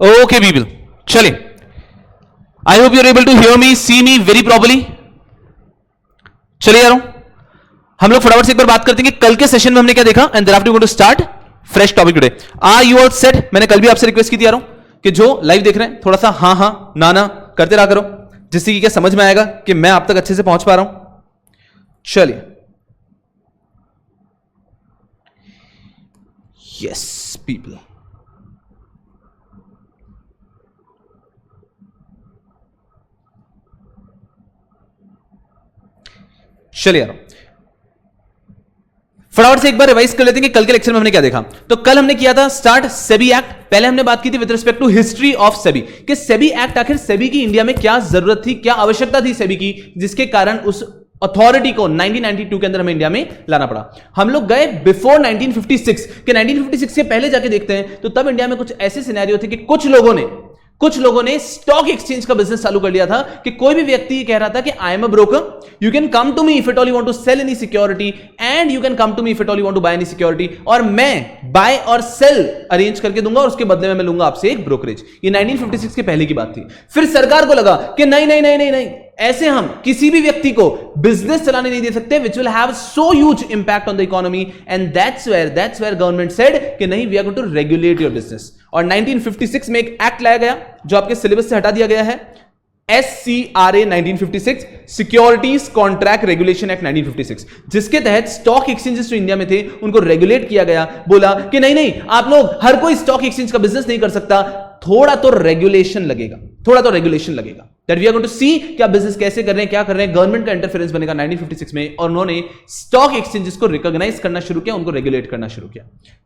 Okay, people. चलिए, I hope you're able to hear me, see me very properly. चलिए यारों, हम लोग फटाफट से एक बार बात करते हैं कि कल के सेशन में हमने क्या देखा and thereafter we going to start fresh topic today. Are you all set? मैंने कल भी आपसे रिक्वेस्ट की थी यारों कि जो लाइव देख रहे हैं थोड़ा सा हाँ हाँ ना ना करते रहा करो, जिससे कि क्या समझ में आएगा कि मैं आप तक अच्छे से पहुंच पा रहा हूं. चलिए, यस पीपल, चलिए यार फटाफट से एक बार रिवाइज कर लेते हैं कि कल के लेक्चर में हमने क्या देखा. तो कल हमने किया था स्टार्ट सेबी एक्ट. पहले हमने बात की थी with respect to history of SEBI कि सेबी एक्ट आखिर सेबी की इंडिया में क्या जरूरत थी, क्या आवश्यकता थी सेबी की, जिसके कारण उस अथॉरिटी को 1992 के अंदर हमें इंडिया में लाना पड़ा. हम लोग गए बिफोर 1956 कि 1956 के पहले जाके देखते हैं तो तब इंडिया में कुछ ऐसे सिनेरियो थे कि कुछ लोगों ने स्टॉक एक्सचेंज का बिजनेस चालू कर लिया था कि कोई भी व्यक्ति कह रहा था कि I am a broker, you can come to me if at all you want to sell any security and you can come to me if at all you want to buy any security, और मैं bye और cell arrange करके दूंगा और उसके बदले में मैं लूंगा आपसे एक ब्रोकरेज. ये 1956 के पहले की बात थी. फिर सरकार को लगा कि नहीं, ऐसे हम किसी भी व्यक्ति को बिजनेस चलाने नहीं दे सकते which will have so huge impact on the economy, and that's where government said कि नहीं, we are going to regulate your business. और 1956 में एक एक्ट लाया गया जो आपके सिलेबस से हटा दिया गया है, SCRA 1956, securities contract regulation act 1956, जिसके तहत स्टॉक एक्सचेंजेस जो इंडिया में थे उनको रेगुलेट किया गया. बोला कि नहीं, आप लोग हर कोई स्टॉक एक्सचेंज का बिजनेस नहीं कर सकता, थोड़ा तो रेगुलेशन लगेगा. That we are going to see कि आप बिजनेस कैसे कर रहे हैं, क्या कर रहे हैं. गवर्नमेंट का इंटरफेरेंस बनेगा 1956 में और उन्होंने स्टॉक एक्सचेंजेस को रिकॉग्नाइज करना शुरू किया, उनको रेगुलेट करना शुरू किया.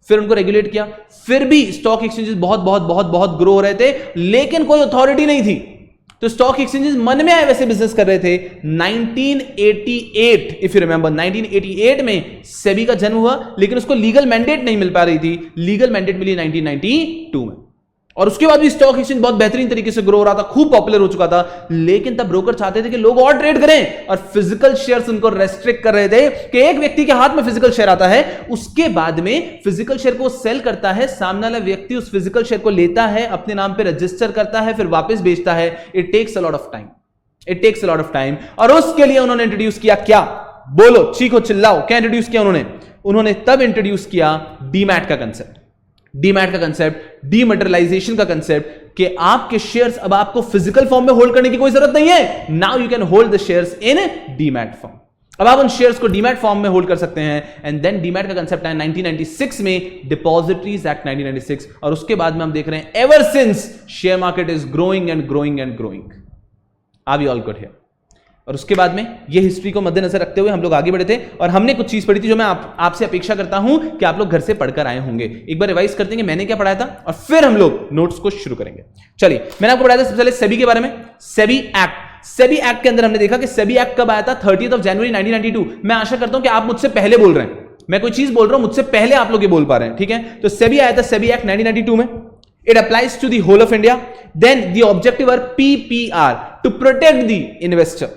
फिर उनको रेगुलेट किया, फिर भी स्टॉक एक्सचेंजेस बहुत ग्रो हो रहे थे, लेकिन कोई अथॉरिटी नहीं थी. तो स्टॉक एक्सचेंजेस मन में आए वैसे बिजनेस कर रहे थे. 1988 इफ यू रिमेंबर, 1988 में सेबी का जन्म हुआ, लेकिन उसको लीगल मैंडेट नहीं मिल पा रही थी. लीगल मैंडेट मिली 1992 में, और उसके बाद भी स्टॉक एक्सचेंज बहुत बेहतरीन तरीके से ग्रो हो रहा था, खूब पॉपुलर हो चुका था. लेकिन तब ब्रोकर चाहते थे कि लोग और ट्रेड करें, और फिजिकल शेयर्स उनको रेस्ट्रिक्ट कर रहे थे कि एक व्यक्ति के हाथ में फिजिकल शेयर आता है, उसके बाद में फिजिकल शेयर को सेल करता है, सामने वाला व्यक्ति उस फिजिकल शेयर को लेता है, अपने नाम पे रजिस्टर करता है, फिर वापस बेचता है. It takes a lot of time. और उसके लिए उन्होंने इंट्रोड्यूस किया क्या, बोलो, चीखो चिल्लाओ, क्या इंट्रोड्यूस किया उन्होंने तब इंट्रोड्यूस किया डीमैट का कंसेप्ट, डीमैटेरियलाइजेशन का कंसेप्ट, कि आपके शेयर्स अब आपको फिजिकल फॉर्म में होल्ड करने की कोई जरूरत नहीं है. Now you can hold the shares in demat form. अब आप उन शेयर्स को डीमैट फॉर्म में होल्ड कर सकते हैं. एंड देन डीमैट का कंसेप्ट आया 1996 में, डिपॉजिटरीज एक्ट 1996, और उसके बाद में हम देख रहे हैं ever since share market is growing and growing. Are we all good here? और उसके बाद में ये हिस्ट्री को मद्देनजर रखते हुए हम लोग आगे बढ़े थे, और हमने कुछ चीज पढ़ी थी जो मैं आपसे अपेक्षा करता हूं कि आप लोग घर से पढ़कर आए होंगे. एक बार रिवाइज करते हैं कि मैंने क्या पढ़ाया था, और फिर हम लोग नोट्स को शुरू करेंगे. चलिए, मैंने आपको पढ़ाया था सबसे पहले सेबी के बारे में. सेबी एक्ट के अंदर हमने देखा कि सेबी एक्ट कब आया था, 30 जनवरी 1992. मैं आशा करता हूं कि आप मुझसे पहले बोल रहे हैं, मैं कोई चीज बोल रहा हूं मुझसे पहले आप लोग ये बोल पा रहे हैं, ठीक है. तो सेबी आया था, सेबी एक्ट 1992 में. It applies to the whole of India. Then the objective are PPR, to protect the investor.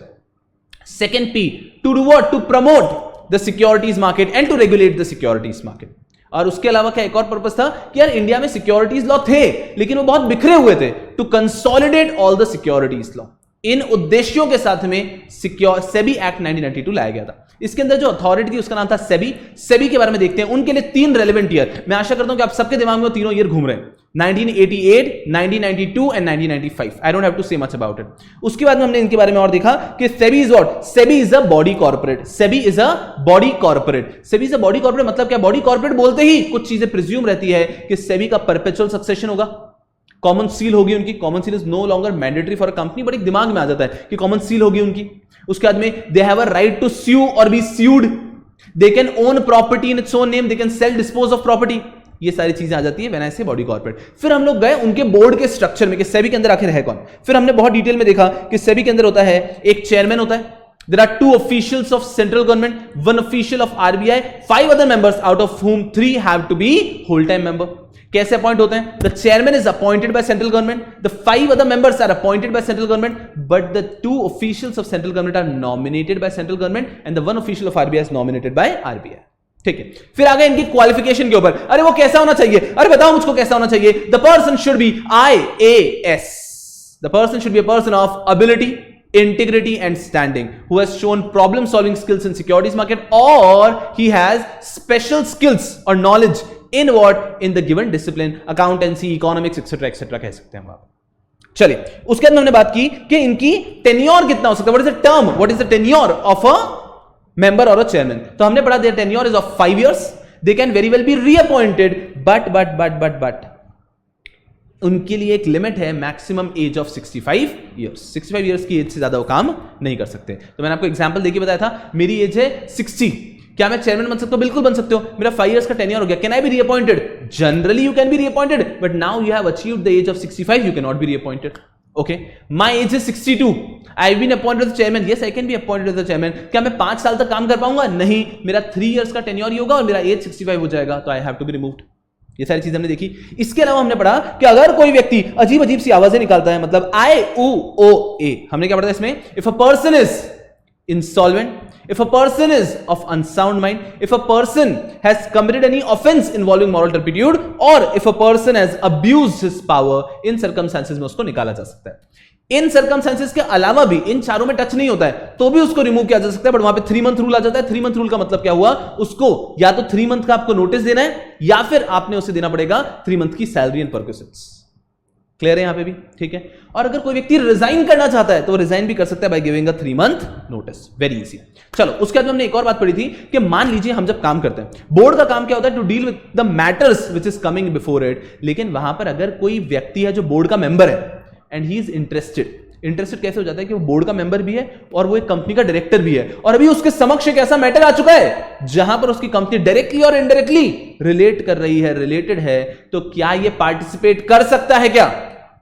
Second P, to do what? To promote the securities market and to regulate the securities market. और उसके अलावा क्या एक और purpose था कि यार India में सिक्योरिटीज लॉ थे लेकिन वो बहुत बिखरे हुए थे. To consolidate all the securities law. इन उद्देश्यों के साथ में सेबी एक्ट 1992 लाया गया था. इसके अंदर जो अथॉरिटी थी उसका नाम था सेबी के बारे में देखते हैं. उनके लिए 3 रेलेवेंट ईयर, मैं आशा करता हूं कि आप सबके दिमाग में वो तीनों ईयर घूम रहे हैं, 1988, 1992 and 1995. I don't have to say much about it. उसके बाद में हमने इनके बारे में और देखा कि SEBI is what, SEBI is a body corporate. SEBI is a body corporate मतलब क्या, बॉडी कॉर्पोरेट बोलते ही कुछ चीजें प्रिज्यूम रहती है कि सेबी का परपेचुअल सक्सेशन होगा, कॉमन सील होगी उनकी. Common seal is no longer mandatory for a company, but एक दिमाग में आ जाता है कि कॉमन सील होगी उनकी. उसके बाद में they have a right to sue और be sued, they can own property in its own name, they can sell dispose of property. ये सारी चीजें आ जाती है व्हेन आई से बॉडी कॉर्पोरेट. फिर हम लोग गए उनके बोर्ड के स्ट्रक्चर में कि सेबी के अंदर आखिर है कौन. फिर हमने बहुत डिटेल में देखा कि सेबी के अंदर होता है एक चेयरमैन होता है, there are 2 officials of central government, 1 official of RBI, 5 other members out of whom 3 have to be whole time member. कैसे अपॉइंट होते हैं? The chairman is appointed by central government, the 5 other members are appointed by central government, but the 2 officials of central government are nominated by central government and the 1 official of RBI is nominated by RBI. ठीक है, फिर आगे इनकी qualification के ऊपर। अरे वो कैसा होना चाहिए, अरे बताओ मुझको कैसा होना चाहिए। The person should be IAS, the person should be a person of ability, integrity and standing, who has shown problem solving skills in securities market, or he has special skills or knowledge in what, in the given discipline, accountancy, economics, etc etc कह सकते हैं हम आप। चलिए, उसके बाद हमने बात की कि इनकी टेन्योर कितना हो सकता है, what is the term, what is the tenure of a member और अ चेयरमैन। तो हमने पढ़ा their tenure is of 5 years, they can very well be reappointed, but उनके लिए एक लिमिट है, maximum age of 65 years। 65 years की age से ज्यादा वो काम नहीं कर सकते। तो मैंने आपको एग्जांपल देके बताया था, मेरी एज है 60, क्या मैं चेयरमैन बन सकता हूं? बिल्कुल बन सकते हो, मेरा 5 years का टेन्योर हो गया, can I be reappointed? Generally you can be reappointed, but now you have achieved the age of 65, you can not be reappointed. Okay, my age is 62, I have been appointed as chairman, yes I can be appointed as chairman. क्या मैं 5 साल तक काम कर पाऊंगा? नहीं, मेरा 3 years का टेन्योर ही होगा और मेरा एज 65 हो जाएगा, तो I have to be removed. ये सारी चीजें हमने देखी। इसके अलावा हमने पढ़ा कि अगर कोई व्यक्ति अजीब अजीब सी आवाजें निकालता है, मतलब IOOA, हमने क्या पढ़ा था इसमें? If a person is insolvent, if a person is of unsound mind, if a person has committed any offense involving moral turpitude, or if a person has abused his power, in circumstances में उसको निकाला जा सकता है। इन circumstances के अलावा भी इन चारों में टच नहीं होता है तो भी उसको रिमूव किया जा सकता है, बट वहां पे 3 month रूल आ जाता है। 3 month रूल का मतलब क्या हुआ? उसको या तो 3 month का आपको नोटिस देना है, या फिर आपने उसे देना पड़ेगा 3 month की सैलरी एंड परक्विजिट्स। क्लियर है यहां पे भी? ठीक है। और अगर कोई व्यक्ति रिजाइन करना चाहता है तो रिजाइन भी कर सकता है by giving a 3 month notice. Very easy. चलो, उसके बाद हमने एक और बात पढ़ी थी कि मान लीजिए हम जब काम करते हैं, बोर्ड का काम क्या होता है? To deal with the matters which is coming before it. लेकिन वहां पर अगर कोई व्यक्ति है जो बोर्ड का मेंबर है एंड ही इज इंटरेस्टेड कैसे हो जाता है कि वो बोर्ड का मेंबर भी है और वो एक कंपनी का डायरेक्टर भी है, और अभी उसके समक्ष एक ऐसा मैटर आ चुका है जहां पर उसकी कंपनी डायरेक्टली और इनडायरेक्टली रिलेट कर रही है, रिलेटेड है, तो क्या ये पार्टिसिपेट कर सकता है क्या?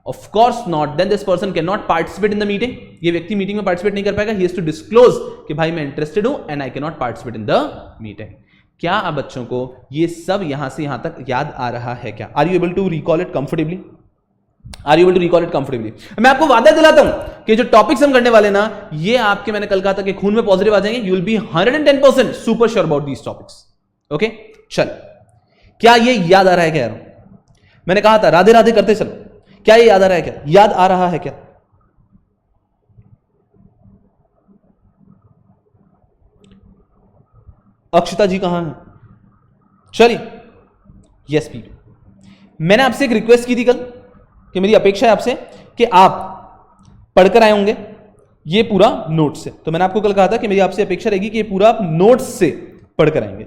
Of course not. Then this person can not participate in the meeting. ये व्यक्ति मीटिंग में पार्टिसिपेट नहीं कर पाएगा। ही हैज टू डिस्क्लोज कि भाई मैं इंटरेस्टेड हूं and I can not participate in the meeting. क्या आप बच्चों को ये सब यहां से यहां तक याद आ रहा है क्या? Are you able to recall it comfortably? Are you able to recall it comfortably? मैं आपको वादा दिलाता हूं कि जो टॉपिक्स हम करने वाले ना, ये आपके, मैंने कल कहा था कि खून में पॉजिटिव आ जाएंगे। You will be 110% super sure about these topics. Okay, चल, क्या ये याद आ रहा है क्या यार? मैंने कहा था राधे राधे करते चलो। क्या ये याद आ रहा है क्या? याद आ रहा है क्या? अक्षता जी कहां है? चलिए, यस पी। मैंने आपसे एक रिक्वेस्ट की थी कल कि मेरी अपेक्षा है आपसे कि आप पढ़कर आए होंगे ये पूरा नोट्स से। तो मैंने आपको कल कहा था कि मेरी आपसे अपेक्षा रहेगी कि ये पूरा आप नोट्स से पढ़कर आएंगे।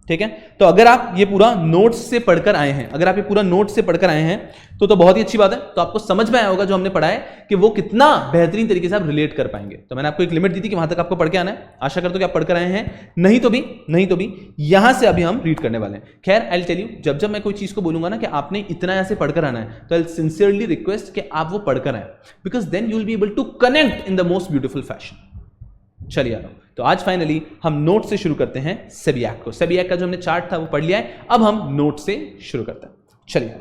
ठीक है, तो अगर आप ये पूरा नोट्स से पढ़कर आए हैं, अगर आप ये पूरा नोट्स से पढ़कर आए हैं तो बहुत ही अच्छी बात है। तो आपको समझ में आया होगा जो हमने पढ़ा है कि वो कितना बेहतरीन तरीके से आप रिलेट कर पाएंगे। तो मैंने आपको एक लिमिट दी थी कि वहां तक आपको पढ़ के आना है। आशा करता हूं कि आप पढ़कर आए हैं। नहीं तो भी यहां से अभी हम रीड करने वाले हैं। खैर, आई विल टेल यू, जब मैं कोई चीज को बोलूंगा ना कि आपने इतना ऐसे पढ़कर आना है, तो आई विल सिंसियरली रिक्वेस्ट कि आप वो पढ़कर आए, because then you will be able to connect in the most beautiful fashion. चलिए आ रहा हूं। तो आज फाइनली हम नोट से शुरू करते हैं सेबी एक्ट को। सेबी एक्ट का जो हमने चार्ट था वो पढ़ लिया है, अब हम नोट से शुरू करते हैं। चलिए,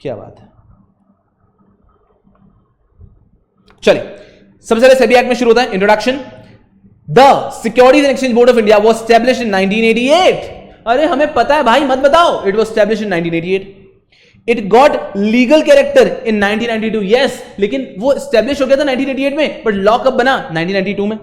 क्या बात है। चलिए, सबसे पहले सेबी एक्ट में शुरू होता है introduction. The securities and exchange board of India was established in 1988। अरे हमें पता है भाई, मत बताओ। It was established in 1988। It got legal character in 1992. Yes, लेकिन वो एस्टैब्लिश हो गया था 1988 में, बट लॉ कब बना? 1992 में।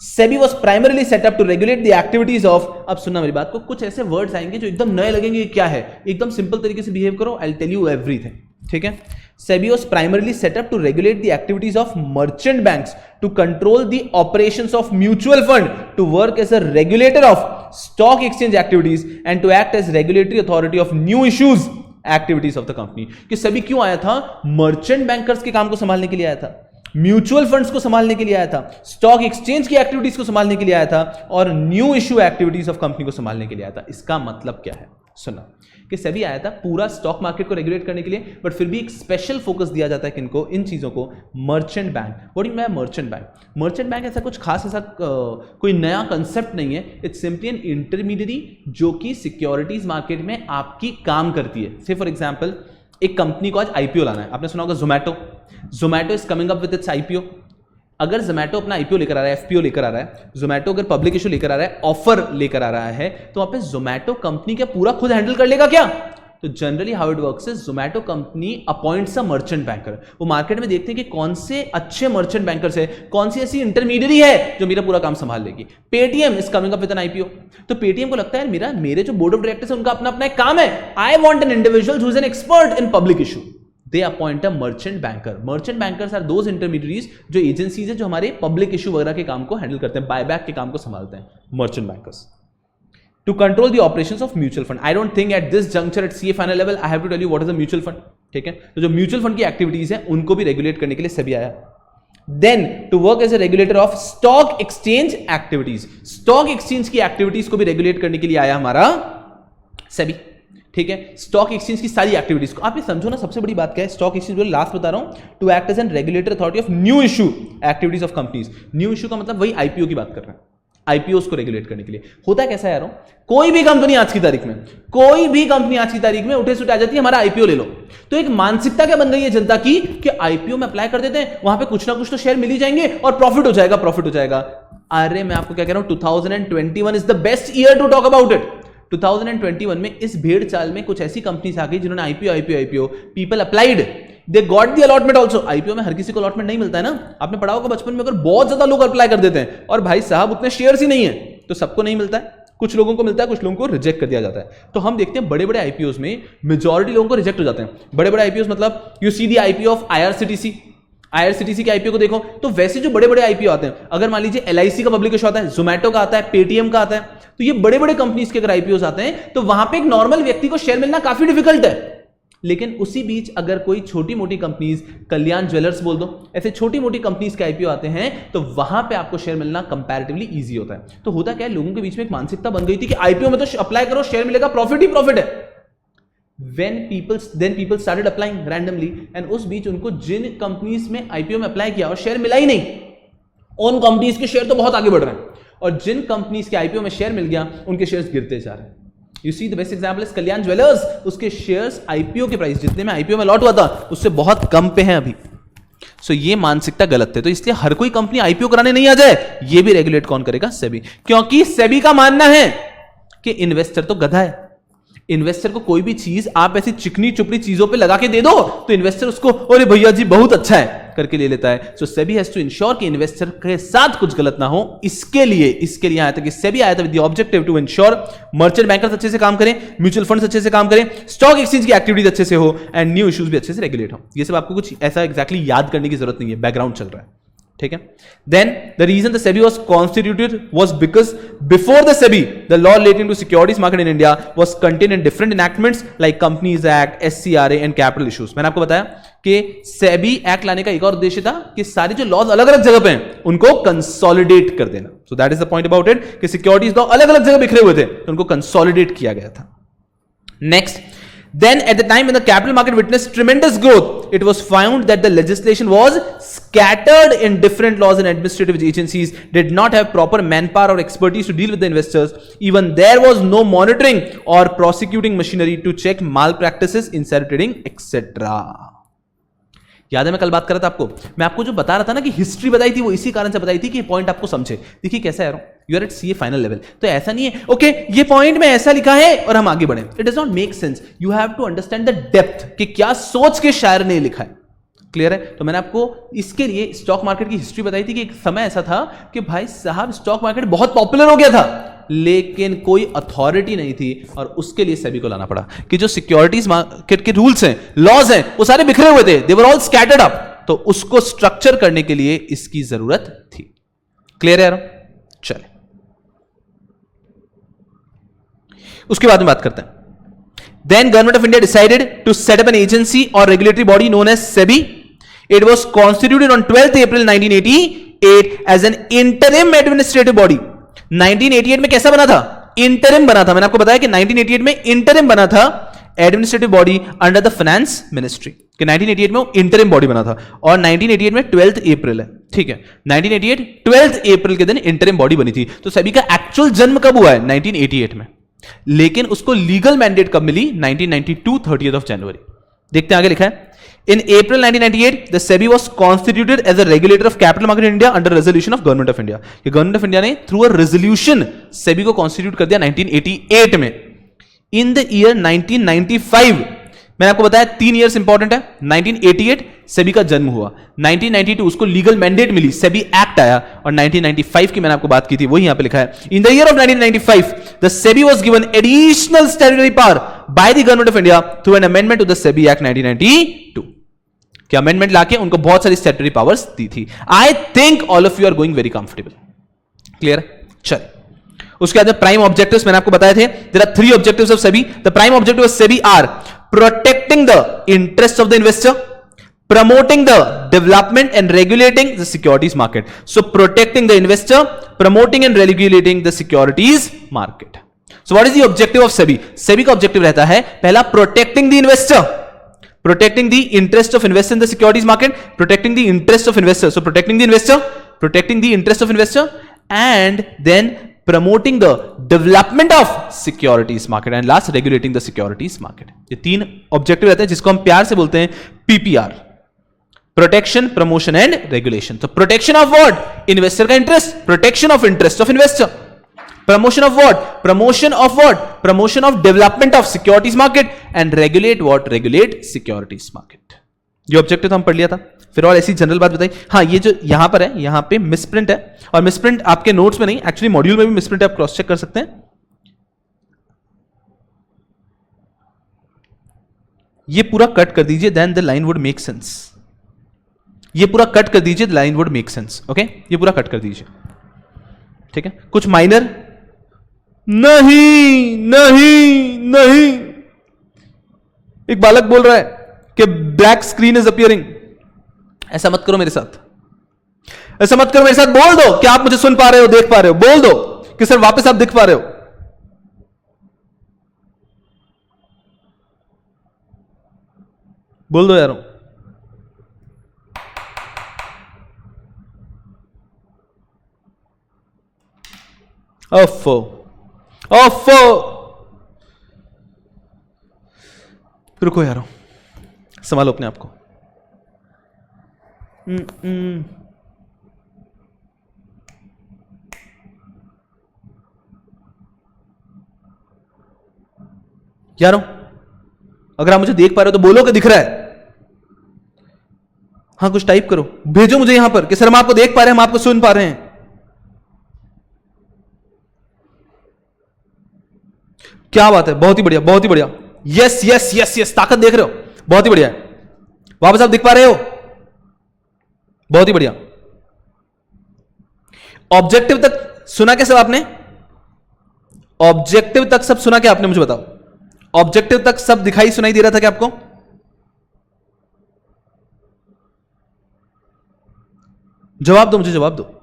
SEBI was primarily set up to regulate the activities of, अब सुनना मेरी बात को, कुछ ऐसे वर्ड्स आएंगे जो एकदम नए लगेंगे। क्या है? एकदम सिंपल तरीके से बिहेव करो। I'll tell you everything. ठीक है? SEBI was primarily set up to regulate the activities of merchant banks, to control the operations of mutual fund, to work as a regulator of stock exchange activities, and to act as regulatory authority of new issues activities of the company. कि सभी क्यों आया था? Merchant bankers के काम को संभालने के लिए आया था, म्यूचुअल फंड्स को संभालने के लिए आया था, स्टॉक एक्सचेंज की एक्टिविटीज को संभालने के लिए आया था, और new issue activities of company को संभालने के लिए आया था। इसका मतलब क्या है? सुना कि सेबी आया था पूरा स्टॉक मार्केट को रेगुलेट करने के लिए, बट फिर भी एक स्पेशल फोकस दिया जाता है किनको? इन चीजों को। Merchant bank. What do you mean merchant bank? Merchant bank ऐसा कुछ खास, ऐसा कोई नया कंसेप्ट नहीं है। इट्स सिंपली एन इंटरमीडियरी जो कि सिक्योरिटीज मार्केट में आपकी काम करती है। से फॉर एग्जाम्पल, एक कंपनी को आज आईपीओ लाना है। आपने सुना होगा Zomato is coming up with its IPO. अगर जोमैटो अपना आईपीओ लेकर आ रहा है, एफपीओ लेकर आ रहा है, जोमैटो अगर पब्लिक इशू लेकर आ रहा है, ऑफर लेकर आ रहा है, तो वहां पे जोमैटो कंपनी क्या पूरा खुद हैंडल कर लेगा क्या? तो generally how it works is Zomato company appoints a merchant banker. वो मार्केट में देखते हैं कि कौन से अच्छे मर्चेंट बैंकर्स है, कौन सी ऐसी इंटरमीडियरी है जो मेरा पूरा काम संभाल लेगी। Paytm is coming up with N IPO. तो पेटीएम को लगता है मेरे जो बोर्ड ऑफ डायरेक्टर्स है उनका अपना अपना एक काम है, I want an individual who is an expert in public issue. They appoint a merchant banker. Merchant bankers are those intermediaries जो एजेंसीज है जो हमारे पब्लिक इशू वगैरह के काम को हैंडल करते हैं, बायबैक के काम को संभालते हैं, merchant bankers. To control the operations of mutual fund. I don't think at this juncture at CA final level I have to tell you what is a mutual fund. ठीक है, तो जो म्यूचुअल फंड की activities है उनको भी regulate करने के लिए सेबी आया। Then to work as a regulator of stock exchange activities. Stock exchange की एक्टिविटीज को भी रेगुलेट करने के लिए आया हमारा सेबी। ठीक है, स्टॉक एक्सचेंज की सारी एक्टिविटीज को आप ये समझो ना, सबसे बड़ी बात क्या है स्टॉक एक्सचेंज, लास्ट बता रहा हूं, to act as an regulator authority of new issue activities of companies. New issue का मतलब वही आईपीओ की बात कर रहे हैं, आईपीओ को रेगुलेट करने के लिए। होता है कैसा यारों, कोई भी कंपनी आज की तारीख में उठे सुटे आ जाती है, हमारा आईपीओ ले लो। तो एक मानसिकता क्या बन गई है जनता की कि आईपीओ में अप्लाई कर देते हैं, वहां पे कुछ ना कुछ तो शेयर मिल ही जाएंगे और प्रॉफिट हो जाएगा। अरे मैं आपको क्या कह रहा हूं, 2021 is the best year to talk about it. 2021 में इस भेड़ चाल में कुछ ऐसी कंपनीज आ गई जिन्होंने IPO, people applied, they got the allotment also. IPO में हर किसी को अलॉटमेंट नहीं मिलता है ना, आपने पढ़ा होगा बचपन में, अगर बहुत ज्यादा लोग अप्लाई कर देते हैं और भाई साहब उतने शेयर्स ही नहीं है तो सबको नहीं मिलता है, कुछ लोगों को मिलता है, कुछ लोगों को रिजेक्ट कर दिया जाता है। तो हम देखते हैं बड़े बड़े आईपीओस में मेजॉरिटी लोगों को रिजेक्ट हो जाते हैं। बड़े बड़े आईपीओस मतलब you see the IPO of IRCTC के आईपीओ को देखो, तो वैसे जो बड़े बड़े आईपीओ आते हैं, अगर मान लीजिए एलआईसी का पब्लिक इशू आता है, जोमैटो का आता है, पेटीएम का आता है, तो ये बड़े बड़े कंपनीज के अगर आईपीओ आते हैं तो वहां पे एक नॉर्मल व्यक्ति को शेयर मिलना काफी डिफिकल्ट है। लेकिन उसी बीच अगर कोई छोटी मोटी कंपनीज, कल्याण ज्वेलर्स बोल दो, ऐसे छोटी मोटी कंपनीज के आईपीओ आते हैं तो वहां पे आपको शेयर मिलना कंपैरेटिवली इजी होता है। तो होता क्या है, लोगों के बीच में एक मानसिकता बन गई थी कि आईपीओ में तो अप्लाई करो शेयर मिलेगा, प्रॉफिट ही प्रॉफिट है। then people started applying randomly, and उस बीच उनको जिन कंपनीज में आईपीओ में अप्लाई किया और शेयर मिला ही नहीं, उन कंपनीज के शेयर तो बहुत आगे बढ़ रहे हैं, और जिन कंपनीज के आईपीओ में शेयर मिल गया उनके शेयर्स गिरते जा रहे हैं। You see the best example is Kalyan jewellers, उसके शेयर्स आईपीओ के प्राइस जितने में आईपीओ में लॉट हुआ था उससे बहुत कम पे हैं अभी। सो ये मानसिकता गलत है। तो इसलिए हर कोई कंपनी आईपीओ कराने नहीं आ जाए, ये भी रेगुलेट कौन करेगा, सेबी। क्योंकि सेबी का मानना है कि इन्वेस्टर तो गधा है, इन्वेस्टर को कोई भी चीज आप ऐसी चिकनी चुपड़ी चीजों पे लगा के दे दो तो इन्वेस्टर उसको अरे भैया जी बहुत अच्छा है करके ले लेता है। सो सेबी हैज टू इंश्योर कि इन्वेस्टर के साथ कुछ गलत ना हो। इसके लिए आया था कि सेबी आया था with the objective to ensure merchant bankers अच्छे से काम करें, म्यूचुअल फंड्स अच्छे से काम करें, स्टॉक एक्सचेंज की एक्टिविटीज अच्छे से हो, एंड न्यू इश्यूज भी अच्छे से रेगुलेट हो। ये सब आपको कुछ ऐसा एग्जैक्टली याद करने की जरूरत नहीं है, बैकग्राउंड चल रहा है, ठीक है। Then the reason the SEBI was constituted was because before the SEBI the law relating to securities market in India was contained in different enactments like companies act, SCRA and capital issues. मैंने आपको बताया कि SEBI act लाने का एक और उद्देश्य था कि सारे जो लॉज अलग अलग जगह पे हैं उनको कंसोलिडेट कर देना। So that is the point about it कि सिक्योरिटीज लॉ अलग अलग जगह बिखरे हुए थे तो उनको कंसोलिडेट किया गया था। Next, then at the time when the capital market witnessed tremendous growth, it was found that the legislation was scattered in different laws and administrative agencies did not have proper manpower or expertise to deal with the investors. Even there was no monitoring or prosecuting machinery to check malpractices, insider trading, etc. याद है मैं कल बात कर रहा था आपको, मैं आपको जो बता रहा था ना कि हिस्ट्री बताई थी वो इसी कारण से बताई थी कि पॉइंट आपको समझे। देखिए कैसा है, you are at CA final level, तो ऐसा नहीं है ओके ये पॉइंट में ऐसा लिखा है और हम आगे बढ़े, it does not make sense. You have to understand the depth कि क्या सोच के शायर ने लिखा है। क्लियर है? तो मैंने आपको इसके लिए स्टॉक मार्केट की हिस्ट्री बताई थी कि एक समय ऐसा था कि भाई साहब स्टॉक मार्केट बहुत पॉपुलर हो गया था लेकिन कोई अथॉरिटी नहीं थी, और उसके लिए सेबी को लाना पड़ा कि जो सिक्योरिटीज मार्केट के रूल्स हैं, लॉज हैं, वो सारे बिखरे हुए थे, दे वर ऑल स्कैटर्ड अप, तो उसको स्ट्रक्चर करने के लिए इसकी जरूरत थी। क्लियर है यार? चले उसके बाद में बात करते हैं। Then Government of India decided to set up an agency or regulatory body known as SEBI. It was constituted on 12th April 1988 as an interim administrative body. 1988 में कैसा बना था? इंटरिम बना था। मैंने आपको बताया कि 1988 में इंटरिम बना था, administrative body under the finance ministry, कि 1988 में वो इंटरिम बॉडी बना था, और 1988 में 12th अप्रैल है, ठीक है, 1988 12th अप्रैल के दिन इंटरिम बॉडी बनी थी। तो सेबी का एक्चुअल जन्म कब हुआ है? 1988 में, लेकिन उसको लीगल मैंडेट कब मिली? 1992 30th of January। देखते हैं आगे लिखा है In April 1998, the SEBI was constituted as a regulator of capital market in India under resolution of Government of India. ये Government of India ने through a resolution SEBI को constitute कर दिया 1988 में. In the year 1995, मैंने आपको बताया 3 years important है. 1988 सेबी का जन्म हुआ, 1992 उसको लीगल मैंडेट मिली, सेबी एक्ट आया, और 1995 की मैंने आपको बात की थी, वही यहां पे लिखा है. In the year of 1995 the SEBI was given additional statutory power by the government of India through an amendment to the SEBI act 1992. क्या अमेंडमेंट लाके उनको बहुत सारी स्टैट्यूटरी पावर्स दी थी. I think all of you are going very comfortable. Clear है? चलिए, उसके बाद प्राइम ऑब्जेक्टिव्स मैंने आपको बताए थे. There are 3 objectives of SEBI. The prime objective of SEBI are protecting the interest of the investor, promoting the development and regulating the securities market. So protecting the investor, promoting and regulating the securities market. So what is the objective of SEBI? SEBI का objective रहता है पहला protecting the investor, protecting the interest of investor in the securities market, protecting the interest of investor. So protecting the investor, protecting the interest of investor, and then promoting the development of securities market, and last regulating the securities market. ये 3 objective रहते हैं जिसको हम प्यार से बोलते हैं PPR. Protection, promotion and regulation. तो प्रोटेक्शन ऑफ व्हाट? इन्वेस्टर का interest, protection of interest of investor. Promotion of what? Promotion of what? Promotion of development of securities market, and regulate what? Regulate securities market. ये objective तो हम पढ़ लिया था. फिर और ऐसी जनरल बात बताई. हाँ, ये जो यहां पर है, यहां पे मिसप्रिंट है, और मिसप्रिंट आपके नोट्स में नहीं, एक्चुअली मॉड्यूल में भी मिसप्रिंट है, आप क्रॉस चेक कर सकते हैं. ये पूरा कट कर दीजिए, then the line would make sense. ये पूरा कट कर दीजिए, line would make sense. Okay, ये पूरा कट कर दीजिए. ठीक है? कुछ माइनर नहीं, नहीं, नहीं. एक बालक बोल रहा है कि ब्लैक स्क्रीन इज अपीयरिंग. ऐसा मत करो मेरे साथ, ऐसा मत करो मेरे साथ. बोल दो कि आप मुझे सुन पा रहे हो, देख पा रहे हो. बोल दो कि सर वापस आप दिख पा रहे हो. बोल दो यारों. ओफो, ओफो. रुको यारों, संभालो अपने आप को. यारों, अगर आप मुझे देख पा रहे हो तो बोलो कि दिख रहा है. हाँ, कुछ टाइप करो, भेजो मुझे यहां पर कि सर हम आपको देख पा रहे हैं, हम आपको सुन पा रहे हैं. क्या बात है, बहुत ही बढ़िया, बहुत ही बढ़िया. यस यस यस यस, ताकत देख रहे हो, बहुत ही बढ़िया. वापस आप दिख पा रहे हो, बहुत ही बढ़िया. ऑब्जेक्टिव तक सुना क्या सब आपने? ऑब्जेक्टिव तक सब सुना क्या आपने? मुझे बताओ, ऑब्जेक्टिव तक सब दिखाई सुनाई दे रहा था क्या आपको? जवाब दो मुझे, जवाब दो.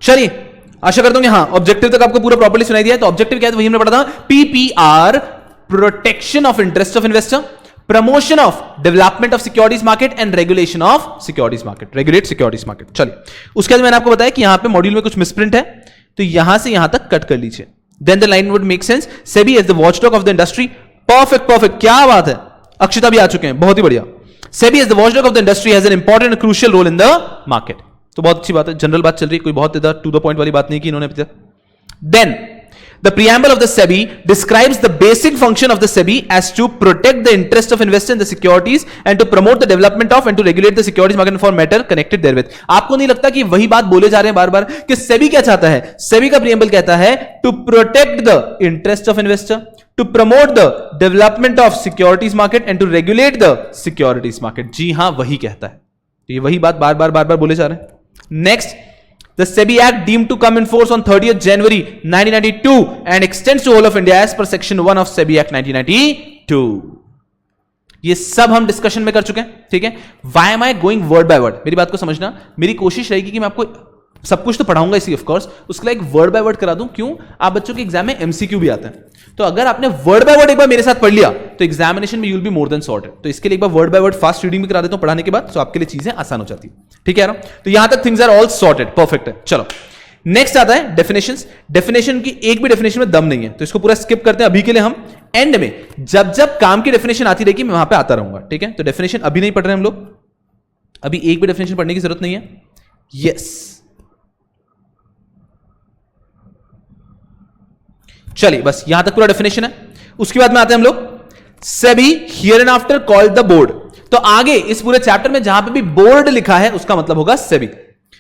चलिए, आशा करता हूं कि हाँ, ऑब्जेक्टिव तक आपको पूरा प्रॉपर्ली सुनाई दिया है. तो ऑब्जेक्टिव क्या है? वही हमने पढ़ा था, PPR, protection of interest of investor, promotion of development of securities market, and regulation of securities market, regulate securities market. चलिए, उसके बाद मैंने आपको बताया कि यहां पे मॉड्यूल में कुछ मिसप्रिंट है, तो यहां से यहां तक कट कर लीजिए. Then the line would make sense. SEBI is the watchdog of the industry. Perfect, perfect, क्या बात है. अक्षिता भी आ चुके हैं, बहुत ही बढ़िया. SEBI is the watchdog of the industry, has an important crucial role in the market. तो बहुत अच्छी बात है, जनरल बात चल रही है, कोई बहुत ज्यादा टू द पॉइंट वाली बात नहीं की इन्होंने अभी तक. Then the preamble of the SEBI describes the basic function of the SEBI as to protect the interest of investor in the securities and to promote the development of and to regulate the securities market for matter connected therewith. आपको नहीं लगता कि वही बात बोले जा रहे हैं बार बार कि SEBI क्या चाहता है? SEBI का preamble कहता है to protect the interest of investor, to promote the development of securities market and to regulate the securities market. जी हां, वही कहता है. ये वही बात बार बार बोले जा रहे हैं. Next, the SEBI Act deemed to come in force on 30th January 1992 and extends to whole of India as per section 1 of SEBI Act 1992. ये सब हम डिस्कशन में कर चुके हैं. ठीक है? Why am I going word by word? मेरी बात को समझना. मेरी कोशिश रहेगी कि मैं आपको सब कुछ तो पढ़ाऊंगा इसी ऑफ कोर्स, उसके लिए एक वर्ड बाय वर्ड करा दूं, क्यों? आप बच्चों के एग्जाम में एमसीक्यू भी आते हैं, तो अगर आपने वर्ड बाय वर्ड एक बार मेरे साथ पढ़ लिया तो एग्जामिनेशन में you will be more than sorted. तो इसके लिए एक बार word by word fast reading भी करा देता हूं पढ़ाने के बाद, तो आपके लिए चीजें आसान हो जाती है। ठीक है ना? तो यहां तक things are all sorted, perfect है। चलो नेक्स्ट आता है डेफिनेशंस। डेफिनेशन की एक भी डेफिनेशन में दम नहीं है, तो इसको पूरा स्किप करते हैं अभी के लिए। हम एंड में जब जब काम की डेफिनेशन आती रहेगी मैं वहां पे आता रहूंगा। ठीक है? तो डेफिनेशन अभी नहीं पढ़ रहे हम लोग, अभी एक भी डेफिनेशन पढ़ने की जरूरत नहीं है। यस, चलिए बस यहां तक पूरा डेफिनेशन है। उसके बाद में आते हैं हम लोग SEBI here and after called the board. तो आगे इस पूरे चैप्टर में जहां पे भी बोर्ड लिखा है उसका मतलब होगा SEBI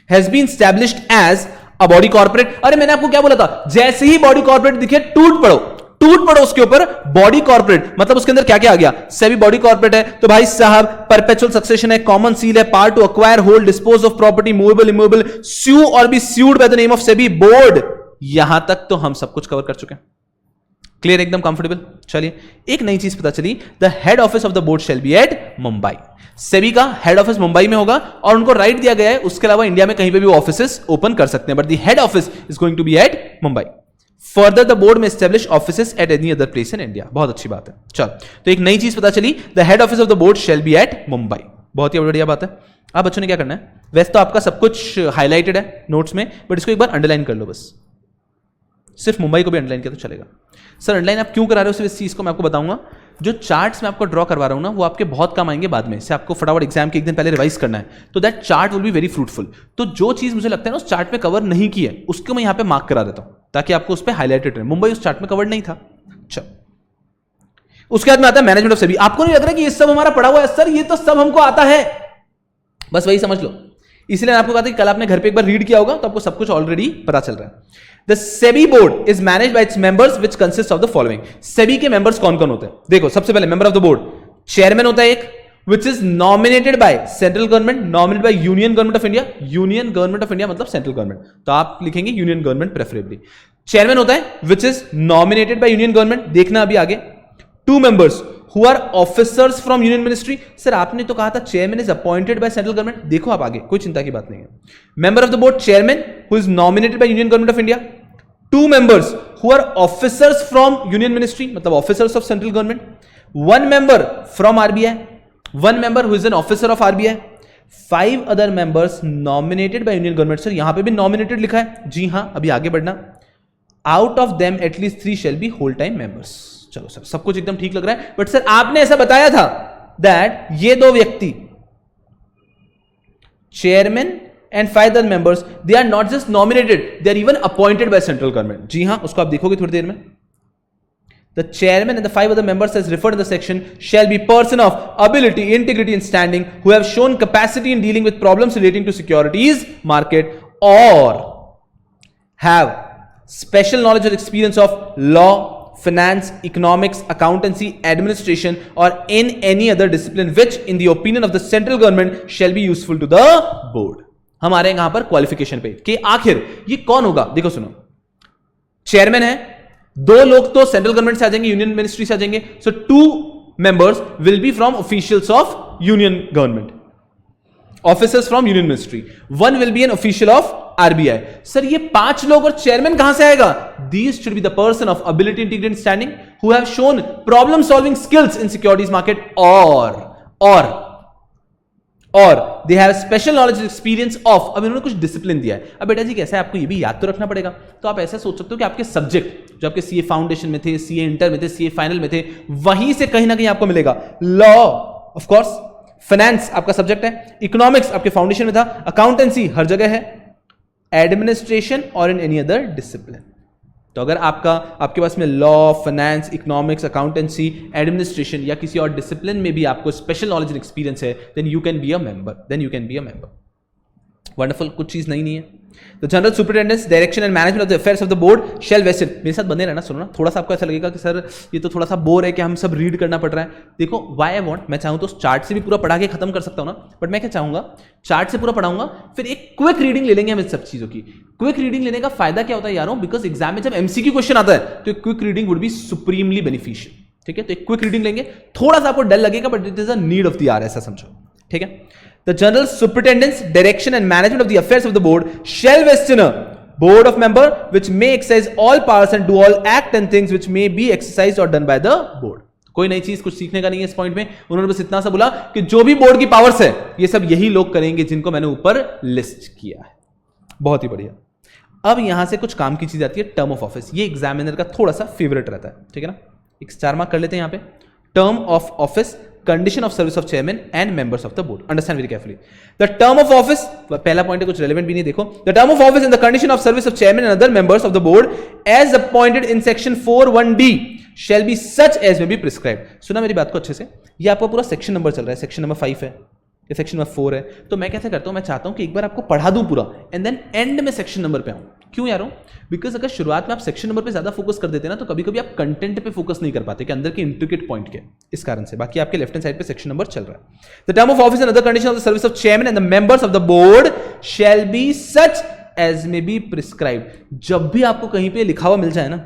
has been established as a body corporate. अरे मैंने आपको क्या बोला था, जैसे ही बॉडी कॉर्पोरेट दिखे टूट पड़ो उसके ऊपर बॉडी कॉर्पोरेट, मतलब उसके अंदर क्या क्या आ गया, सेबी बॉडी कॉर्पोरेट है तो भाई साहब परपेचुअल सक्सेशन है, कॉमन सील है, power to acquire, hold, dispose of property, movable, immovable, sue और be sued by the name of SEBI board. यहां तक तो हम सब कुछ कवर कर चुके हैं। क्लियर, एकदम कंफर्टेबल। चलिए एक नई चीज पता चली, the head office of the board shall be at Mumbai. SEBI का हेड ऑफिस मुंबई में होगा और उनको राइट दिया गया है उसके अलावा इंडिया में कहीं पे भी ऑफिसेस ओपन कर सकते हैं, but the head office is going to be at Mumbai. Further the board में establish offices at any other place in India. बहुत अच्छी बात है। चलो तो एक नई चीज पता चली, the head office of the board shall be at Mumbai. बहुत ही बढ़िया बात है। अब बच्चों ने क्या करना है, वैसे तो आपका सब कुछ हाईलाइटेड है नोट्स में, बट इसको एक बार अंडरलाइन कर लो बस। सिर्फ मुंबई को भी अंडरलाइन किया तो चलेगा। सर अंडरलाइन आप क्यों करा रहे हो सिर्फ इस चीज को मैं आपको बताऊंगा। जो चार्ट्स मैं आपको ड्रॉ करवा रहा हूं ना वो आपके बहुत काम आएंगे बाद में, से आपको फटाफट एग्जाम के एक दिन पहले रिवाइज करना है, तो that chart will be very fruitful. तो जो चीज मुझे लगता है ना उस चार्ट में कवर नहीं की है उसको मैं यहां पे मार्क करा देता हूं ताकि आपको उस पर हाईलाइटेड रहे। मुंबई उस चार्ट में कवर नहीं था। अच्छा, उसके बाद में आता है मैनेजमेंट ऑफ सेबी। आपको नहीं लग रहा कि ये सब हमारा पढ़ा हुआ है? सर ये तो सब हमको आता है, बस वही समझ लो। इसलिए आपको कहा था कि कल आपने घर पे एक बार रीड किया होगा तो आपको सब कुछ ऑलरेडी पता चल रहा है। The SEBI board is managed by its members which consists of the following. SEBI के members कौन कौन होते हैं? देखो सबसे पहले member of the board, chairman होता है एक, which is nominated by central government, nominated by Union Government of India. Union Government of India मतलब central government, तो आप लिखेंगे Union Government preferably. Chairman होता है which is nominated by Union Government. देखना अभी आगे. 2 members who are officers from Union Ministry. Sir आपने तो कहा था chairman is appointed by central government. देखो आप आगे, कोई चिंता की बात नहीं है. Member of the board, chairman who is nominated by Union Government of India. 2 members who are officers from Union Ministry, मतलब officers of central government. 1 member from RBI. 1 member who is an officer of RBI. 5 other members nominated by Union Government. Sir यहां पे भी nominated लिखा है, जी हां, अभी आगे बढ़ना. Out of them at least 3 shall be whole time members. चलो सर सब कुछ एकदम ठीक लग रहा है, बट सर आपने ऐसा बताया था दैट ये 2 व्यक्ति chairman and 5 other members they are not just nominated, they are even appointed by central government. जी हां, उसको आप देखोगे थोड़ी देर में. The chairman and the 5 other members as referred in the section shall be person of ability, integrity and standing who have shown capacity in dealing with problems relating to securities market or have special knowledge or experience of law, finance, economics, accountancy, administration or in any other discipline which in the opinion of the central government shall be useful to the board. हमारे यहां पर qualification पे कि आखिर ये कौन होगा, देखो सुनो, चेयरमैन है, 2 लोग तो सेंट्रल गवर्नमेंट से आ जाएंगे, यूनियन मिनिस्ट्री से आ जाएंगे, सो 2 members will be from officials of union government, officers from union ministry, 1 will be an official of RBI. Sir ये 5 लोग और चेयरमैन कहां से आएगा? These should be the person of ability, integrity and standing who have shown problem solving skills in securities market or they have special knowledge and experience of. अब इन्होंने कुछ discipline दिया है. अब बेटा जी कैसा है, आपको ये भी याद तो रखना पड़ेगा. तो आप ऐसा सोच सकते हो कि आपके सब्जेक्ट जो आपके सीए फाउंडेशन में थे, सीए इंटर में थे, सीए फाइनल में थे, वहीं से कहीं ना कहीं आपको मिलेगा. लॉ ऑफ कोर्स, फाइनेंस आपका सब्जेक्ट है, इकोनॉमिक्स आपके फाउंडेशन में था, अकाउंटेंसी हर जगह है, एडमिनिस्ट्रेशन और इन एनी अदर डिसिप्लिन. तो अगर आपके पास में law, finance, economics, accountancy, administration या किसी और डिसिप्लिन में भी आपको स्पेशल नॉलेज एंड एक्सपीरियंस है, then you can be a member. Wonderful, कुछ चीज नहीं है. The general superintendence, direction and management of the affairs of the board shall vest in. मेरे साथ बने रहना, सुनो ना. थोड़ा सा आपको ऐसा लगेगा कि सर ये तो थोड़ा सा बोर है कि हम सब रीड करना पड़ रहा है. देखो why I want, मैं चाहूँ तो चार्ट से भी पूरा पढ़ा के खत्म कर सकता हूँ ना, बट मैं क्या चाहूंगा, चार्ट से पूरा पढ़ाऊंगा, फिर एक क्विक रीडिंग ले लेंगे हम इस सब चीजों की. क्विक रीडिंग लेने का फायदा क्या होता है यारों, बिकॉज एग्जाम में जब एमसीक्यू क्वेश्चन आता है तो quick reading would be supremely beneficial. ठीक है, तो एक क्विक रीडिंग लेंगे, थोड़ा सा आपको डर लगेगा but it is a need of the hour, ऐसा समझो. ठीक है, the general superintendence, direction and management of the affairs of the board shall vest in a board of member which may exercise all powers and do all act and things which may be exercised or done by the board. कोई नई चीज कुछ सीखने का नहीं है इस point में. उन्होंने बस इतना सा बोला कि जो भी बोर्ड की पावर्स है ये सब यही लोग करेंगे जिनको मैंने ऊपर लिस्ट किया है. बहुत ही बढ़िया. अब यहां से कुछ काम की चीज आती है, टर्म ऑफ ऑफिस. ये एग्जामिनर का थोड़ा सा फेवरेट रहता है, ठीक है ना. एक स्टार मार्क कर लेते हैं यहां पे. Term of office, condition of service of chairman and members of the board. Understand very carefully. The term of office, पहला पॉइंट है, कुछ रेलेवेंट भी नहीं. देखो, the term of office and the condition of service of chairman and other members of the board as appointed in section 4(1)(d) shall be such as may be prescribed. सुना मेरी बात को अच्छे से. ये आपका पूरा सेक्शन नंबर चल रहा है. सेक्शन नंबर 5 है या सेक्शन नंबर 4 है. तो मैं कैसे करता हूं, मैं चाहता हूं कि एक बार आपको पढ़ा दूं पूरा एंड देन एंड में सेक्शन नंबर पे आऊं. क्यों यार? बिकॉज अगर शुरुआत में आप सेक्शन नंबर पे ज्यादा फोकस कर देते ना तो कभी कभी आप कंटेंट पे फोकस नहीं कर पाते कि अंदर के इंट्रिकेट पॉइंट के. इस कारण से बाकी आपके लेफ्ट हैंड साइड पे सेक्शन नंबर चल रहा है. The term of office and other condition of the service of chairman and the members of the board shall be such as may be prescribed. जब भी आपको कहीं पे लिखा हुआ मिल जाए ना,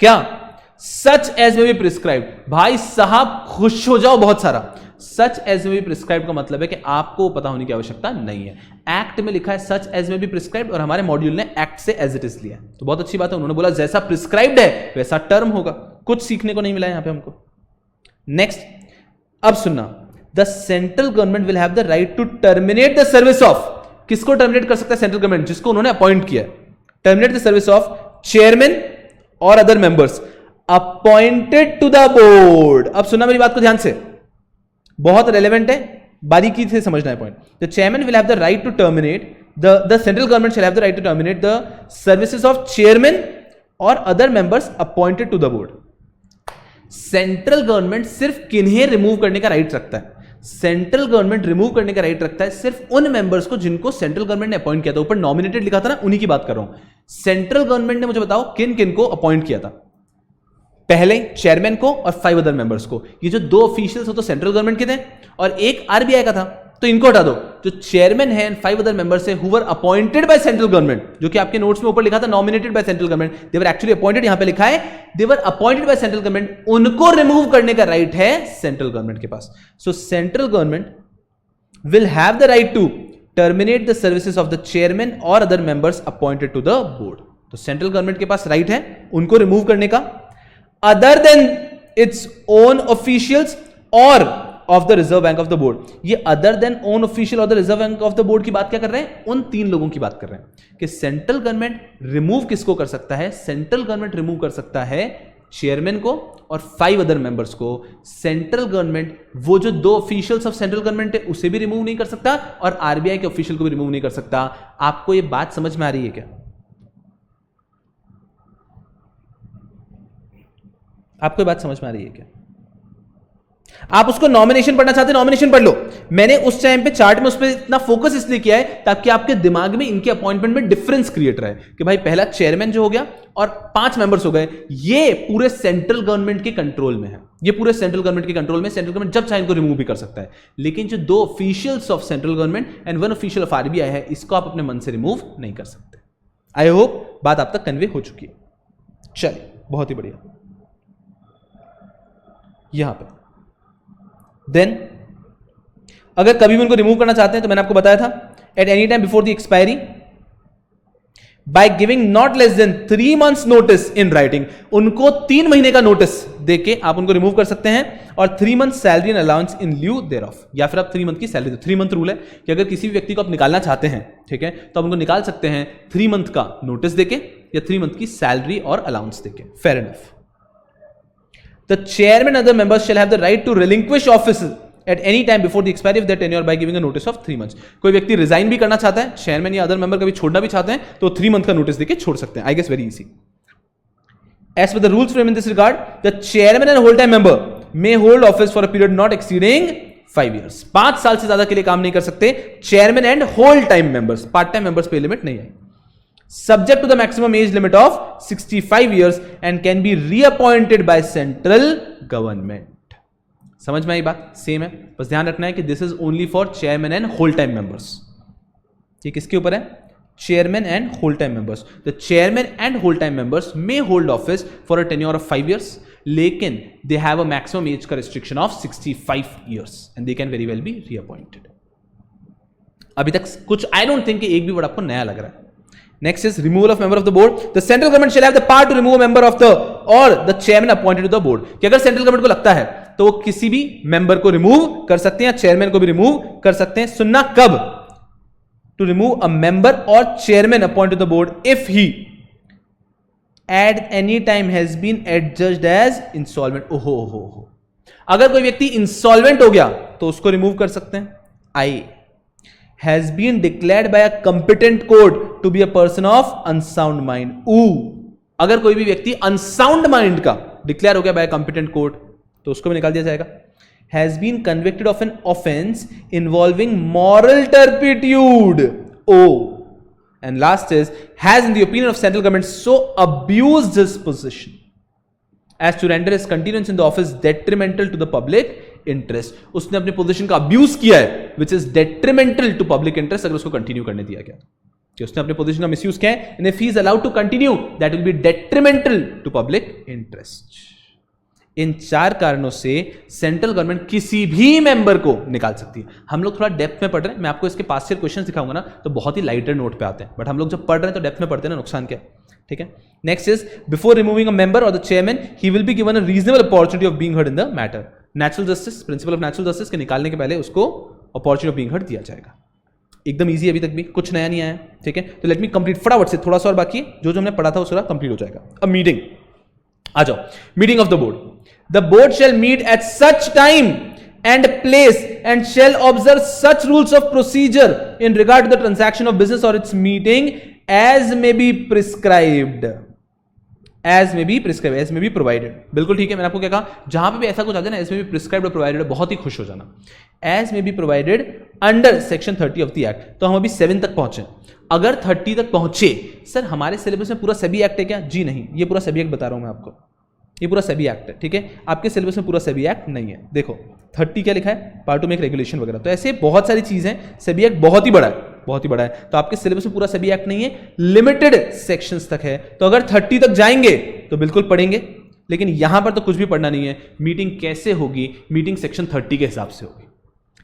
क्या such as may be prescribed, भाई साहब खुश हो जाओ बहुत सारा. Such as may be prescribed का मतलब है कि आपको पता होने की आवश्यकता नहीं है. एक्ट में लिखा है सच एज में बी प्रिस्क्राइब्ड और हमारे मॉड्यूल ने एक्ट से एज इट इज लिया. तो बहुत अच्छी बात है, उन्होंने बोला जैसा प्रिस्क्राइब्ड है वैसा टर्म होगा. कुछ सीखने को नहीं मिला यहां पे हमको. नेक्स्ट, अब सुनना. The central government will have the right to terminate the service of. किसको टर्मिनेट कर सकता है सेंट्रल गवर्नमेंट? जिसको उन्होंने अपॉइंट किया है. Terminate the service of chairman और other members appointed to the board. अब सुनना मेरी बात को ध्यान से, बहुत रेलेवेंट है, बारीकी से समझना है point. The chairman will have the right to terminate the central government shall have the right to terminate the services of chairman और other members appointed to the board. Central government सिर्फ किन्हें remove करने का right रखता है? Central government remove करने का right रखता है सिर्फ उन मेंबर्स को जिनको सेंट्रल गवर्नमेंट ने अपॉइंट किया था. ऊपर नॉमिनेटेड लिखा था ना, उन्हीं की बात कर रहा हूं. सेंट्रल गवर्नमेंट ने मुझे बताओ किन किन को अपॉइंट किया था. पहले चेयरमैन को और 5 अदर मेंबर्स को. ये जो 2 ऑफिशियल्स हो तो सेंट्रल गवर्नमेंट के थे और एक आरबीआई का था, तो इनको हटा दो. जो चेयरमैन है एंड 5 अदर मेंबर्स है who were appointed by central government, जो कि आपके नोट्स में ऊपर लिखा था nominated by central government, they were actually appointed. यहां पे लिखा है they were appointed by central government. उनको रिमूव करने का राइट है सेंट्रल गवर्नमेंट के पास. So central government will have the right to terminate the services of the chairman और other members appointed to the board. तो सेंट्रल गवर्नमेंट के पास right है उनको रिमूव करने का, other than its own officials or of the Reserve Bank of the Board. ये other than own official और the Reserve Bank of the Board की बात क्या कर रहे हैं? उन 3 लोगों की बात कर रहे हैं कि सेंट्रल गवर्नमेंट रिमूव किसको कर सकता है? सेंट्रल गवर्नमेंट रिमूव कर सकता है चेयरमैन को और 5 अदर मेंबर्स को. सेंट्रल गवर्नमेंट वो जो 2 ऑफिशियल्स ऑफ सेंट्रल गवर्नमेंट है उसे भी रिमूव नहीं कर सकता और आरबीआई के ऑफिशियल को भी रिमूव नहीं कर सकता. आपको ये बात समझ में आ रही है क्या? आपको ये बात समझ में आ रही है क्या? आप उसको नॉमिनेशन पढ़ना चाहते हैं, नॉमिनेशन पढ़ लो. मैंने उस टाइम पे चार्ट में उस पर इतना फोकस इसलिए किया है ताकि आपके दिमाग में इनके अपॉइंटमेंट में डिफरेंस क्रिएट रहे कि भाई पहला चेयरमैन जो हो गया और 5 मेंबर्स हो गए, ये पूरे सेंट्रल गवर्नमेंट के कंट्रोल में है. ये पूरे सेंट्रल गवर्नमेंट के कंट्रोल में. सेंट्रल गवर्नमेंट जब चाहे इनको रिमूव भी कर सकता है. लेकिन जो 2 officials of central government and 1 official of RBI है, इसको आप अपने मन से रिमूव नहीं कर सकते. आई होप बात आप तक कन्वे हो चुकी है. चलिए, बहुत ही बढ़िया. यहां पे देन अगर कभी भी उनको रिमूव करना चाहते हैं तो मैंने आपको बताया था at any time before the expiry by giving not less than 3 months notice in writing. उनको 3 महीने का नोटिस देके आप उनको रिमूव कर सकते हैं और 3 months salary and allowance in lieu there of, या फिर आप 3 month की सैलरी दो. 3 month रूल है कि अगर किसी भी व्यक्ति को आप निकालना चाहते हैं, ठीक है, तो आप उनको निकाल सकते हैं 3 month का नोटिस देके या 3 month की सैलरी और अलाउंस देके. Fair enough. The chairman and other members shall have the right to relinquish office at any time before the expiry of their tenure by giving a notice of 3 months. कोई व्यक्ति resign भी करना चाहता है, chairman या other member कभी छोड़ना भी चाहते हैं तो 3 month का नोटिस देके छोड़ सकते हैं. I guess very easy. As per the rules framed in this regard, the chairman and whole time member may hold office for a period not exceeding 5 years. 5 साल से ज्यादा के लिए काम नहीं कर सकते chairman and whole time members. Part time members पे लिमिट नहीं है. Subject to the maximum age limit of 65 years and can be reappointed by central government. समझ में आई बात? सेम है, बस ध्यान रखना है कि this is only for chairman and whole time members. ये किसके ऊपर है? Chairman and whole time members. The chairman and whole time members may hold office for a tenure of 5 years, लेकिन they have a maximum age का restriction of 65 years and they can very well be reappointed. अभी तक कुछ आई don't think एक भी word आपको नया लग रहा है. Next is removal of member of the board. The central government shall have the power to remove a member of the or the chairman appointed to the board. कि अगर central government को लगता है तो वो किसी भी मेंबर को रिमूव कर सकते हैं या चेयरमैन को भी रिमूव कर सकते हैं. सुनना कब? To remove a member or chairman appointed to the board if he at any time has been adjudged as insolvent. ओहो. अगर कोई व्यक्ति इंसॉल्वेंट हो गया तो उसको रिमूव कर सकते हैं. आई has been declared by a competent court to be a person of unsound mind. अगर कोई भी व्यक्ति unsound mind का डिक्लेयर हो गया by a competent court तो उसको भी निकाल दिया जाएगा. Has been convicted of an offense involving moral turpitude. And last is has in the opinion of central government so abused his position as to render his continuance in the office detrimental to the public interest. उसने अपनी position का abuse किया है which is detrimental to public interest अगर उसको continue करने दिया गया कि उसने अपनी पोजीशन का मिसयूज किया है and if he is allowed to continue that will be detrimental to public interest. इन 4 कारणों से सेंट्रल गवर्नमेंट किसी भी मेंबर को निकाल सकती है. हम लोग थोड़ा डेप्थ में पढ़ रहे हैं. मैं आपको इसके पास से क्वेश्चन दिखाऊंगा ना तो बहुत ही लाइटर नोट पे आते हैं, बट हम लोग जब पढ़ रहे हैं तो डेप्थ में पढ़ते हैं ना, नुकसान क्या है. ठीक है. Next is before removing a member और the chairman he will be given a reasonable opportunity of being heard in the matter. Natural justice, principle of natural justice के निकालने के पहले उसको अपॉर्चुनिटी ऑफ बीइंग हर्ड दिया जाएगा. एकदम easy, अभी तक भी कुछ नया नहीं आया. ठीक है. तो लेट मी कंप्लीट फटाफट से, थोड़ा सा और बाकी है, जो हमने पढ़ा था उसका कंप्लीट हो जाएगा. अब मीटिंग आ जाओ. Meeting of the board. The board shall meet at such time and place and shall observe such rules of procedure in regard to the transaction of business or its meeting as may be prescribed. As may be prescribed, as may be provided. बिल्कुल ठीक है. मैंने आपको क्या कहा, जहां पे भी ऐसा कुछ आ जाए ना, as may be prescribed और provided, बहुत ही खुश हो जाना. As may be provided under section 30 of the act. तो हम अभी 7 तक पहुंचे. अगर 30 तक पहुंचे, सर हमारे सिलेबस में पूरा सेबी एक्ट है क्या? जी नहीं, ये पूरा सेबी एक्ट बता रहा हूं मैं आपको. ये पूरा सेबी एक्ट है. ठीक है. आपके सिलेबस में पूरा सेबी एक्ट नहीं है. देखो 30 क्या लिखा है, पार्ट 2 में एक रेगुलेशन वगैरह. तो ऐसे बहुत सारी चीजें. सेबी एक्ट बहुत ही बड़ा है, बहुत ही बड़ा है. तो आपके सिलेबस में पूरा सेबी एक्ट नहीं है, लिमिटेड सेक्शंस तक है. तो अगर 30 तक जाएंगे तो बिल्कुल पढ़ेंगे, लेकिन यहां पर तो कुछ भी पढ़ना नहीं है. मीटिंग कैसे होगी? मीटिंग सेक्शन 30 के हिसाब से होगी.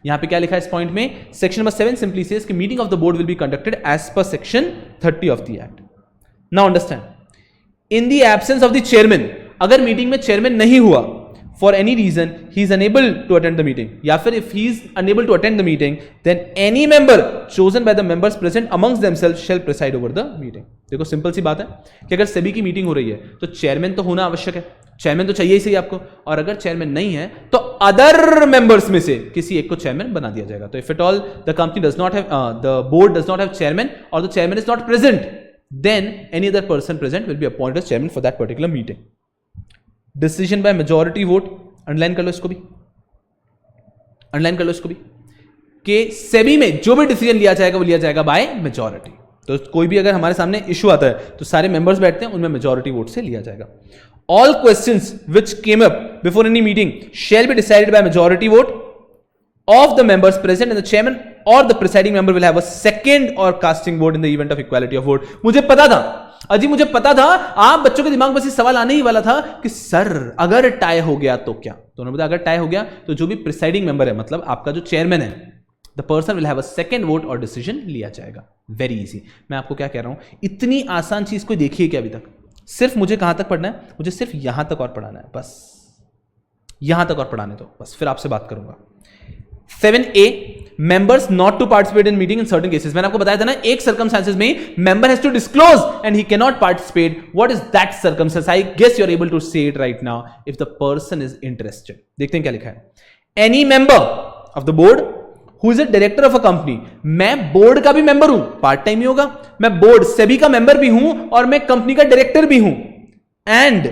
यहां पे क्या लिखा है इस पॉइंट में? सेक्शन नंबर 7 सिंपली सेज कि meeting of the board will be conducted as per section 30 of the act. Now understand, in the absence of the chairman, अगर मीटिंग में चेयरमैन नहीं हुआ, for any reason he is unable to attend the meeting, या फिर if he is unable to attend the meeting, then any member chosen by the members present amongst themselves shall preside over the meeting. देखो simple सी बात है कि अगर सेबी की meeting हो रही है तो चेयरमैन तो होना आवश्यक है. चेयरमैन तो चाहिए ही सही आपको, और अगर चेयरमैन नहीं है तो अदर मेंबर्स में से किसी एक को चेयरमैन बना दिया जाएगा. तो if at all the company does not have, the board does not have chairman और the chairman is not present, then any other person present will be appointed as chairman for that particular meeting. Decision by majority vote, underline कर लो इसको भी, underline कर लो इसको भी, कि सेबी में जो भी डिसीजन लिया जाएगा वो लिया जाएगा बाय मेजॉरिटी. तो कोई भी अगर हमारे सामने इशू आता है तो सारे मेंबर्स बैठते हैं, उनमें मेजॉरिटी वोट से लिया जाएगा. All questions which came up before any meeting shall be decided by majority vote of the members present, and the chairman or the presiding member will have a second or casting vote in the event of equality of vote. मुझे पता था अजी, मुझे पता था आप बच्चों के दिमाग में से सवाल आने ही वाला था कि सर अगर टाई हो गया तो क्या. तो उन्होंने बताया अगर टाई हो गया तो जो भी प्रिसाइडिंग मेंबर है, मतलब आपका जो चेयरमैन है, the person will have a second vote और डिसीजन लिया जाएगा. Very easy. मैं आपको क्या कह रहा हूं, इतनी आसान चीज कोई देखी है क्या अभी तक? सिर्फ मुझे कहां तक पढ़ना है? मुझे सिर्फ यहां तक और पढ़ाना है, बस यहां तक और पढ़ाने दो, बस फिर आपसे बात करूंगा. 7A, members not to participate in meeting in certain cases. मैंने आपको बताया था ना, एक circumstances में member has to disclose and he cannot participate. What is that circumstance? I guess you are able to say it right now if the person is interested. देखते हैं क्या लिखा है. Any member of the board who is a director of a company. मैं board का भी member हूं, part time ही होगा. मैं बोर्ड सेबी का मेंबर भी हूं और मैं कंपनी का डायरेक्टर भी हूं. And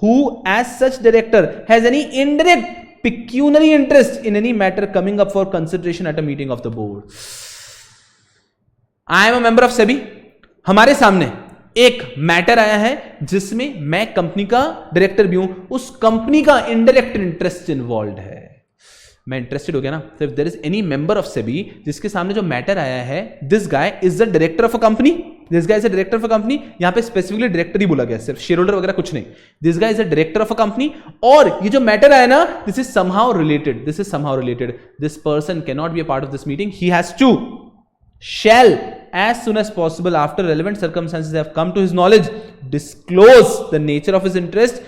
who as such director has any indirect pecuniary interest in any matter coming up for consideration at a meeting of the board. I am a member of SEBI. हमारे सामने एक matter आया है जिसमें मैं company का director भी हूं, उस कंपनी का इनडायरेक्ट इंटरेस्ट इन्वॉल्व है. मैं इंटरेस्टेड हो गया ना. So if there is any member of SEBI जिसके सामने जो मैटर आया है, this guy is the director of a company, this guy is a director of a company, यहां पे स्पेसिफिकली डायरेक्टर ही बोला गया, सिर्फ शेयर होल्डर वगैरह कुछ नहीं. This guy is a director of a company, और ये जो मैटर है ना, this is somehow related, this person can not be a part of this meeting, he has to, shall as soon as possible after relevant circumstances have come to his knowledge disclose the nature of his interest,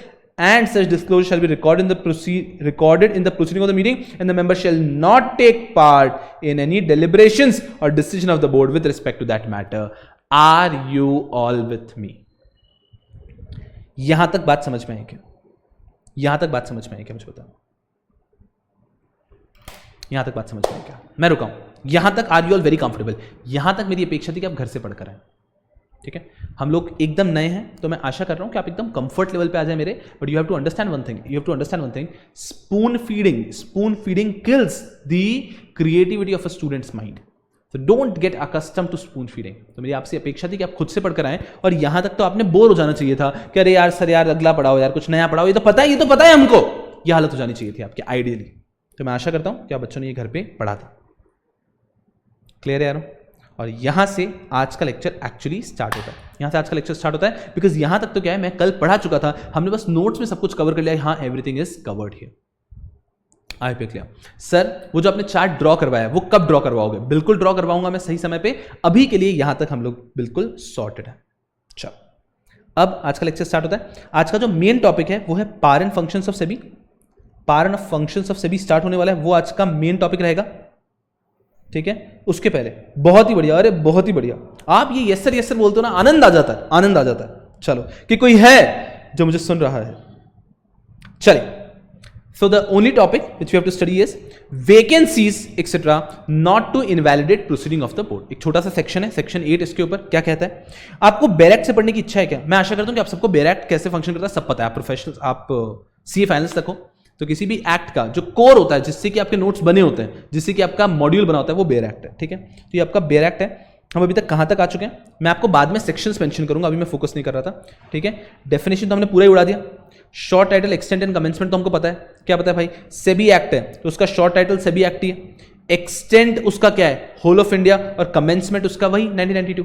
and such disclosure shall be recorded in the proceeding of the meeting, and the member shall not take part in any deliberations or decision of the board with respect to that matter. Are you all with me? यहां तक बात समझ में आई क्या? यहां तक बात समझ में आई क्या? मुझे बताओ, यहां तक बात समझ में आई क्या? मैं रुका हूं यहां तक. Are you all very comfortable? यहां तक मेरी अपेक्षा थी कि आप घर से पढ़कर आए. ठीक है, हम लोग एकदम नए हैं, तो मैं आशा कर रहा हूं कि आप एकदम कंफर्ट लेवल पे आ जाए मेरे. But you have to understand one thing, spoon feeding kills the creativity of a students mind. तो don't get accustom to spoon feeding. तो मेरी आपसे अपेक्षा थी कि आप खुद से पढ़कर आए, और यहां तक तो आपने बोर हो जाना चाहिए था कि अरे यार सर यार अगला पढ़ाओ यार, कुछ नया पढ़ाओ, ये तो पता है हमको. यह हालत हो जानी चाहिए थी आपकी आइडियली. तो मैं आशा करता हूं कि आप बच्चों ने ये घर पे पढ़ा था. क्लियर है यार? और यहां से आज का लेक्चर एक्चुअली स्टार्ट होता है. बिकॉज यहां तक तो क्या है, मैं कल पढ़ा चुका था, हमने बस नोट्स में सब कुछ कवर कर लिया. हाँ, एवरीथिंग इज कवर्ड हियर. आई पे क्लियर? सर वो जो आपने चार्ट ड्रॉ करवाया वो कब ड्रॉ करवाओगे? बिल्कुल ड्रॉ करवाऊंगा मैं सही समय पे. अभी के लिए यहां तक हम लोग बिल्कुल सॉर्टेड है. चलो, अब आज का लेक्चर स्टार्ट होता है. आज का जो मेन टॉपिक है वो है power and functions of SEBI. Power and functions of SEBI start होने वाला है, वो आज का मेन टॉपिक रहेगा. ठीक है, उसके पहले बहुत ही बढ़िया, अरे बहुत ही बढ़िया, आप ये यस सर बोलते हो ना, आनंद आ जाता है. चलो कि कोई है जो मुझे सुन रहा है. चलिए, so the only topic which we have to study is vacancies etcetera not to invalidate proceeding of the board. एक छोटा सा सेक्शन है, सेक्शन 8. इसके ऊपर क्या कहता है? आपको बेयर एक्ट से पढ़ने की इच्छा है क्या? मैं आशा करता हूं कि आप सबको बेयर एक्ट कैसे फंक्शन करता है सब पता है. आप प्रोफेशनल्स, आप सीए फाइनल्स तक हो, तो किसी भी एक्ट का जो कोर होता है, जिससे कि आपके नोट्स बने होते हैं, जिससे कि आपका मॉड्यूल बना होता है, वो बेयर एक्ट है. ठीक है, तो ये आपका बेयर एक्ट है. हम अभी तक कहां तक आ चुके हैं मैं आपको बाद में सेक्शंस मेंशन करूंगा, अभी मैं फोकस नहीं कर रहा था. ठीक है, डेफिनेशन तो हमने पूरा ही उड़ा दिया. Short title, extent and commencement तो हमको पता है. क्या पता है भाई? सेबी एक्ट है तो उसका शॉर्ट टाइटल सेबी एक्ट ही है. एक्सटेंट उसका क्या है? Whole of India. और कमेंसमेंट उसका वही 1992.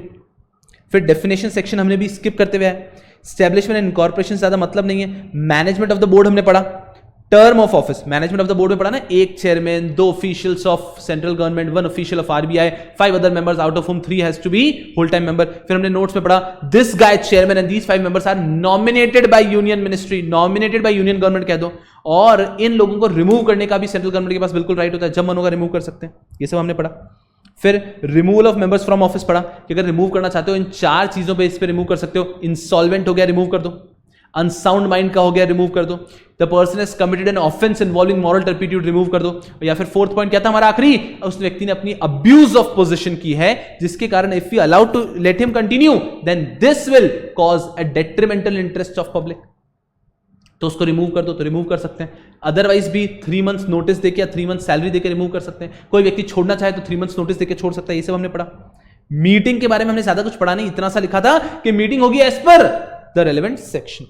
फिर डेफिनेशन सेक्शन हमने भी स्किप करते हुए है. स्टैब्लिशमेंट एंड इनकॉर्पोरेशन ज्यादा मतलब नहीं है. मैनेजमेंट ऑफ द बोर्ड हमने पढ़ा. Term of office, management of the board में पढ़ा ना, 1 chairman, 2 officials of central government, 1 official of RBI, 5 other members out of whom 3 has to be whole time member. फिर हमने नोट्स में पढ़ा this guy chairman and these 5 members are nominated by union ministry, nominated by union government कह दो. और इन लोगों को remove करने का भी सेंट्रल गवर्नमेंट के पास बिल्कुल राइट होता है, जब मन होगा रिमूव कर सकते हैं. ये सब हमने पढ़ा. फिर removal of members from office पढ़ा कि अगर रिमूव करना चाहते हो इन 4 चीजों पे इस पे रिमूव कर सकते हो. इंसॉल्वेंट हो गया, रिमूव कर दो. अनसाउंड माइंड का हो गया, रिमूव कर दो. The person has committed an offence involving moral turpitude, remove कर दो. या फिर 4th पॉइंट क्या था हमारा आखिरी? उस व्यक्ति ने अपनी अब्यूज ऑफ पोजीशन की है, जिसके कारण if you allowed to let him continue then this will cause a detrimental interest of public. तो उसको रिमूव कर दो, तो रिमूव कर सकते हैं. अदरवाइज भी 3 मंथ्स नोटिस देके या 3 मंथ्स सैलरी देके रिमूव कर सकते हैं. कोई व्यक्ति छोड़ना चाहे तो 3 मंथ्स नोटिस देके छोड़ सकता है. ये सब हमने पढ़ा. मीटिंग के बारे में हमने ज्यादा कुछ पढ़ा नहीं, इतना सा लिखा था कि मीटिंग होगी as per the relevant section.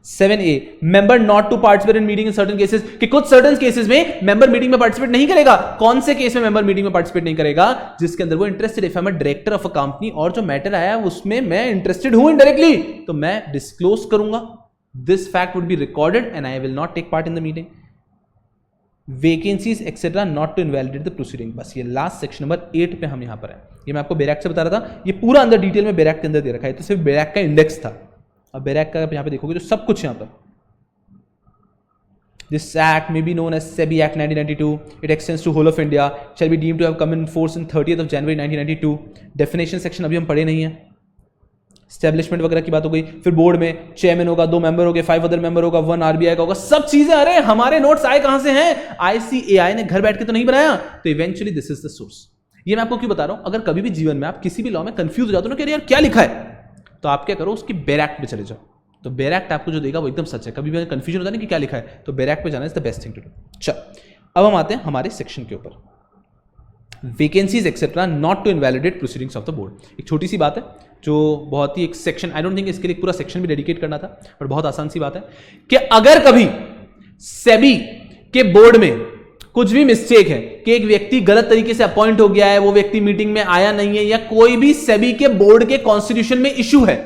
7A, member not to participate in meeting in certain cases, कि कुछ सर्टेन केसेस में मेंबर मीटिंग में पार्टिसिपेट नहीं करेगा. कौन से केस में मेंबर मीटिंग में पार्टिसिपेट नहीं करेगा? जिसके अंदर वो interested. If I am a director of a company और जो मैटर आया उसमें मैं इंटरेस्टेड हूं इनडायरेक्टली, तो मैं डिस्क्लोज करूंगा. This fact would be recorded and I will not take part in the meeting. Vacancies etcetera not to invalidate the proceeding. बस ये लास्ट सेक्शन नंबर 8 पे हम यहां पर है. ये मैं आपको बेयर एक्ट से बता रहा था. ये पूरा अंदर डिटेल में बेयर एक्ट के अंदर दे रखा है. तो सिर्फ बेयर एक्ट का इंडेक्स था. अब बेयर एक्ट का यहां पे देखोगे तो सब कुछ यहां पर. This act may be known as SEBI Act 1992. It extends to whole of India. Shall be deemed to have come in force in 30th of January 1992. Definition section अभी हम पढ़े नहीं है. Establishment वगैरह की बात हो गई. फिर बोर्ड में चेयरमैन होगा, 2 मेंबर होंगे, 5 अदर मेंबर होगा, 1 आरबीआई का होगा. सब चीजें, अरे हमारे नोट्स आए कहां से हैं? ICAI ने घर बैठ के तो नहीं बनाया. तो eventually this is the source. ये मैं आपको क्यों बता रहा हूं? अगर कभी भी जीवन में आप किसी भी लॉ में कंफ्यूज हो जाते हो ना कि यार क्या लिखा है, तो आप क्या करो, उसकी बेयर एक्ट पे चले जाओ. तो बेयर एक्ट आपको जो देगा वो एकदम सच है. कभी भी कंफ्यूजन होता है कि क्या लिखा है, तो बेयर एक्ट पे जाना is the best thing to do. चल, अब हम आते हैं हमारे सेक्शन के ऊपर. Vacancies etcetera not to invalidate proceedings of the board. एक छोटी सी बात है जो बहुत ही एक सेक्शन, आई डोंट थिंक इसके लिए पूरा सेक्शन भी डेडिकेट करना था, पर बहुत आसान सी बात है कि अगर कभी सेबी के बोर्ड में कुछ भी मिस्टेक है कि एक व्यक्ति गलत तरीके से अपॉइंट हो गया है, वो व्यक्ति मीटिंग में आया नहीं है, या कोई भी सेबी के बोर्ड के कॉन्स्टिट्यूशन में इश्यू है,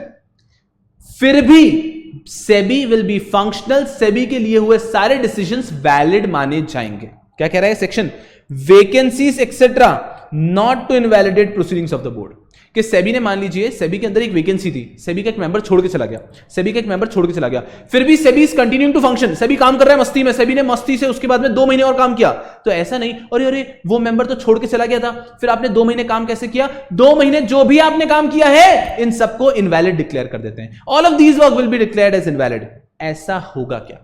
फिर भी SEBI will be functional, SEBI के लिए हुए सारे डिसीजंस वैलिड माने जाएंगे। क्या कह रहा है section? Vacancies etcetera not to invalidate proceedings of the board. कि सेबी ने, मान लीजिए सेबी के अंदर एक वैकेंसी थी, सेबी का एक मेंबर छोड़ के चला गया, फिर भी SEBI is continuing to function, SEBI काम कर रहा है मस्ती में, सेबी ने मस्ती से उसके बाद में 2 महीने और काम किया। तो ऐसा नहीं अरे वो मेंबर तो छोड़ के चला गया था, फिर आपने 2 महीने काम कैसे किया? 2 महीने जो भी आपने काम किया है इन सबको इनवैलिड डिक्लेयर कर देते हैं। All of these work will be declared as invalid. ऐसा होगा क्या?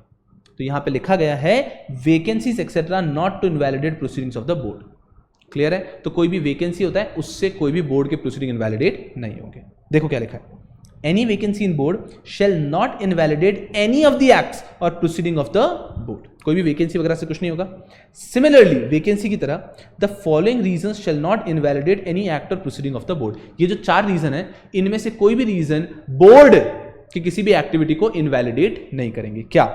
तो यहां पे लिखा गया है vacancies etcetera not to invalidate proceedings of the board. Clear है? तो कोई भी वैकेंसी होता है उससे कोई भी बोर्ड के प्रोसीडिंग इनवैलिडेट नहीं होंगे। देखो क्या लिखा है, any vacancy in board shall not invalidate any of the acts और प्रोसीडिंग ऑफ द बोर्ड। कोई भी वैकेंसी वगैरह से कुछ नहीं होगा। सिमिलरली वैकेंसी की तरह the following reasons shall not invalidate any act और प्रोसीडिंग ऑफ द बोर्ड। ये जो 4 रीजन है, इनमें से कोई भी रीजन बोर्ड की किसी भी एक्टिविटी को इनवैलिडेट नहीं करेंगे। क्या?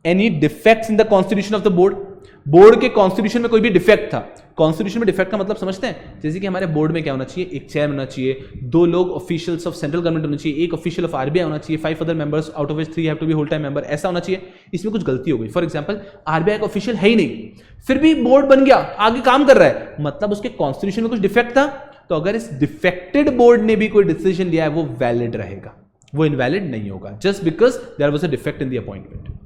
Any defects in the constitution of the board. Board के कॉन्स्टिट्यूशन में कोई भी डिफेक्ट था। कॉन्स्टिट्यूशन में डिफेक्ट का मतलब समझते हैं? जैसे कि हमारे बोर्ड में क्या होना चाहिए? एक चेयर होना चाहिए, 2 लोग ऑफिशियल्स ऑफ सेंट्रल गवर्नमेंट होना चाहिए, एक ऑफिशियल ऑफ आरबीआई होना चाहिए, 5 other members out of which 3 have to be whole time member, ऐसा होना चाहिए। इसमें कुछ गलती हो गई, फॉर एग्जांपल आरबीआई का ऑफिशियल है ही नहीं, फिर भी बोर्ड बन गया, आगे काम कर रहा है, मतलब उसके कॉन्स्टिट्यूशन में कुछ डिफेक्ट था। तो अगर इस डिफेक्टेड बोर्ड ने भी कोई डिसीजन लिया है वो वैलिड रहेगा, वो इनवैलिड नहीं होगा, just because there was a defect in the appointment,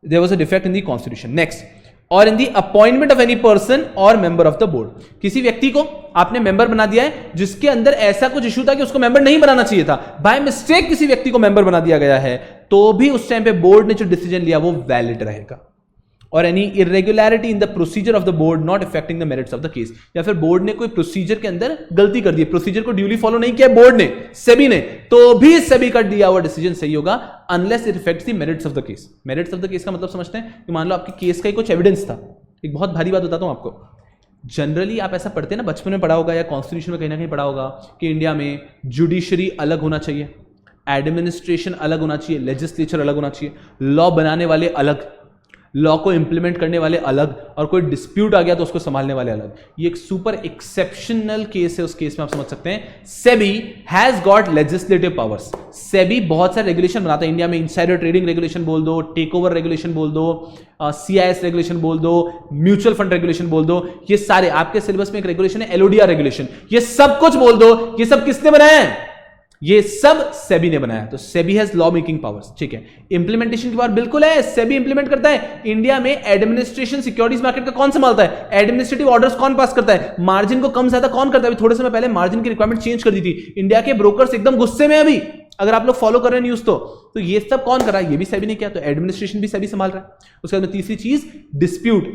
there was a defect in the constitution. Next, और in the appointment of any person और मेंबर ऑफ द बोर्ड। किसी व्यक्ति को आपने मेंबर बना दिया है जिसके अंदर ऐसा कुछ इशू था कि उसको मेंबर नहीं बनाना चाहिए था, बाय मिस्टेक किसी व्यक्ति को मेंबर बना दिया गया है, तो भी उस टाइम पे बोर्ड ने जो डिसीजन लिया वो वैलिड रहेगा। और any irregularity in the procedure of the board not affecting the merits of the case. या फिर बोर्ड ने कोई प्रोसीजर के अंदर गलती कर दी, प्रोसीजर को ड्यूली फॉलो नहीं किया बोर्ड ने, सेबी ने, तो भी सेबी का दिया हुआ डिसीजन सही होगा unless it affects the merits of the case. Merits of the case का मतलब समझते हैं कि मान लो आपके केस का ही कुछ एविडेंस था। एक बहुत भारी बात बताता हूं आपको, जनरली आप ऐसा पढ़ते हैं ना, बचपन में पढ़ा होगा या कॉन्स्टिट्यूशन में कहीं ना कहीं पढ़ा होगा कि इंडिया में जुडिशरी अलग होना चाहिए, एडमिनिस्ट्रेशन अलग होना चाहिए, लेजिस्लेचर अलग होना चाहिए, लॉ बनाने वाले अलग, लॉ को इंप्लीमेंट करने वाले अलग, और कोई डिस्प्यूट आ गया तो उसको संभालने वाले अलग। ये एक सुपर एक्सेप्शनल केस है। उस केस में आप समझ सकते हैं SEBI has got legislative powers. SEBI बहुत सारे रेगुलेशन बनाता है इंडिया में, इनसाइडर ट्रेडिंग रेगुलेशन बोल दो, टेक ओवर रेगुलेशन बोल दो, सीआईएस रेगुलेशन बोल दो, म्यूचुअल फंड रेगुलेशन बोल दो, ये सारे आपके सिलेबस में एक रेगुलेशन है एलओडीआर रेगुलेशन, ये सब कुछ बोल दो, ये सब किसने बनाया है? ये सब सेबी ने बनाया। तो SEBI has law making powers, ठीक है। इंप्लीमेंटेशन की पावर बिल्कुल है, सेबी इंप्लीमेंट करता है। इंडिया में एडमिनिस्ट्रेशन सिक्योरिटीज मार्केट का कौन संभालता है? एडमिनिस्ट्रेटिव ऑर्डर्स कौन पास करता है? मार्जिन को कम ज्यादा कौन करता है? अभी थोड़े समय पहले मार्जिन की रिक्वायरमेंट चेंज कर दी थी, इंडिया के ब्रोकर्स एकदम गुस्से में अभी, अगर आप लोग फॉलो कर रहे हैं न्यूज तो ये सब कौन कर रहा है? ये भी सेबी ने किया, तो एडमिनिस्ट्रेशन भी सेबी संभाल रहा है। उसके बाद तीसरी चीज डिस्प्यूट,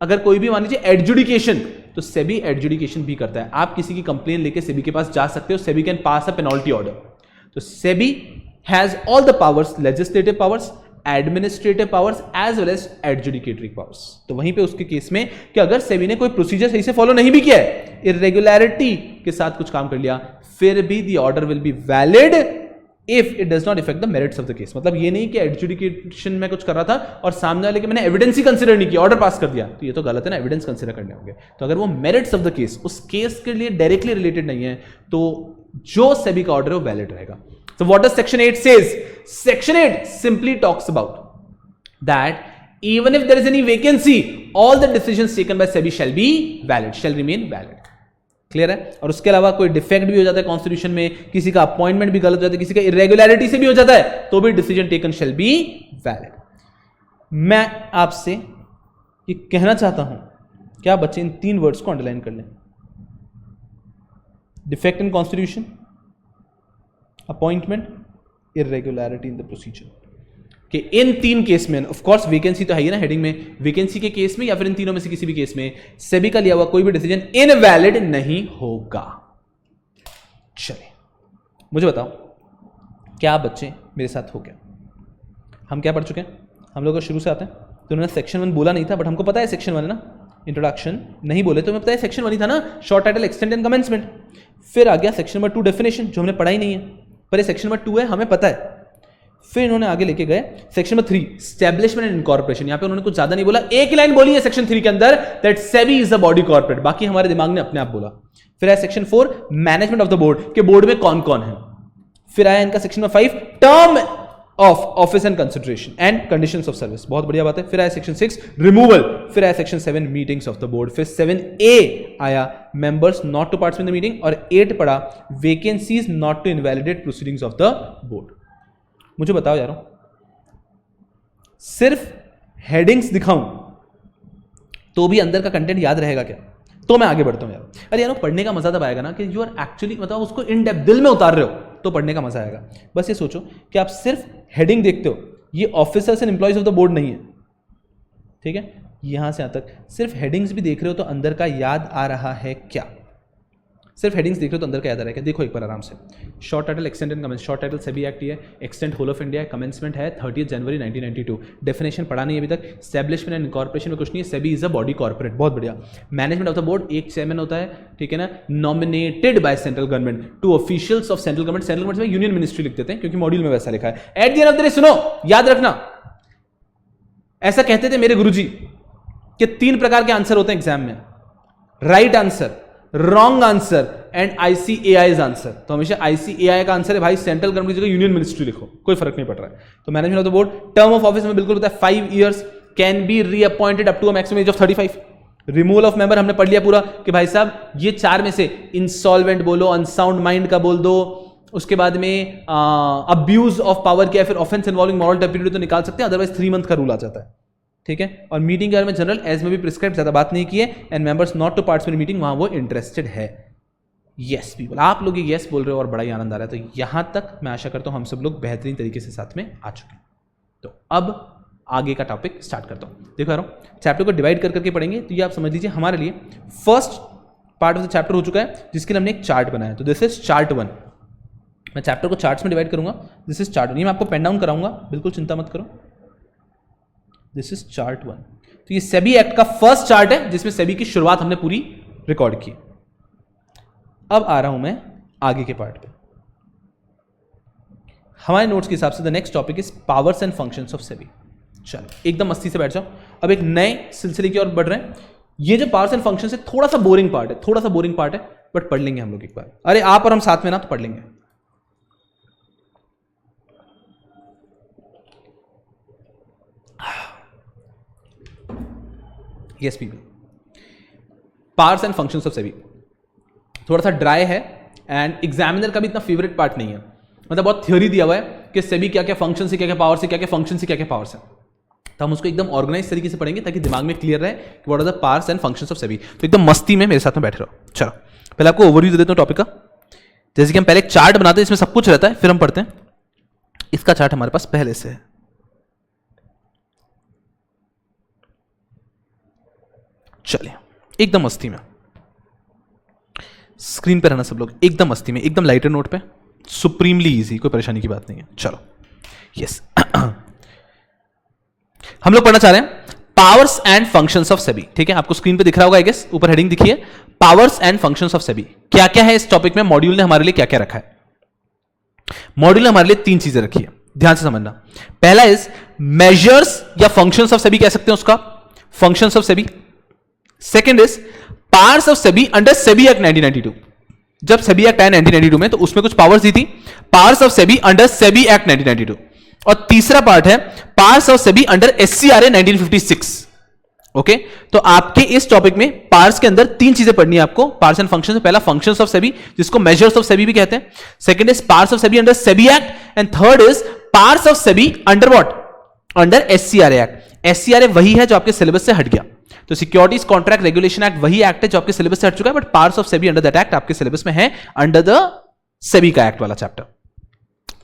अगर कोई भी मान लीजिए एडजुडिकेशन, तो सेबी एडजुडिकेशन भी करता है। आप किसी की कंप्लेन लेके सेबी के पास जा सकते हो, SEBI can pass a penalty order. तो SEBI has all the powers, legislative powers, administrative powers as well as adjudicatory powers. तो वहीं पे उसके केस में कि अगर सेबी ने कोई प्रोसीजर सही से फॉलो नहीं भी किया है, इरेगुलरिटी के साथ कुछ काम कर लिया, फिर भी the order will be valid if it does not effect the merits of the case. मतलब ये नहीं कि एडजुडिकेशन में कुछ कर रहा था और सामने वाले के मैंने एविडेंस ही कंसीडर नहीं किया, ऑर्डर पास कर दिया, तो ये तो गलत है ना, एविडेंस कंसीडर करने होंगे। तो अगर वो मेरिट्स ऑफ द केस उस केस के लिए डायरेक्टली रिलेटेड नहीं है, तो जो सेबी का ऑर्डर है वो वैलिड रहेगा। So what does section 8 says? Section 8 simply talks about that even if there is any vacancy, all the decisions taken by SEBI shall be valid, shall remain valid. Clear है? और उसके अलावा कोई defect भी हो जाता है कॉन्स्टिट्यूशन में, किसी का अपॉइंटमेंट भी गलत हो जाता है, किसी का इरेगुलरिटी से भी हो जाता है, तो भी decision taken shall be valid. मैं आपसे ये कहना चाहता हूं, क्या बच्चे इन 3 वर्ड्स को अंडरलाइन कर लें? Defect in constitution, appointment, irregularity in the procedure, कि इन 3 केस में, ऑफ कोर्स वैकेंसी तो है ही ना हेडिंग में, वैकेंसी के केस में या फिर इन तीनों में से किसी भी केस में सेबी का लिया हुआ कोई भी डिसीजन इनवैलिड नहीं होगा। चलिए मुझे बताओ, क्या बच्चे मेरे साथ हो गया? हम क्या पढ़ चुके हैं? हम लोग शुरू से आते हैं, तो उन्होंने सेक्शन 1 बोला नहीं था, बट हमको पता है सेक्शन 1 है ना, इंट्रोडक्शन नहीं बोले तो हमें पता है सेक्शन 1 ही था ना, short title, extend and commencement. फिर आ गया सेक्शन नंबर 2 डेफिनेशन, जो हमने पढ़ा ही नहीं है, पर ये सेक्शन नंबर 2 है, हमें पता है। फिर इन्होंने आगे लेके गए section number 3 establishment and incorporation. यहां पे उन्होंने कुछ ज्यादा नहीं बोला, एक ही लाइन बोली है सेक्शन 3 के अंदर, that SEBI is a body corporate, बाकी हमारे दिमाग ने अपने आप बोला। फिर आया section 4 management of the board, के बोर्ड में कौन कौन है। फिर आया इनका section number 5 term of office and consideration and conditions of service, बहुत बढ़िया बात है। फिर आया सेक्शन 6 रिमूवल। फिर आया section 7 meetings of the board. फिर 7A आया members not to participate in the meeting, और 8 पढ़ा vacancies not to invalidate proceedings of the board. मुझे बताओ यारो, सिर्फ हेडिंग्स दिखाऊं तो भी अंदर का कंटेंट याद रहेगा क्या? तो मैं आगे बढ़ता हूं यार। अरे यार पढ़ने का मजा तब आएगा ना कि यू आर एक्चुअली मतलब उसको इन डेप्थ दिल में उतार रहे हो, तो पढ़ने का मजा आएगा। बस ये सोचो कि आप सिर्फ हेडिंग देखते हो, ये officers and employees of the board नहीं है, ठीक है? यहां से यहां तक सिर्फ हेडिंग्स भी देख रहे हो तो अंदर का याद आ रहा है क्या? सिर्फ हेडिंग्स देख रहे हो तो अंदर का याद आ रहा है क्या? देखो एक बार आराम से। Short title extend and commence, short title SEBI act है, एक्सटेंड होल ऑफ इंडिया है, कमेंसमेंट है 30 जनवरी 1992। डेफिनेशन पढ़ा नहीं अभी तक। एस्टैब्लिशमेंट एंड इनकॉर्पोरेशन में कुछ नहीं है, SEBI is a body corporate, बहुत बढ़िया। मैनेजमेंट ऑफ द बोर्ड, एक चेयरमैन होता है, ठीक है ना, nominated by central government, 2 officials of central government. Central government में यूनियन मिनिस्ट्री लिख देते हैं क्योंकि मॉड्यूल में वैसा लिखा है। Eight the end of the day सुनो, याद रखना, ऐसा कहते थे मेरे गुरुजी कि 3 प्रकार के आंसर होते हैं एग्जाम में, right answer, wrong answer and ICAI's answer. तो हमेशा ICAI का आंसर है भाई सेंट्रल गवर्नमेंट की जगह यूनियन मिनिस्ट्री लिखो, कोई फर्क नहीं पड़ रहा है। तो management of the board, term of office में बिल्कुल होता है 5 years, can be reappointed up to a maximum age of 35। Removal of member हमने पढ़ लिया पूरा कि भाई साहब ये 4 में से इंसॉल्वेंट बोलो, अनसाउंड माइंड का बोल दो, उसके बाद में अब्यूज ऑफ पावर किया, फिर ऑफेंस इन्वॉल्विंग मॉरल टर्पिडिटी तो निकाल सकते हैं, अदरवाइज 3 month का रूल आ जाता है, ठीक है? और मीटिंग के बारे में जनरल एज में भी प्रिस्क्राइब, ज्यादा बात नहीं की है। And members not to participate in meeting, वहां वो इंटरेस्टेड है। यस पीपल, आप लोग ये यस बोल रहे हो और बड़ा ही आनंद आ रहा है। तो यहां तक मैं आशा करता हूं हम सब लोग बेहतरीन तरीके से साथ में आ चुके हैं। तो अब आगे का टॉपिक स्टार्ट करता हूं। देखो यार, चैप्टर को डिवाइड कर करके पढ़ेंगे, तो ये आप समझ लीजिए हमारे लिए first part of the chapter हो चुका है, जिसके लिए हमने एक चार्ट बनाया। तो दिस इज चार्ट 1। मैं चैप्टर को चार्ट्स में डिवाइड करूंगा। दिस इज चार्ट 1, ये मैं आपको पेन डाउन कराऊंगा, बिल्कुल चिंता मत करो। This is chart 1। तो ये सेबी एक्ट का फर्स्ट चार्ट है जिसमें सेबी की शुरुआत हमने पूरी रिकॉर्ड की। अब आ रहा हूं मैं आगे के पार्ट पे। हमारे नोट्स के हिसाब से the next topic is powers and functions of SEBI. चलो एकदम मस्ती से बैठ जाओ, अब एक नए सिलसिले की ओर बढ़ रहे हैं। ये जो पावर्स एंड फंक्शंस है थोड़ा सा बोरिंग पार्ट है, थोड़ा सा बोरिंग पार्ट है, बट पढ़ लेंगे हम लोग एक बार। अरे आप और हम साथ में ना, तो पढ़ लेंगे। Yes people, powers and functions of SEBI थोड़ा सा ड्राई है एंड एग्जामिनर का भी इतना फेवरेट पार्ट नहीं है। मतलब बहुत थ्योरी दिया हुआ है कि सेबी क्या क्या फंक्शन से, क्या क्या पावर से, क्या क्या फंक्शन से, क्या क्या पावर्स है। तो हम उसको एकदम ऑर्गेनाइज तरीके से पढ़ेंगे ताकि दिमाग में क्लियर रहे कि what are the powers and functions of SEBI. तो एकदम मस्ती में मेरे साथ में बैठे रहो। चलो पहले आपको ओवरव्यू दे देता हूं टॉपिक का। जैसे कि हम पहले एक चार्ट बनाते हैं, इसमें सब कुछ रहता है, फिर हम पढ़ते हैं। इसका चार्ट हमारे पास पहले से है। चलिए एकदम मस्ती में, स्क्रीन पे रहना सब लोग, एकदम मस्ती में, एकदम लाइटर नोट पे, सुप्रीमली इजी, कोई परेशानी की बात नहीं है। चलो यस हम लोग पढ़ना चाह रहे हैं powers and functions of SEBI. ठीक है, आपको स्क्रीन पे दिख रहा होगा आई गेस, ऊपर हेडिंग दिखिए, powers and functions of SEBI. क्या क्या है इस टॉपिक में, मॉड्यूल ने हमारे लिए क्या क्या रखा है। मॉड्यूल ने हमारे लिए 3 चीजें रखी है, ध्यान से समझना। पहला इज मेजर्स या फंक्शंस ऑफ सेबी कह सकते हैं उसका, functions of SEBI. Second is powers of SEBI under SEBI act 1992। जब सेबी एक्ट आया 1992 में तो उसमें कुछ पावर्स दी थी, powers of SEBI under SEBI act 1992। और तीसरा पार्ट है powers of SEBI under SCRA 1956। Okay, तो आपके इस टॉपिक में पावर्स के अंदर 3 चीजें पढ़नी है आपको, पावर्स एंड फंक्शंस। पहला फंक्शंस ऑफ सेबी जिसको मेजर्स ऑफ सेबी भी कहते हैं, second is powers of SEBI under SEBI act, and third is powers of SEBI under what, under SCRA act. SCRA वही है जो आपके सिलेबस से हट गया, तो सिक्योरिटीज कॉन्ट्रैक्ट रेगुलेशन एक्ट वही एक्ट है जो आपके सिलेबस से हट चुका है, but powers of SEBI under that act आपके सिलेबस में है, अंडर द सेबी का एक्ट वाला चैप्टर।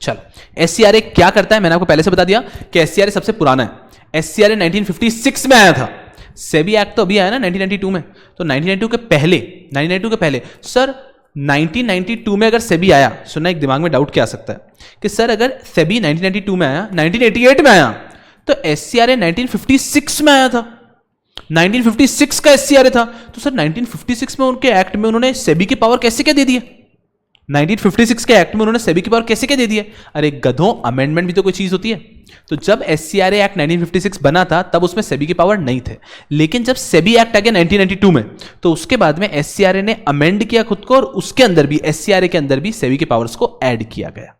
चलो एससीआरए क्या करता है, मैंने आपको पहले से बता दिया कि एससीआरए सबसे पुराना है। एससीआरए 1956 में आया था, सेबी एक्ट तो अभी आया ना 1992 में। तो 1992 के पहले सर 1992 में अगर सेबी आया, सुनना एक दिमाग में डाउट क्या आ सकता है कि सर अगर सेबी 1992 में आया, 1988 में आया, तो एससीआरए 1956 में आया था, 1956 का एससीआरए था। तो सर 1956 में उनके एक्ट में उन्होंने सेबी की पावर कैसे क्या दे दी है, 1956 के एक्ट में उन्होंने सेबी की पावर कैसे क्या दे दी है? अरे गधों, अमेंडमेंट भी तो कोई चीज होती है। तो जब एससीआरए एक्ट 1956 बना था तब उसमें सेबी की पावर नहीं थे, लेकिन जब सेबी एक्ट आ गया 1992 में तो उसके बाद में एससीआरए ने अमेंड किया खुद को और उसके अंदर भी एससीआरए के अंदर भी सेबी के पावर्स को ऐड किया गया।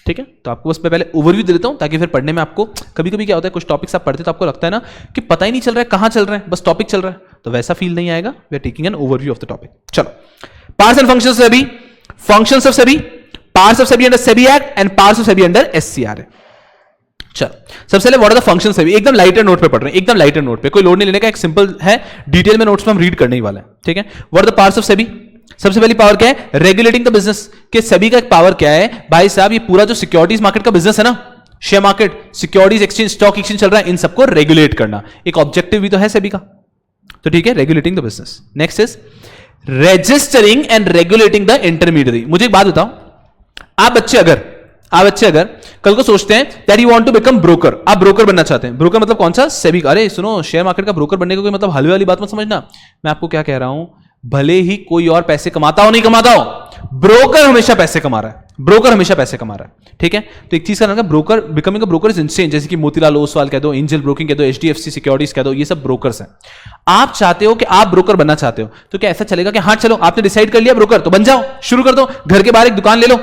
ठीक है, तो आपको बस मैं पहले ओवरव्यू दे देता हूं ताकि फिर पढ़ने में आपको, कभी कभी क्या होता है कुछ टॉपिक्स आप पढ़ते तो आपको लगता है ना कि पता ही नहीं चल रहा है कहां चल रहा है, बस टॉपिक चल रहा है, तो वैसा फील नहीं आएगा। We are taking an overview of the topic. चलो, parts and functions of SEBI, functions of SEBI, parts of SEBI under SEBI act and parts of SEBI under SCRA. चलो, सबसे पहले what are the functions SEBI, एकदम लाइटर नोट पे पढ़ रहे हैं, एकदम लाइटर नोट पे, कोई लोड नहीं लेने का, एक सिंपल है, डिटेल में नोट्स में हम रीड करने ही वाला है। ठीक है, what are the parts of SEBI? सबसे पहली पावर क्या है? Regulating the business. के सेबी का एक पावर क्या है भाई साहब? ये पूरा जो सिक्योरिटीज मार्केट का बिजनेस है ना, share market, securities exchange, stock exchange चल रहा है, इन सबको रेगुलेट करना एक ऑब्जेक्टिव भी तो है सेबी का। तो ठीक है, regulating the business. Next is registering and regulating the intermediary. मुझे एक बात बताओ, आप बच्चे अगर कल को सोचते हैं that you want to become broker, आप ब्रोकर बनना चाहते हैं, ब्रोकर मतलब कौन सा? सेबी का। अरे सुनो, शेयर मार्केट का ब्रोकर बनने का कोई मतलब हलवे वाली बात मत समझना, मैं आपको क्या कह रहा हूं, भले ही कोई और पैसे कमाता हो नहीं कमाता हो, ब्रोकर हमेशा पैसे कमा रहा है, ब्रोकर हमेशा पैसे कमा रहा है। ठीक है, तो एक चीज का नाम broker, becoming a broker is insane, जैसे कि मोतीलाल ओसवाल कह दो, एंजल ब्रोकिंग कह दो, एचडीएफसी सिक्योरिटीज कह दो, ये सब ब्रोकर्स हैं। आप चाहते हो कि आप ब्रोकर बनना चाहते हो, तो क्या ऐसा चलेगा कि हाँ चलो आपने डिसाइड कर लिया ब्रोकर, तो बन जाओ, शुरू कर दो, घर के बाहर एक दुकान ले लो,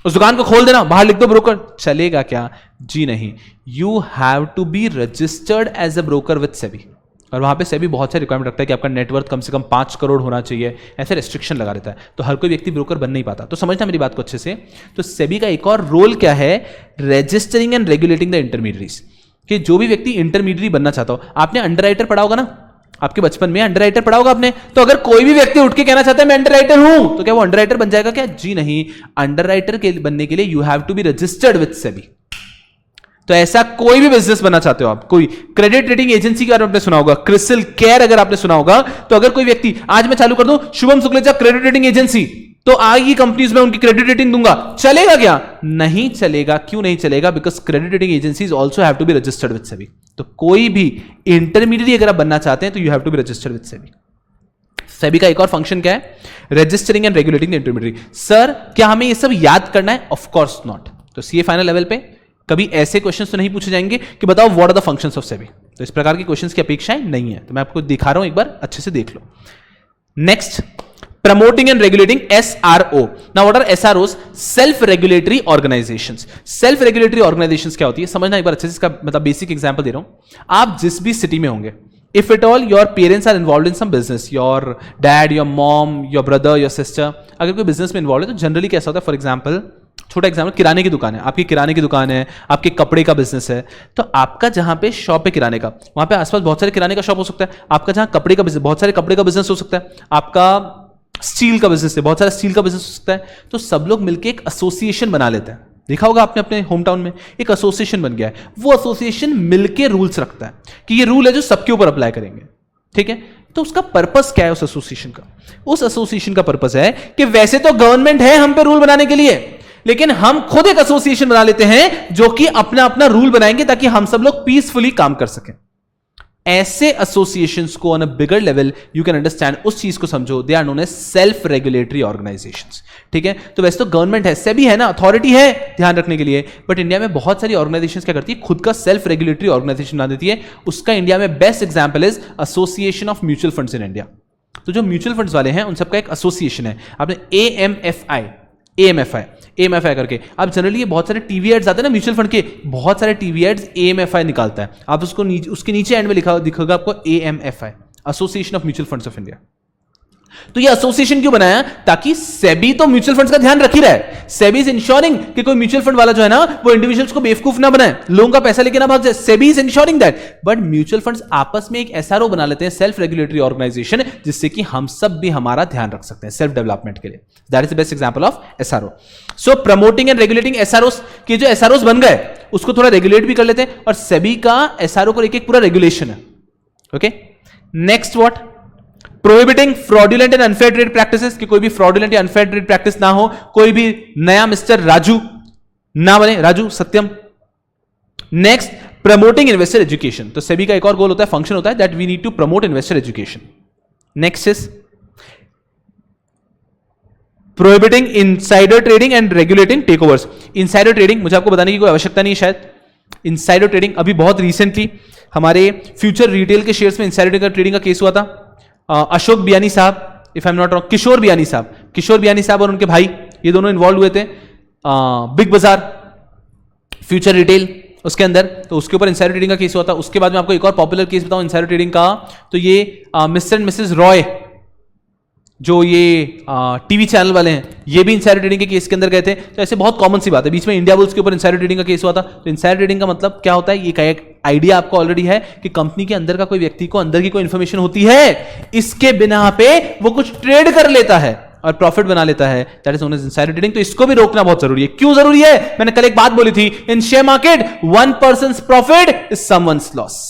उस दुकान को खोल देना, बाहर लिख दो ब्रोकर, चलेगा क्या? जी नहीं, you have to be registered as a broker with SEBI, और वहां पे सेबी बहुत सारे रिक्वायरमेंट रखता है कि आपका नेटवर्थ कम से कम 5 करोड़ होना चाहिए, ऐसे रेस्ट्रिक्शन लगा रहता है, तो हर कोई व्यक्ति ब्रोकर बन नहीं पाता। तो समझना मेरी बात को अच्छे से, तो सेबी का एक और रोल क्या है? Registering and regulating the intermediaries, कि जो भी व्यक्ति इंटरमीडियरी बनना चाहता हो, आपने अंडरराइटर पढ़ा होगा ना, आपके बचपन में अंडरराइटर पढ़ा होगा आपने, तो अगर कोई भी व्यक्ति उठ के कहना चाहता है मैं अंडरराइटर हूं, तो क्या वो अंडरराइटर बन जाएगा क्या? जी नहीं, अंडरराइटर के बनने के लिए you have to be registered with SEBI. तो ऐसा कोई भी बिजनेस बनना चाहते हो आप, कोई क्रेडिट रेटिंग एजेंसी के बारे में आपने सुना होगा, क्रिसिल केयर अगर आपने सुना होगा, तो अगर कोई व्यक्ति आज मैं चालू कर दूं शुभम शुक्लेचा क्रेडिट रेटिंग एजेंसी, तो आगे कंपनीज में उनकी क्रेडिट रेटिंग दूंगा, चलेगा क्या? नहीं चलेगा। क्यों नहीं चलेगा? Because credit rating agencies also have to be registered with SEBI. तो कोई भी इंटरमीडियरी अगर आप बनना चाहते हैं तो you have to be registered with SEBI. SEBI का एक और फंक्शन क्या है? Registering and regulating the intermediary. Sir क्या हमें ये सब याद करना है? Of course not. तो सीए फाइनल लेवल पे कभी ऐसे क्वेश्चंस तो नहीं पूछे जाएंगे कि बताओ what are the functions of SEBI, तो इस प्रकार के क्वेश्चंस की अपेक्षाएं नहीं है, तो मैं आपको दिखा रहा हूं, एक बार अच्छे से देख लो। Next, promoting and regulating SRO. Now what are SROs? Self regulatory organizations. Self regulatory organizations क्या होती है समझना एक बार अच्छे से, इसका मतलब बेसिक एग्जांपल दे रहा हूं। आप जिस भी सिटी में होंगे, if at all your parents are involved in some business, your dad, your mom, your brother, your sister, अगर कोई बिजनेस में इन्वॉल्व है तो जनरली कैसा होता है, फॉर एग्जाम्पल छोटा एग्जाम्पल, किराने की दुकान है, आपकी किराने की दुकान है, आपके कपड़े का बिजनेस है, तो आपका जहां पे शॉप है किराने का, वहां पे आसपास बहुत सारे किराने का शॉप हो सकता है, आपका जहां कपड़े का बिजनेस, बहुत सारे कपड़े का बिजनेस हो सकता है, आपका स्टील का बिजनेस है, बहुत सारा स्टील का बिजनेस हो सकता है, तो सब लोग मिलकर एक एसोसिएशन बना लेते हैं। देखा होगा आपने अपने होम टाउन में एक एसोसिएशन बन गया है, वो एसोसिएशन मिलकर रूल्स रखता है कि ये रूल है जो सबके ऊपर अप्लाई करेंगे, ठीक है। तो उसका पर्पस क्या है उस एसोसिएशन का? उस एसोसिएशन का पर्पस है कि वैसे तो गवर्नमेंट है हम पे रूल बनाने के लिए, लेकिन हम खुद एक एसोसिएशन बना लेते हैं जो कि अपना अपना रूल बनाएंगे ताकि हम सब लोग पीसफुली काम कर सकें। ऐसे एसोसिएशंस को on a bigger level you can understand, उस चीज को समझो, they are known as self regulatory organisations, ठीक है। तो वैसे तो गवर्नमेंट है, सेबी है ना, अथॉरिटी है ध्यान रखने के लिए, बट इंडिया में बहुत सारी ऑर्गेनाइजेशंस क्या करती है, खुद का सेल्फ रेगुलेटरी ऑर्गेनाइजेशन बना देती है। उसका इंडिया में best example is association of mutual funds in India. तो जो म्यूचुअल फंड्स वाले हैं उन सबका एक एसोसिएशन है, आपने AMFI करके, आप जनरली ये बहुत सारे टीवी एड्स आते हैं ना म्यूचुअल फंड के, बहुत सारे टीवी एड्स AMFI निकालता है, आप उसको उसके नीचे एंड में लिखा दिखेगा आपको AMFI, association of mutual funds of India. तो ये एसोसिएशन क्यों बनाया? ताकि सेबी तो म्यूचुअल फंड्स का ध्यान रख ही रहा है, सेबी इज इंश्योरिंग कि कोई म्यूचुअल फंड वाला जो है ना वो इंडिविजुअल्स को बेवकूफ ना बनाए, लोगों का पैसा लेके ना भाग जाए, SEBI is ensuring that. But mutual funds आपस में एक SRO बना लेते हैं, सेल्फ रेगुलेटरी ऑर्गेनाइजेशन, जिससे कि हम सब भी हमारा ध्यान रख सकते हैं सेल्फ डेवलपमेंट के लिए। That is the best example of SRO। So promoting and regulating SROs के जो SROs बन गए उसको थोड़ा रेगुलेट भी कर लेते हैं, और सेबी का SRO को एक पूरा रेगुलेशन है, okay. Next what? Prohibiting fraudulent and unfair trade practices, कि कोई भी फ्रॉडुलेंट या अनफेयर ट्रेड प्रैक्टिस ना हो, कोई भी नया मिस्टर राजू ना बने, राजू सत्यम। नेक्स्ट, प्रमोटिंग इन्वेस्टर एजुकेशन, तो सेबी का एक और गोल होता है, फंक्शन होता है, that we need to promote investor education. Next is prohibiting insider trading and regulating takeovers. Insider trading मुझे आपको बताने की कोई आवश्यकता नहीं है शायद। इनसाइडर ट्रेडिंग अभी बहुत रिसेंटली हमारे फ्यूचर रिटेल के शेयर्स में इनसाइडर ट्रेडिंग का केस हुआ था। अशोक बियानी साहब, if I am not wrong, Kishore Biyani साहब और उनके भाई, ये दोनों इन्वॉल्व हुए थे बिग बाजार फ्यूचर रिटेल उसके अंदर, तो उसके ऊपर इनसाइडर ट्रेडिंग का केस हुआ था। उसके बाद में आपको एक और पॉपुलर केस बताऊं इनसाइडर ट्रेडिंग का, तो ये मिस्टर एंड मिसेस रॉय जो ये टीवी चैनल वाले हैं, ये भी इनसाइडर ट्रेडिंग के केस के अंदर गए थे। तो ऐसे बहुत कॉमन सी बात है। बीच में इंडिया बुल्स के ऊपर इनसाइडर ट्रेडिंग का केस हुआ था। तो इनसाइडर ट्रेडिंग का मतलब क्या होता है, ये एक आइडिया आपको ऑलरेडी है कि कंपनी के अंदर का कोई व्यक्ति को अंदर की कोई इंफॉर्मेशन होती है, इसके बिना पे वो कुछ ट्रेड कर लेता है और प्रॉफिट बना लेता है, that is known as insider trading. तो इसको भी रोकना बहुत जरूरी है। क्यों जरूरी है? मैंने कल एक बात बोली थी, in share market 1 person's profit is someone's loss.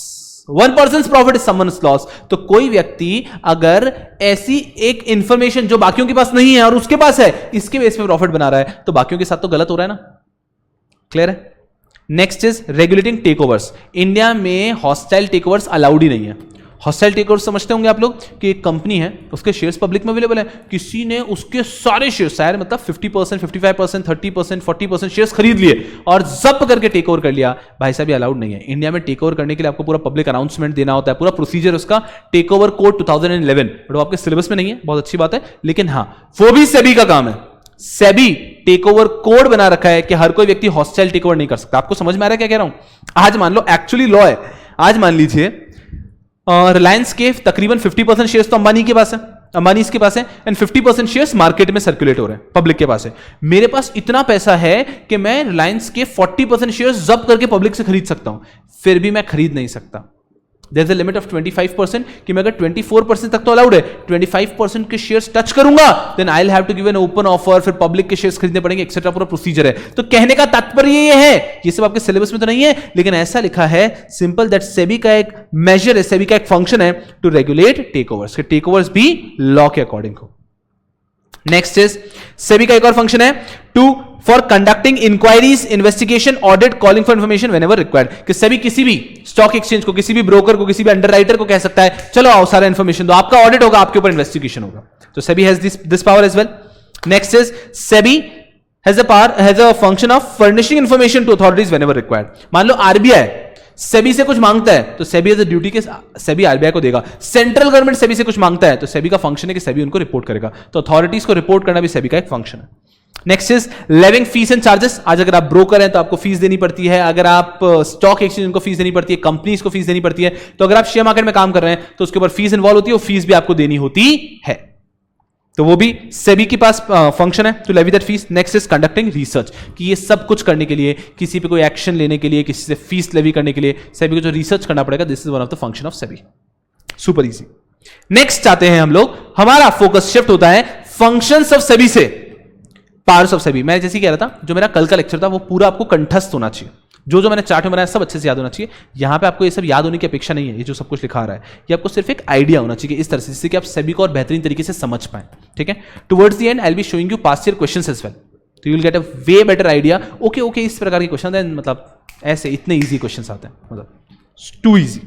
1 person's profit is someone's loss. तो कोई व्यक्ति अगर ऐसी एक इंफॉर्मेशन जो बाकियों के पास नहीं है और उसके पास है, इसके बेस पे प्रॉफिट बना रहा है, तो बाकियों के साथ तो गलत हो रहा है ना। क्लियर है? Next is regulating takeovers. India में हॉस्टाइल टेकओवर्स अलाउड ही नहीं है। हॉस्टाइल टेकओवर्स समझते होंगे आप लोग कि एक कंपनी है, उसके शेयर्स पब्लिक में अवेलेबल है, किसी ने उसके सारे शेयर्स, शायद मतलब 50%, 55%, 30%, 40% शेयर्स खरीद लिए और जब्त करके टेक ओवर कर लिया। भाई साहब ये अलाउड नहीं है। इंडिया में टेक ओवर करने के लिए आपको पूरा पब्लिक अनाउंसमेंट देना होता है, पूरा प्रोसीजर उसका, टेक ओवर कोड 2011, बट वो आपके सिलेबस में नहीं है, बहुत अच्छी बात है, लेकिन हाँ वो भी सेबी का काम है। सेबी टेक ओवर कोड बना रखा है कि हर कोई व्यक्ति हॉस्टाइल टेक ओवर नहीं कर सकता। आपको समझ में आ रहा है क्या कह रहा हूं? आज मान लो, एक्चुअली लॉ है, आज मान लीजिए रिलायंस के तकरीबन 50% शेयर्स तो अंबानी के पास है, अंबानी इसके पास है, एंड 50% शेयर्स मार्केट में सर्कुलेट हो रहे हैं, पब्लिक के पास है। मेरे पास इतना पैसा है कि मैं रिलायंस के 40% शेयर्स जब्त करके पब्लिक से खरीद सकता हूं, फिर भी मैं खरीद नहीं सकता। There is a limit of 25% कि मैं अगर 24% तक तो अलाउड है, 25% के शेयर्स टच करूंगा then I will have to give an open offer, फिर पब्लिक के शेयर्स खरीदने पड़ेंगे, एक्सेट्रा पूरा प्रोसीजर है। तो कहने का तात्पर्य ये है, ये सब आपके सिलेबस में तो नहीं है, लेकिन ऐसा लिखा है सिंपल दैट सेबी का एक मेजर है, सेबी का एक फंक्शन है टू रेगुलेट टेक ओवर्स, के टेक ओवर्स भी लॉ के अकॉर्डिंग हो। नेक्स्ट इज सेबी का एक और फंक्शन है to for conducting inquiries, investigation, audit, calling for information whenever required. कि सेबी किसी भी स्टॉक एक्सचेंज को, किसी भी ब्रोकर को, किसी भी अंडरराइटर को कह सकता है चलो आओ सारा इंफॉर्मेशन दो, आपका ऑडिट होगा, आपके ऊपर इन्वेस्टिगेशन होगा। तो SEBI has this power as well. Next is SEBI has a function of furnishing information to authorities whenever required. मान लो आरबीआई सेबी से कुछ मांगता है तो सेबी एज अ ड्यूटी के सेबी आरबीआई को देगा। सेंट्रल गवर्नमेंट सेबी से कुछ मांगता है तो सेबी का फंक्शन है कि सेबी उनको रिपोर्ट करेगा। तो अथॉरिटीज को रिपोर्ट करना भी सेबी का एक फंक्शन है। Next is levying fees and charges. आज अगर आप ब्रोकर हैं तो आपको फीस देनी पड़ती है, अगर आप स्टॉक एक्सचेंज उनको फीस देनी पड़ती है, कंपनीज को फीस देनी पड़ती है। तो अगर आप शेयर मार्केट में काम कर रहे हैं तो उसके ऊपर फीस इन्वॉल्व होती है, वो फीस भी आपको देनी होती है। तो वो भी सेबी के पास फंक्शन है to levy that fees. Next is conducting research, कि ये सब कुछ करने के लिए, किसी पे कोई एक्शन लेने के लिए, किसी से फीस लेवी करने के लिए सेबी को जो रिसर्च करना पड़ेगा, this is one of the function of SEBI. Super easy. Next चाहते हैं हम लोग, हमारा फोकस शिफ्ट होता है फंक्शंस ऑफ सेबी से पावर्स ऑफ सेबी। मैं जैसे कह रहा था, जो मेरा कल का लेक्चर था वो पूरा आपको कंठस्थ होना चाहिए, जो मैंने चार्ट में बनाया सब अच्छे से याद होना चाहिए। यहां पे आपको ये सब याद होने की अपेक्षा नहीं है, ये जो सब कुछ लिखा रहा है ये आपको सिर्फ एक आइडिया होना चाहिए इस तरह से, जिससे कि आप सेबी को और बेहतरीन तरीके से समझ पाए। ठीक है, towards the end I will be showing you past year questions as well, तो you will get a way better idea. Okay इस प्रकार के क्वेश्चन है, मतलब ऐसे इतने ईजी क्वेश्चन आते हैं, मतलब too easy.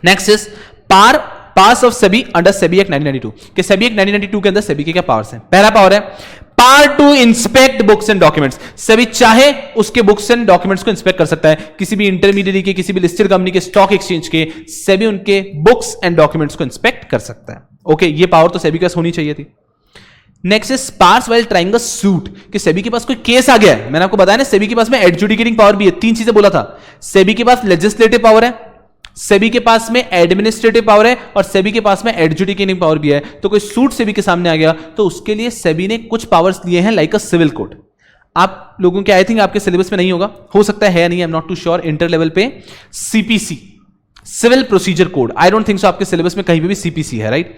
Next is powers of SEBI under SEBI act 1992। कि सेबी एक्ट 1992 के अंदर सेबी के क्या पावर्स हैं? पहला पावर है power to inspect books and documents. SEBI चाहे उसके बुक्स एंड डॉक्यूमेंट्स को इंस्पेक्ट कर सकता है, किसी भी इंटरमीडिएट के, किसी भी लिस्टेड कंपनी के, स्टॉक एक्सचेंज के, सेबी उनके बुक्स एंड डॉक्यूमेंट्स को इंस्पेक्ट कर सकता है। ओके, ये पावर तो सेबी के पास होनी चाहिए थी। Next is powers while trying a suit. कि सेबी के पास कोई केस आ गया है, मैंने आपको बताया ना सेबी के पास में एडजुडिकेटिंग पावर भी है, तीन चीजें बोला था। सेबी के पास लेजिस्लेटिव पावर है, सेबी के पास में एडमिनिस्ट्रेटिव पावर है, और सेबी के पास में एडजुडिकेटिंग पावर भी है। तो कोई सूट सेबी के सामने आ गया तो उसके लिए सेबी ने कुछ पावर्स लिए हैं, लाइक अ सिविल कोड। आप लोगों के आई थिंक आपके सिलेबस में नहीं होगा, हो सकता है नहीं, I am not too sure. Inter level पे CPC, civil procedure code, I don't think so आपके सिलेबस में कहीं पे भी सीपीसी है, राइट?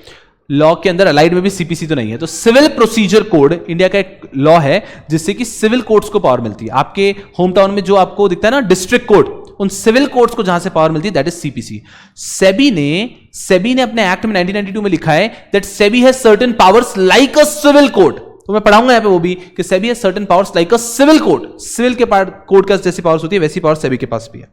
लॉ के अंदर अलाइड में भी सीपीसी तो नहीं है। तो सिविल प्रोसीजर कोड इंडिया का एक लॉ है जिससे कि सिविल कोर्ट्स को पावर मिलती है। आपके होम टाउन में जो आपको दिखता है ना डिस्ट्रिक्ट कोर्ट, उन सिविल कोर्ट्स को जहां से पावर मिलती है दैट इज सीपीसी। सेबी ने अपने एक्ट में 1992 में लिखा है that SEBI has certain powers like a civil court. तो मैं पढ़ाऊंगा यहां पे वो भी कि SEBI has certain powers like a civil court. Civil के कोर्ट का जैसी पावर्स होती है वैसी पावर सेबी के पास भी है।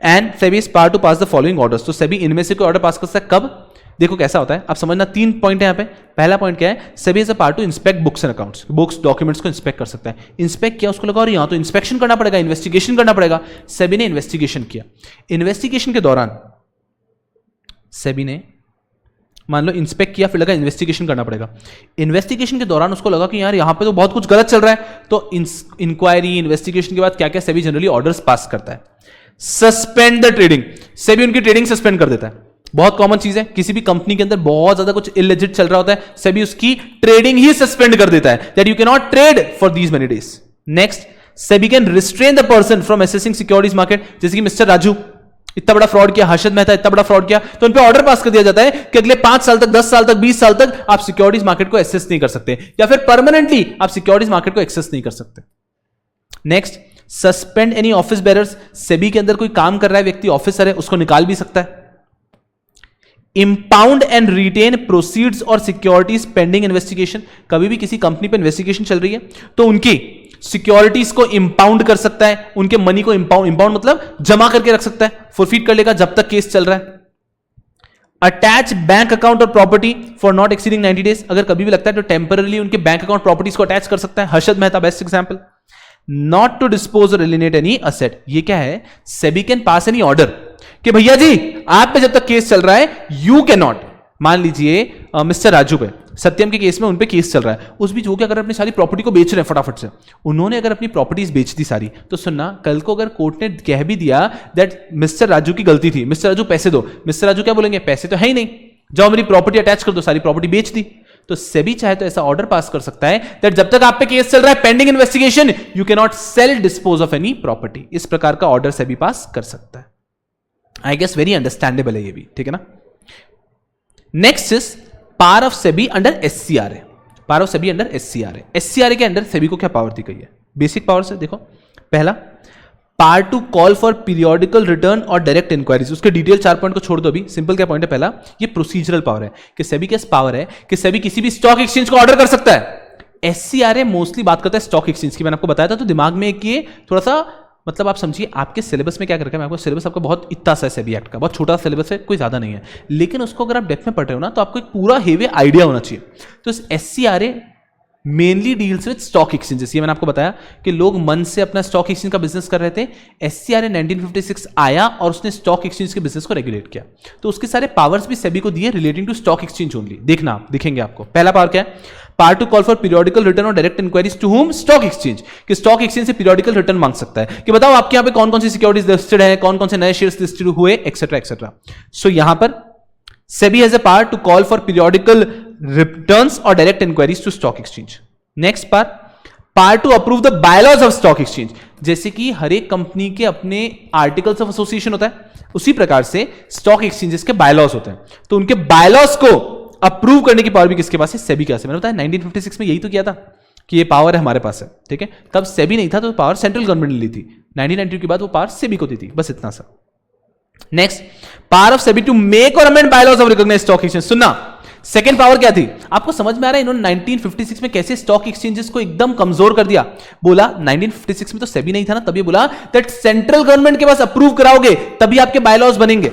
And SEBI is power to pass the following orders. तो सेबी इनमें से कोई ऑर्डर पास कर सकता है कब? देखो कैसा होता है, आप समझना 3 पॉइंट है यहाँ पे। पहला पॉइंट क्या है, SEBI as a part to inspect books and accounts, books documents को इंस्पेक्ट कर सकता है। इंस्पेक्ट किया उसको लगा और यहाँ तो इंस्पेक्शन करना पड़ेगा, इन्वेस्टिगेशन करना पड़ेगा। सेबी ने इन्वेस्टिगेशन किया, इन्वेस्टिगेशन के दौरान सेबी ने मान लो इंस्पेक्ट किया, फिर लगा इन्वेस्टिगेशन करना पड़ेगा। इन्वेस्टिगेशन के दौरान उसको लगा कि यार यहां पे तो बहुत कुछ गलत चल रहा है, तो इंक्वायरी इन्वेस्टिगेशन के बाद क्या क्या सेबी जनरली ऑर्डर्स पास करता है, सस्पेंड द ट्रेडिंग, सेबी उनकी ट्रेडिंग सस्पेंड कर देता है। बहुत कॉमन चीज है, किसी भी कंपनी के अंदर बहुत ज्यादा कुछ इललिजिट चल रहा होता है, सेबी उसकी ट्रेडिंग ही सस्पेंड कर देता है, that you can not trade for these many days. Next, SEBI can restrain the person from assessing securities market, जैसे कि मिस्टर राजू इतना बड़ा फ्रॉड किया, हर्षद मेहता इतना बड़ा फ्रॉड किया, तो उन पे ऑर्डर पास कर दिया जाता है कि अगले 5 साल तक, 10 साल तक, 20 साल तक आप सिक्योरिटीज मार्केट को एक्सेस नहीं कर सकते, या फिर परमानेंटली आप सिक्योरिटीज मार्केट को एक्सेस नहीं कर सकते। Next, suspend any office bearers, SEBI के अंदर कोई काम कर रहा है व्यक्ति, ऑफिसर है, उसको निकाल भी सकता है। इंपाउंड एंड रिटेन प्रोसीड्स और सिक्योरिटीज पेंडिंग इन्वेस्टिगेशन, कभी भी किसी कंपनी पे इन्वेस्टिगेशन चल रही है तो उनकी सिक्योरिटीज को इंपाउंड कर सकता है, उनके मनी को इंपाउंड मतलब जमा करके रख सकता है, फॉरफीट कर लेगा जब तक केस चल रहा है। अटैच बैंक अकाउंट और property for not exceeding 90 days, अगर कभी भी लगता है तो टेम्पररी उनके बैंक अकाउंट प्रॉपर्टीज को अटैच कर सकता है। Harshad Mehta best example. Not to dispose और एलिनेट एनी असेट, ये क्या है, SEBI can pass any order कि भैया जी आप पे जब तक केस चल रहा है यू कैन नॉट, मान लीजिए मिस्टर राजू पे, सत्यम के केस में उन पे केस चल रहा है, उस बीच वो क्या कर रहे हैं, अपनी सारी प्रॉपर्टी को बेच रहे हैं फटाफट से। उन्होंने अगर अपनी प्रॉपर्टीज बेच दी सारी, तो सुनना, कल को अगर कोर्ट ने कह भी दिया दैट मिस्टर राजू की गलती थी, मिस्टर राजू पैसे दो, मिस्टर राजू क्या बोलेंगे, पैसे तो है ही नहीं, जाओ मेरी प्रॉपर्टी अटैच कर दो, सारी प्रॉपर्टी बेच दी। तो सेबी चाहे तो ऐसा ऑर्डर पास कर सकता है दैट जब तक आप पे केस चल रहा है, pending investigation, you can not sell dispose of any property. इस प्रकार का ऑर्डर सेबी पास कर सकता है। आई गेस वेरी अंडरस्टैंडेबल है ये भी, ठीक है ना। Next is power of SEBI under SCRA, power of SEBI under SCRA. SCRA के अंडर सेबी को क्या पावर दी गई है, बेसिक पावर से देखो, पहला power to call for periodical return और डायरेक्ट इंक्वायरीज, उसके डिटेल 4 पॉइंट को छोड़ दो अभी, सिंपल क्या पॉइंट है, पहला ये प्रोसीजरल पावर है कि सेबी के पावर है कि सेबी किसी भी स्टॉक एक्सचेंज को ऑर्डर कर सकता है। एससीआरए मोस्टली बात करता है स्टॉक एक्सचेंज की, मैंने आपको बताया था, तो दिमाग में एक ये थोड़ा सा मतलब आप समझिए आपके सिलेबस में क्या कर रखा है, मैं आपको सिलेबस आपका बहुत इतना सा है, सेबी एक्ट का बहुत छोटा सिलेबस है, कोई ज्यादा नहीं है, लेकिन उसको अगर आप डेप्थ में पढ़ रहे हो ना तो आपको एक पूरा हेवी आइडिया होना चाहिए। तो SCRA mainly deals with stock exchanges, ये मैंने आपको बताया कि लोग मन से अपना स्टॉक एक्सचेंज का बिजनेस कर रहे थे। एससीआरए 1956 आया और उसने स्टॉक एक्सचेंज के बिजनेस को रेगुलेट किया, तो उसके सारे पावर्स भी सेबी को दिए relating to stock exchange only. देखना आप दिखेंगे आपको, पहला पावर क्या है, power to call for periodical return और direct inquiries to home, stock exchange, कि स्टॉक एक्सचेंज से पीरियोडिकल रिटर्न मांग सकता है कि बताओ आपके यहाँ पे कौन कौन सी सिक्योरिटीज लिस्टेड है, कौन कौन से नए शेयर्स लिस्टेड हुए, एक्सेट्रा एक्सेट्रा। सो यहां पर SEBI has a power to call for periodical returns और direct inquiries to stock exchange. Next power to approve the bylaws of stock exchange, जैसे कि हर एक कंपनी के अपने आर्टिकल्स ऑफ एसोसिएशन होता है, उसी प्रकार से स्टॉक एक्सचेंजेस के बायलॉज होते हैं, तो उनके बायलॉज को अप्रूव करने की पावर भी किसके पास है, सेबी के पास है। मैंने बताया 1956 में यही तो किया था कि ये पावर है हमारे पास है, ठीक है, तब सेबी नहीं था तो पावर सेंट्रल गवर्नमेंट ने ली थी, 1992 के बाद वो पावर सेबी को दी थी, बस इतना सा। Next, power of SEBI to make और amend bylaws of recognised stock exchange. सुनना, सेकेंड पावर क्या थी, आपको समझ में आ रहा है इन्होंने 1956 में कैसे स्टॉक एक्सचेंजेस को एकदम कमजोर कर दिया। बोला 1956 में तो सेबी नहीं था ना, तभी बोला दैट सेंट्रल गवर्नमेंट के पास अप्रूव कराओगे तभी आपके बायलॉज बनेंगे,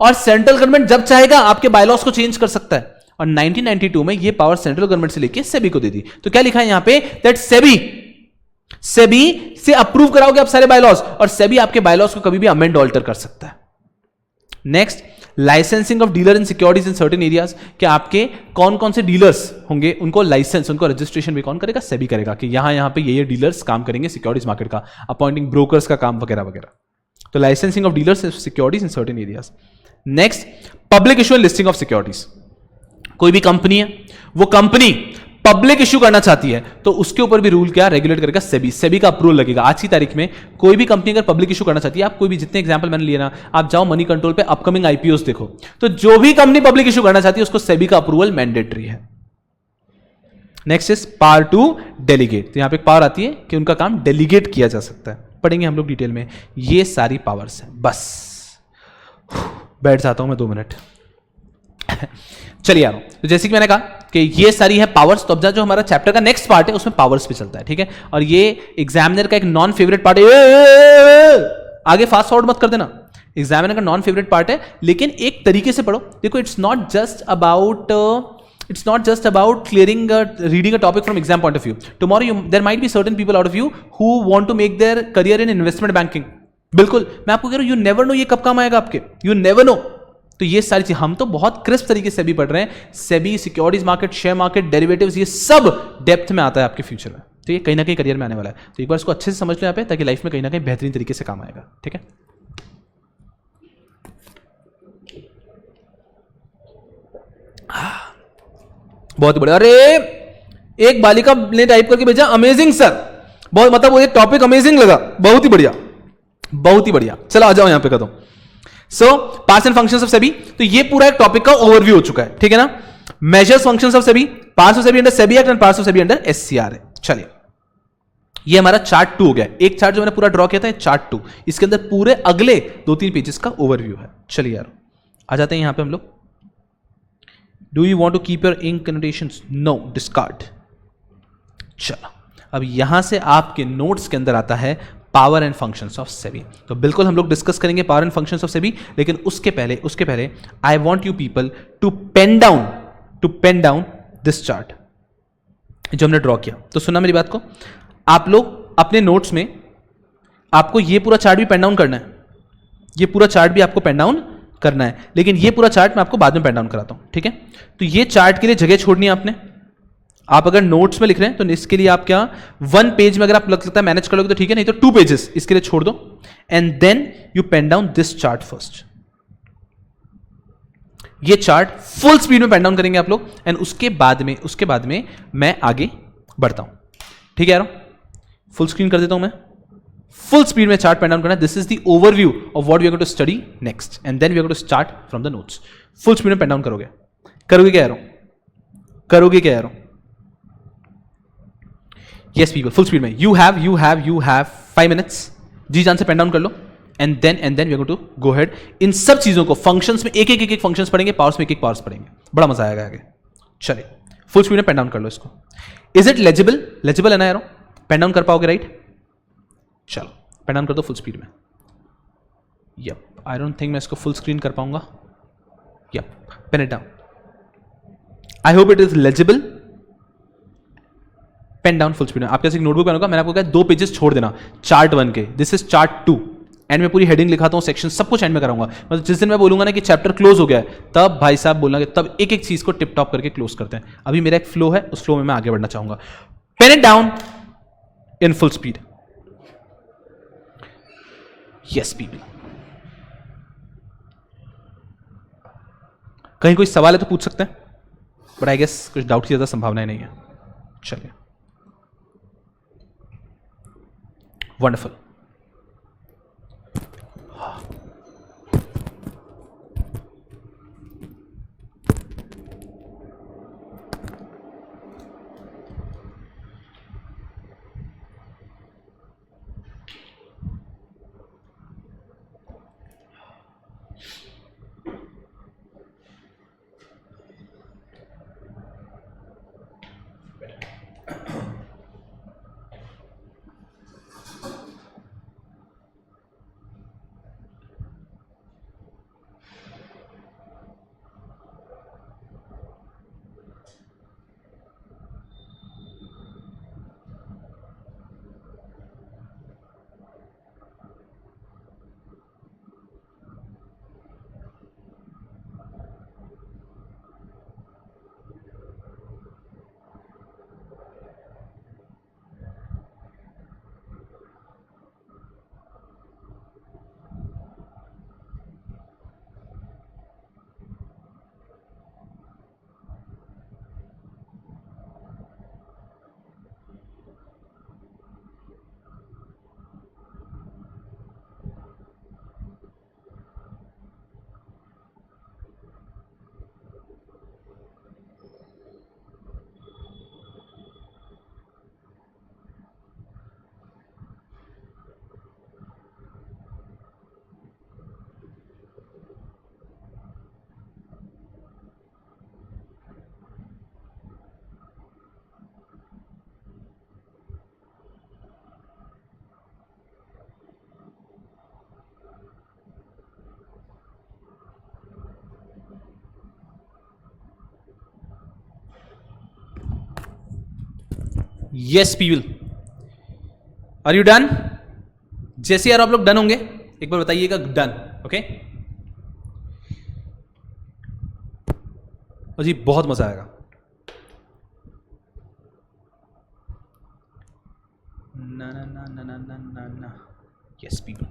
और सेंट्रल गवर्नमेंट जब चाहेगा आपके बायलॉज को चेंज कर सकता है। और 1992 में ये पावर सेंट्रल गवर्नमेंट से लेके सेबी को दे दी। तो क्या लिखा है यहां पे, दैट सेबी से अप्रूव कराओगे आप सारे बायलॉज, और सेबी आपके बायलॉज को कभी भी अमेंड ऑल्टर कर सकता है। Next, licensing of dealer in securities in certain areas, कि आपके कौन कौन से डीलर्स होंगे उनको लाइसेंस, उनको रजिस्ट्रेशन भी कौन करेगा, सेबी करेगा, कि यहां पे ये डीलर्स काम करेंगे सिक्योरिटीज मार्केट का, अपॉइंटिंग ब्रोकर्स का काम वगैरह वगैरह। तो licensing of dealers securities in certain areas. Next, public issue and listing of securities, कोई भी कंपनी है, वो कंपनी पब्लिक इश्यू करना चाहती है तो उसके ऊपर भी रूल क्या रेगुलेट करेगा, सेबी, सेबी का अप्रूवल लगेगा। आज की तारीख में कोई भी कंपनी अगर पब्लिक इश्यू करना चाहती है, आप कोई भी जितने एग्जांपल मैंने लिए ना, आप जाओ मनी कंट्रोल पे अपकमिंग आईपीओस देखो, तो जो भी कंपनी पब्लिक इश्यू करना चाहती है उसको सेबी का अप्रूवल मैंडेटरी है। Next is power to delegate, तो यहां पे एक पावर आती है कि उनका काम डेलीगेट किया जा सकता है, पढ़ेंगे हम लोग डिटेल में। ये सारी पावर्स हैं, बस बैठ जाता हूं मैं 2 मिनट। चलिए आ रहा हूं, तो जैसे कि मैंने कहा कि ये सारी है पावर्स, तो अब जो हमारा चैप्टर का नेक्स्ट पार्ट है उसमें पावर्स पे चलता है, ठीक है, और ये एग्जामिनर का एक नॉन फेवरेट पार्ट है, आगे फास्ट फॉरवर्ड मत कर देना, एग्जामिनर का नॉन फेवरेट पार्ट है, लेकिन एक तरीके से पढ़ो. देखो, it's not just about clearing reading a topic from exam point of view. Tomorrow there might be certain people out of you who want to make their career in investment banking. बिल्कुल, मैं आपको कह रहा हूं, you never know ये कब काम आएगा आपके, यू नेवर नो. तो ये सारी चीज हम तो बहुत क्रिस्प तरीके से भी पढ़ रहे हैं. SEBI, securities market, share market, derivatives, ये सब डेप्थ में आता है आपके फ्यूचर में. तो ये कहीं ना कहीं करियर में आने वाला है. तो एक बार इसको अच्छे से समझ लो यहाँ पे, ताकि लाइफ में कहीं ना कहीं बेहतरीन तरीके से काम आएगा. ठीक है, बहुत बढ़िया. अरे एक बालिका ने टाइप करके भेजा, अमेजिंग सर, बहुत, मतलब वो ये टॉपिक अमेजिंग लगा, बहुत ही बढ़िया, बहुत ही बढ़िया. चलो आ जाओ यहां पे कर दो. So parts and functions of SEBI. तो ये पूरा एक टॉपिक का ओवरव्यू हो चुका है. ठीक है ना. Measures functions of SEBI, parts of SEBI under SEBI act and parts of SEBI under SCR है. चलिए, ये हमारा चार्ट 2 हो गया. एक चार्ट जो मैंने पूरा ड्रॉ किया था, चार्ट 2, इसके अंदर पूरे अगले 2-3 पेजेस का ओवरव्यू है. चलिए यार, आ जाते हैं यहां पे हम लोग. Do you want to keep your ink connotations? No, discard. चलो, अब यहां से आपके नोट्स के अंदर आता है power and functions of SEBI. तो बिल्कुल हम लोग डिस्कस करेंगे power and functions of SEBI, लेकिन उसके पहले I want you people to pen down this chart जो हमने ड्रॉ किया. तो सुना मेरी बात को, आप लोग अपने नोट्स में आपको ये पूरा चार्ट भी पेन डाउन करना है, ये पूरा चार्ट भी आपको पेन डाउन करना है, लेकिन ये पूरा चार्ट मैं आपको बाद में पेन डाउन कराता हूं. ठीक है, तो ये चार्ट के लिए जगह छोड़नी है आपने. आप अगर नोट्स में लिख रहे हैं तो इसके लिए आप क्या 1 पेज में अगर आप लगता है मैनेज कर लोगे तो ठीक है, नहीं तो 2 पेजेस इसके लिए छोड़ दो. And then you pen down this chart first. ये चार्ट फुल स्पीड में पेन डाउन करेंगे आप लोग, एंड उसके बाद में मैं आगे बढ़ता हूं. ठीक है यार, फुल स्क्रीन कर देता हूं मैं. फुल स्पीड में चार्ट पेन डाउन करना. This is the overview of what we are going to study next, and then we are going to start from the notes. Full speed में pen down करोगे क्या यार? करोगे क्या यार? Yes people, full speed में. You have 5 minutes. जी जान से पेन डाउन कर लो, and then we are going to go ahead. इन सब चीजों को फंक्शंस में एक फंक्शंस पढ़ेंगे, पावर्स में एक पावर्स पढ़ेंगे. बड़ा मजा आएगा आगे. चलिए, फुल स्पीड में पेन डाउन कर लो इसको. इज इट लेजिबल है ना यारो? पेन डाउन कर पाओगे राइट? चलो पेन डाउन कर दो फुल स्पीड में. यप, आई डोंट थिंक मैं इसको फुल स्क्रीन कर पाऊंगा. Yep, pen it down. I hope it is legible. Pen down full speed में. आपके पास एक नोटबुक पेन होगा, मैंने आपको कहा 2 पेजेस छोड़ देना चार्ट 1 के. This is chart 2. एंड मैं पूरी हेडिंग लिखाता हूं, सेक्शन सब कुछ एंड में कराऊंगा. मतलब जिस दिन मैं बोलूंगा ना कि चैप्टर क्लोज हो गया है, तब भाई साहब बोलना कि तब एक चीज को टिप टॉप करके क्लोज करते हैं. अभी मेरा एक फ्लो है, उस फ्लो में मैं आगे बढ़ना चाहूंगा. Pen it down in full speed. Yes people, कहीं कोई सवाल है तो पूछ सकते हैं, बट आई गेस कुछ डाउट की ज्यादा संभावना नहीं है. चलिए, wonderful. Yes people, are you done? जैसे यार आप लोग डन होंगे एक बार बताइएगा डन, ओके? और जी बहुत मजा आएगा। ना ना ना ना ना ना ना ना, यस पीपल।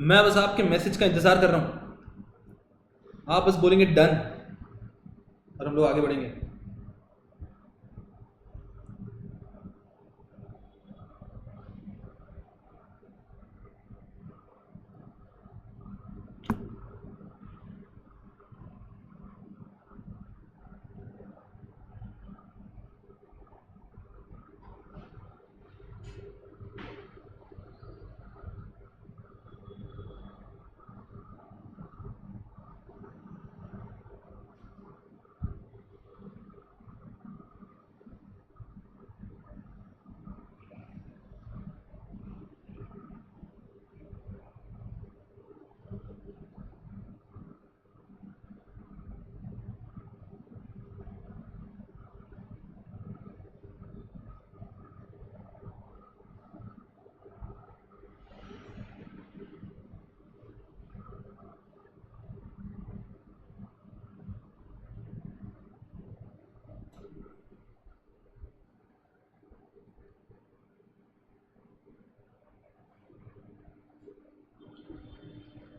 मैं बस आपके मैसेज का इंतजार कर रहा हूं, आप बस बोलेंगे डन और हम लोग आगे बढ़ेंगे।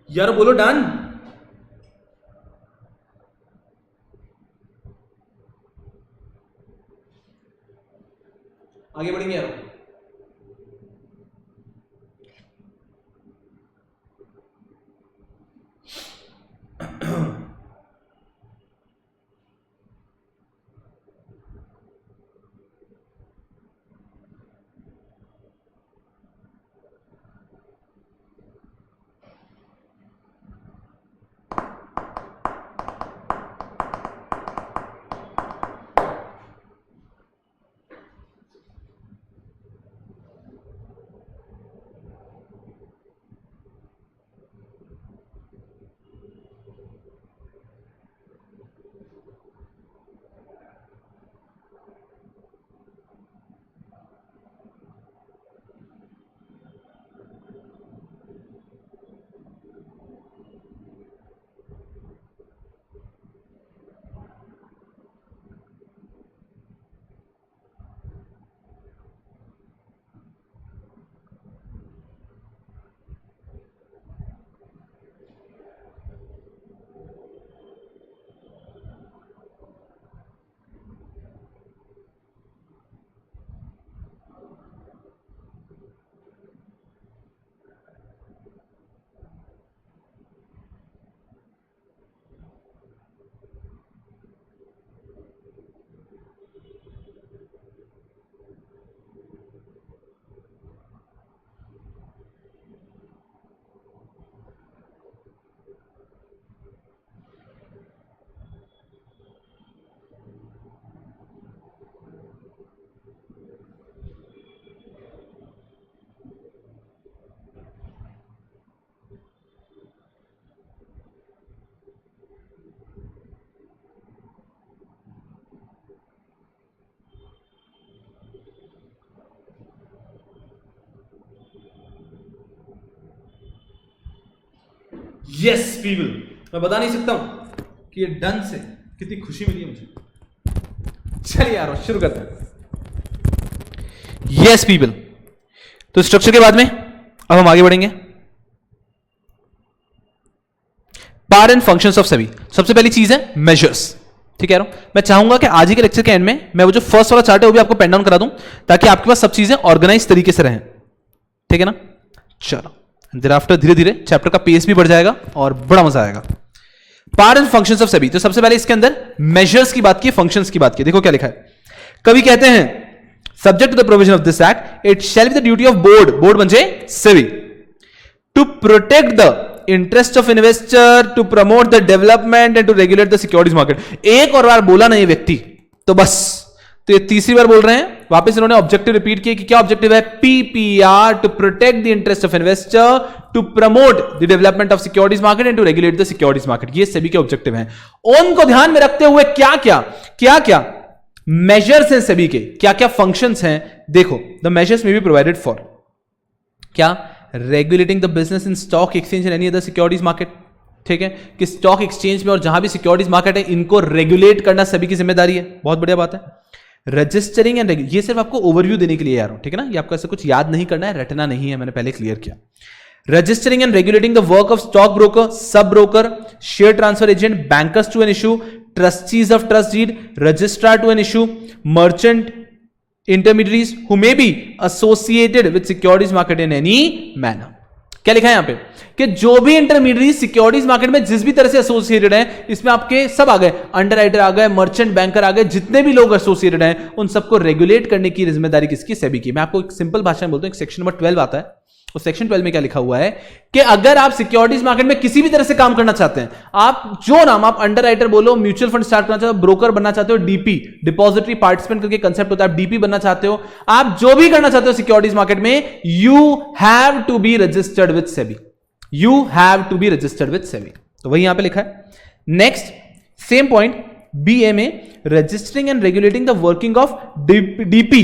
यार बोलो डन। आगे बढ़ेंगे यार। यस पीपल, मैं बता नहीं सकता हूं कि ये डन से कितनी खुशी मिली है मुझे। चलिए यार शुरू करते हैं। यस पीपल, तो स्ट्रक्चर के बाद में अब हम आगे बढ़ेंगे। Part and functions of SEBI. सबसे पहली चीज है मेजर्स। ठीक है, मैं चाहूंगा कि आज ही के लेक्चर के एंड में मैं वो जो फर्स्ट वाला चार्ट है वो भी आपको पेन डाउन करा दूं, ताकि आपके पास सब चीजें ऑर्गेनाइज तरीके से रहें। ठीक है ना, चलो देयर आफ्टर धीरे धीरे चैप्टर का पेस भी बढ़ जाएगा और बड़ा मजा आएगा। Part and functions of SEBI. तो सबसे पहले इसके अंदर मेजर्स की बात की, फंक्शंस की बात की। देखो क्या लिखा है, कवि कहते हैं subject to the provision of this act it shall be the duty of board, board बन जाए SEBI, to protect the interest of investor, to promote the development and to regulate the securities market. एक और बार बोला ना ये व्यक्ति तो बस, तो ये तीसरी बार बोल रहे हैं। वापस इन्होंने ऑब्जेक्टिव रिपीट किया कि क्या ऑब्जेक्टिव है, PPR, to protect the interest of investor, to promote the development of securities market and to regulate the securities market. ये सभी के ऑब्जेक्टिव हैं। उनको ध्यान में रखते हुए क्या क्या मेजर्स हैं सभी के, क्या क्या फंक्शंस हैं। देखो, द मेजर्स में बी प्रोवाइडेड फॉर क्या, regulating the business in stock exchange and any other securities market. ठीक है, कि स्टॉक एक्सचेंज में और जहां भी सिक्योरिटीज मार्केट है इनको रेगुलेट करना सभी की जिम्मेदारी है। बहुत बढ़िया बात है। रजिस्टरिंग एंड ये सिर्फ आपको ओवरव्यू देने के लिए यार, ठीक है ना, ये आपको ऐसे कुछ याद नहीं करना है, रटना नहीं है, मैंने पहले क्लियर किया। Registering and regulating the work of stock broker, sub broker, share transfer agent, bankers to an issue, trustees of trust deed, registrar to an issue, merchant intermediaries who may be associated with securities market in any manner। क्या लिखा है यहां पे कि जो भी intermediate securities market में जिस भी तरह से एसोसिएटेड है, इसमें आपके सब आ गए, अंडरराइटर आ गए, मर्चेंट बैंकर आ गए, जितने भी लोग एसोसिएटेड हैं उन सबको रेगुलेट करने की जिम्मेदारी किसकी, सेबी की। मैं आपको एक सिंपल भाषा में बोलता हूं, सेक्शन नंबर 12 आता है, उस सेक्शन 12 में क्या लिखा हुआ है कि अगर आप सिक्योरिटीज मार्केट में किसी भी तरह से काम करना चाहते हैं, आप जो नाम आप अंडरराइटर बोलो, म्यूचुअल फंड स्टार्ट करना चाहते हो, ब्रोकर बनना चाहते हो, डीपी डिपॉजिटरी पार्टिसिपेंट करके कंसेप्ट होता है, आप डीपी बनना चाहते हो, आप जो भी करना चाहते हो सिक्योरिटीज मार्केट में, you have to be registered with SEBI, you have to be registered with SEBI. तो वही यहां पे लिखा है। नेक्स्ट सेम पॉइंट बीए में, registering and regulating the working of DP.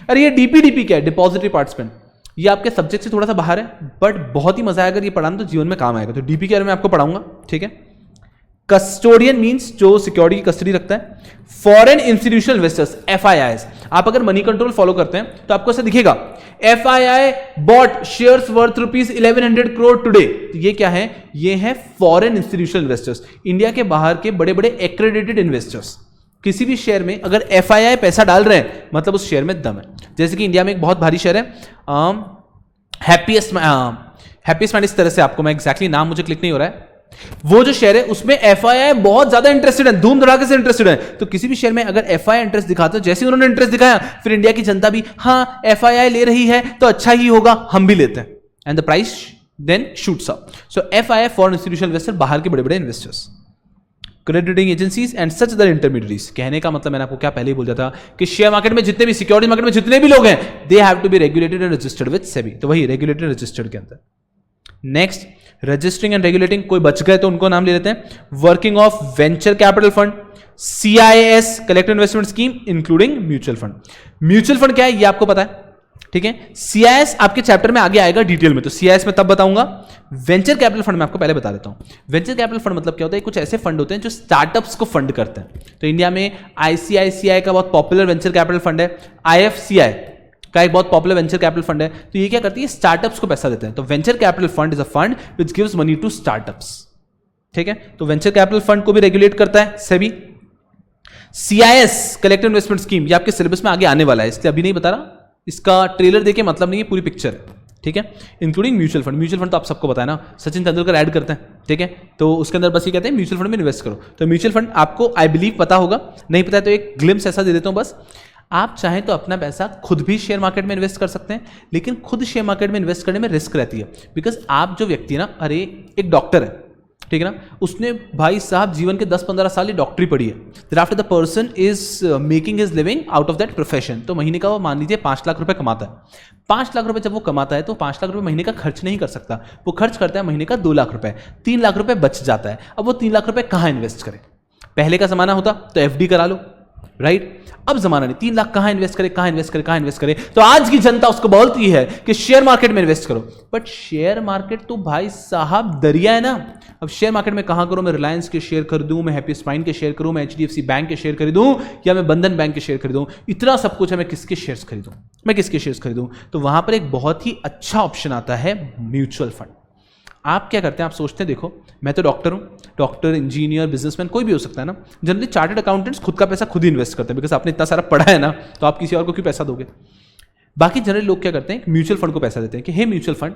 अरे ये डीपी क्या है, डिपॉजिटरी पार्टिसिपेंट। ये आपके सब्जेक्ट से थोड़ा सा बाहर है, बट बहुत ही मजा आएगा ये पढ़ाना, तो जीवन में काम आएगा। तो डीपी के बारे में आपको पढ़ाऊंगा। ठीक है, कस्टोडियन मींस जो सिक्योरिटी की कस्टडी रखता है। Foreign institutional investors, FIIs. आप अगर मनी कंट्रोल फॉलो करते हैं तो आपको ऐसा दिखेगा, FII bought shares worth ₹1100 crore today. तो ये क्या है, ये है फॉरेन इंस्टीट्यूशनल इन्वेस्टर्स, इंडिया के बाहर के बड़े बड़े एक्रेडिटेड इन्वेस्टर्स। किसी भी शेयर में अगर एफआईआई पैसा डाल रहे हैं मतलब उस शेयर में दम है। जैसे कि इंडिया में एक बहुत भारी शेयर है हैप्पीएस्ट माइंड, इस तरह से आपको, मैं एग्जैक्टली नाम मुझे क्लिक नहीं हो रहा है, वो जो शेयर है उसमें एफआईआई बहुत ज्यादा इंटरेस्टेड है, धूम धड़ाके से इंटरेस्टेड है। तो किसी भी शेयर में अगर एफआईआई इंटरेस्ट दिखाते हो, जैसे उन्होंने इंटरेस्ट दिखाया, फिर इंडिया की जनता भी हाँ एफआईआई ले रही है तो अच्छा ही होगा, हम भी लेते हैं, and the price then shoots up. So FII foreign institutional investor, बाहर के बड़े बड़े investors. Crediting agencies and such other intermediaries. कहने का मतलब मैंने आपको क्या पहले ही बोल दिया था कि शेयर मार्केट में जितने भी, सिक्योरिटी मार्केट में जितने भी लोग हैं, they have to be regulated and registered with SEBI. तो वही रेगुलेटेड रजिस्टर्ड के अंदर। नेक्स्ट, रजिस्टरिंग एंड रेगुलेटिंग, कोई बच गए तो उनको नाम ले लेते हैं। Working of venture capital fund, CIS collective investment scheme including mutual fund. Mutual fund क्या है ये आपको पता है, ठीक है। सीआईएस आपके चैप्टर में आगे आएगा डिटेल में, तो सीआईएस में तब बताऊंगा। वेंचर कैपिटल फंड में आपको पहले बता देता हूं। वेंचर कैपिटल फंड मतलब क्या होता है, कुछ ऐसे फंड होते हैं जो स्टार्टअप्स को फंड करते हैं। तो इंडिया में आईसीआईसीआई का बहुत पॉपुलर वेंचर कैपिटल फंड है, आईएफसीआई का एक बहुत पॉपुलर वेंचर कैपिटल फंड है। तो ये क्या करती है, स्टार्टअप्स को पैसा देते हैं। तो venture capital fund is a fund which gives money to startups, ठीक है। तो वेंचर कैपिटल फंड को भी रेगुलेट करता है SEBI. CIS collective investment scheme, ये आपके सिलेबस में आगे आने वाला है, इसलिए अभी नहीं बता रहा, इसका ट्रेलर देके मतलब नहीं है, पूरी पिक्चर है, ठीक है। Including mutual fund, mutual fund तो आप सबको पता है ना, सचिन तेंदुलकर ऐड करते हैं, ठीक है। तो उसके अंदर बस ये कहते हैं म्यूचुअल फंड में इन्वेस्ट करो। तो म्यूचुअल फंड आपको आई बिलीव पता होगा, नहीं पता है तो एक ग्लिम्स ऐसा दे देता हूं बस। आप चाहें तो अपना पैसा खुद भी शेयर मार्केट में इन्वेस्ट कर सकते हैं, लेकिन खुद शेयर मार्केट में इन्वेस्ट करने में रिस्क रहती है। बिकॉज आप जो व्यक्ति है ना, अरे एक डॉक्टर है, ठीक है ना, उसने भाई साहब जीवन के 10-15 साल डॉक्टरी पढ़ी है। Thereafter the person is making his living out of that profession. तो महीने का वो मान लीजिए 5 लाख रुपए कमाता है। 5 लाख रुपए जब वो कमाता है तो 5 लाख रुपए महीने का खर्च नहीं कर सकता, वो खर्च करता है महीने का 2 लाख रुपए, 3 लाख रुपए बच जाता है। अब वो 3 लाख रुपए कहाँ इन्वेस्ट करे? पहले का जमाना होता तो एफडी करा लो, राइट? अब जमाना नहीं 3 लाख कहां इन्वेस्ट करे, कहां इन्वेस्ट करे, कहां इन्वेस्ट करे। तो आज की जनता उसको बोलती है कि शेयर मार्केट में इन्वेस्ट करो, बट शेयर मार्केट तो भाई साहब दरिया है ना। अब शेयर मार्केट में कहां करूं? मैं रिलायंस के शेयर खरीदूं, मैं हैप्पीस्ट माइंड के शेयर करूं, मैं HDFC बैंक के शेयर खरीदूं, या मैं बंधन बैंक के शेयर खरीदूं? इतना सब कुछ है, मैं किसके शेयर्स खरीदूं, मैं किसके शेयर्स खरीदूं? तो वहां पर एक बहुत ही अच्छा ऑप्शन आता है म्यूचुअल फंड। आप क्या करते हैं? आप सोचते हैं देखो मैं तो डॉक्टर हूं, डॉक्टर, इंजीनियर, बिजनेसमैन कोई भी हो सकता है ना। जनरली चार्टर्ड अकाउंटेंट्स खुद का पैसा खुद ही इन्वेस्ट करते हैं, बिकॉज आपने इतना सारा पढ़ा है ना, तो आप किसी और को क्यों पैसा दोगे। बाकी जनरली लोग क्या करते हैं? म्यूचुअल फंड को पैसा देते हैं कि हे म्यूचुअल फंड,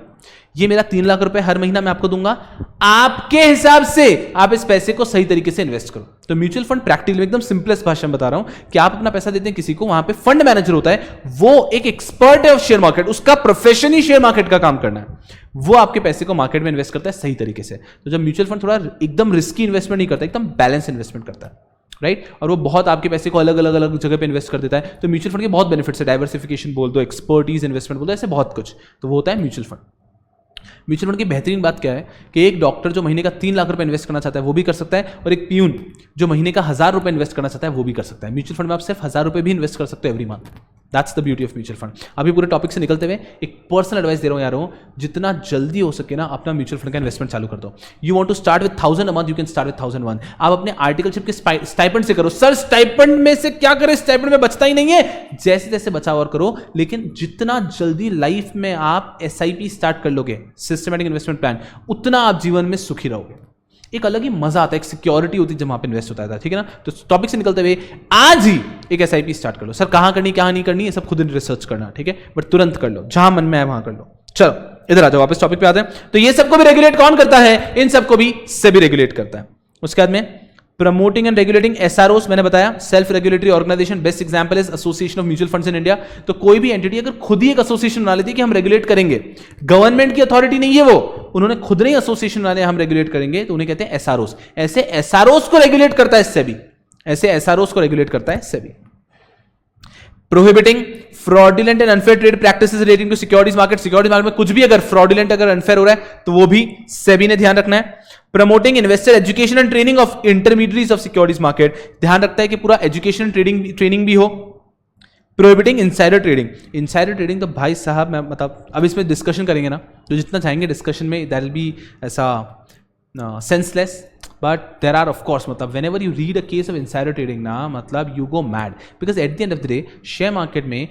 ये मेरा 3 लाख रुपए हर महीना मैं आपको दूंगा, आपके हिसाब से आप इस पैसे को सही तरीके से इन्वेस्ट करो। तो म्यूचुअल फंड प्रैक्टिकली एकदम सिंपलेस्ट भाषा में बता रहा हूं कि आप अपना पैसा देते हैं किसी को, वहां पे फंड मैनेजर होता है, वो एक एक्सपर्ट है ऑफ शेयर मार्केट, उसका प्रोफेशन ही शेयर मार्केट का काम करना है, वो आपके पैसे को मार्केट में इन्वेस्ट करता है सही तरीके से। तो जब म्यूचुअल फंड थोड़ा एकदम रिस्की इन्वेस्टमेंट नहीं करता, एकदम बैलेंस इन्वेस्टमेंट करता है, राइट? और वो बहुत आपके पैसे को अलग अलग जगह पे इन्वेस्ट कर देता है। तो म्यूचुअल फंड के बहुत बेनिफिट्स है, डाइवर्सिफिकेशन बोल दो, एक्सपर्टीज इन्वेस्टमेंट बोल दो, ऐसे बहुत कुछ। तो वो होता है म्यूचुअल फंड। म्यूचुअल फंड की बेहतरीन बात क्या है कि एक डॉक्टर जो महीने का 3 लाख रुपए इन्वेस्ट करना चाहता है वो भी कर सकता है, और एक पियून जो महीने का 1000 रुपए इन्वेस्ट करना चाहता है वो भी कर सकता है। म्यूचुअल फंड में आप सिर्फ 1000 रुपए भी इन्वेस्ट कर सकते हो every month. That's the beauty of mutual fund. अभी पूरे टॉपिक से निकलते हुए एक पर्सनल एडवाइस दे रहा हूं यारों, जितना जल्दी हो सके ना अपना म्यूचुअल फंड का इन्वेस्टमेंट चालू कर दो। You want to start with 1000 a month, you can start with 1001। आप अपने आर्टिकलशिप के स्टाइपेंड से करो। सर स्टाइपेंड में से क्या करें, स्टाइपेंड में बचता ही नहीं है। जैसे जैसे बचाव और करो, लेकिन जितना जल्दी लाइफ में आप SIP स्टार्ट कर लोगे, सिस्टमैटिक इन्वेस्टमेंट प्लान, उतना आप जीवन में सुखी रहोगे। एक अलग ही मजा आता है, एक सिक्योरिटी होती है जब वहां पे इन्वेस्ट होता है, ठीक है ना। तो टॉपिक से निकलते हुए आज ही एक SIP स्टार्ट कर लो। सर कहां करनी, कहां नहीं करनी, ये सब खुद रिसर्च करना, ठीक है, बट तुरंत कर लो, जहां मन में है वहां कर लो। चलो इधर आ जाओ, वापस टॉपिक पे आते हैं। तो ये सबको भी रेगुलेट कौन करता है? इन सबको भी सेबी रेगुलेट करता है। उसके बाद में प्रमोटिंग एंड रेगुलेटिंग SROs, मैंने बताया self regulatory organisation. Best example is association of mutual funds in India. तो कोई भी एंटिटी अगर खुद ही एक एसोसिएशन बना लेती है कि हम रेगुलेट करेंगे, गवर्नमेंट की अथॉरिटी नहीं है वो, उन्होंने खुद नहीं एसोसिएशन बनाने हम रेगुलेट करेंगे, तो उन्हें कहते हैं SROs। ऐसे SROs को रेगुलेट करता है सेबी, ऐसे SROs को रेगुलेट करता है SEBI. Prohibiting fraudulent and unfair trade practices relating to securities market. Securities market में कुछ भी अगर फ्रॉडुलेंट, अगर अनफेयर हो रहा है तो वो भी सेबी ने ध्यान रखना है। Promoting investor education and training of intermediates of securities market, ध्यान रखता है कि पूरा एजुकेशन ट्रेनिंग भी हो। Prohibiting insider trading. Insider trading तो भाई साहब मैं मतलब अब इसमें डिस्कशन करेंगे ना, तो जितना चाहेंगे डिस्कशन में दैट विल बी ऐसा senseless, but there are of course मतलब whenever you read a case of insider trading ना, मतलब you go mad, because at the end of the day share market में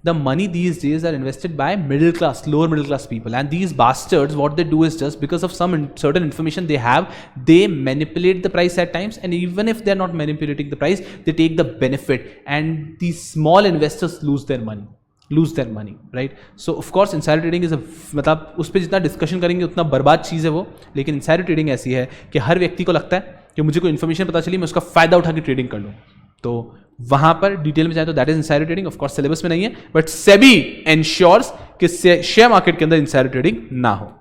the money these days are invested by middle class, lower middle class people, and these bastards what they do is just because of some certain information they have, they manipulate the price at times, and even if they are not manipulating the price, they take the benefit, and these small investors lose their money, right? So of course insider trading is a मतलब उस पर जितना discussion करेंगे उतना बर्बाद चीज़ है वो, लेकिन insider trading ऐसी है कि हर व्यक्ति को लगता है कि मुझे कोई इन्फॉर्मेशन पता चली मैं उसका फायदा उठा के ट्रेडिंग कर लूँ, तो वहां पर डिटेल में जाए तो that is insider trading. Of course syllabus में नहीं है, बट सेबी एंश्योर्स कि शेयर मार्केट के अंदर इनसाइडर ट्रेडिंग ना हो।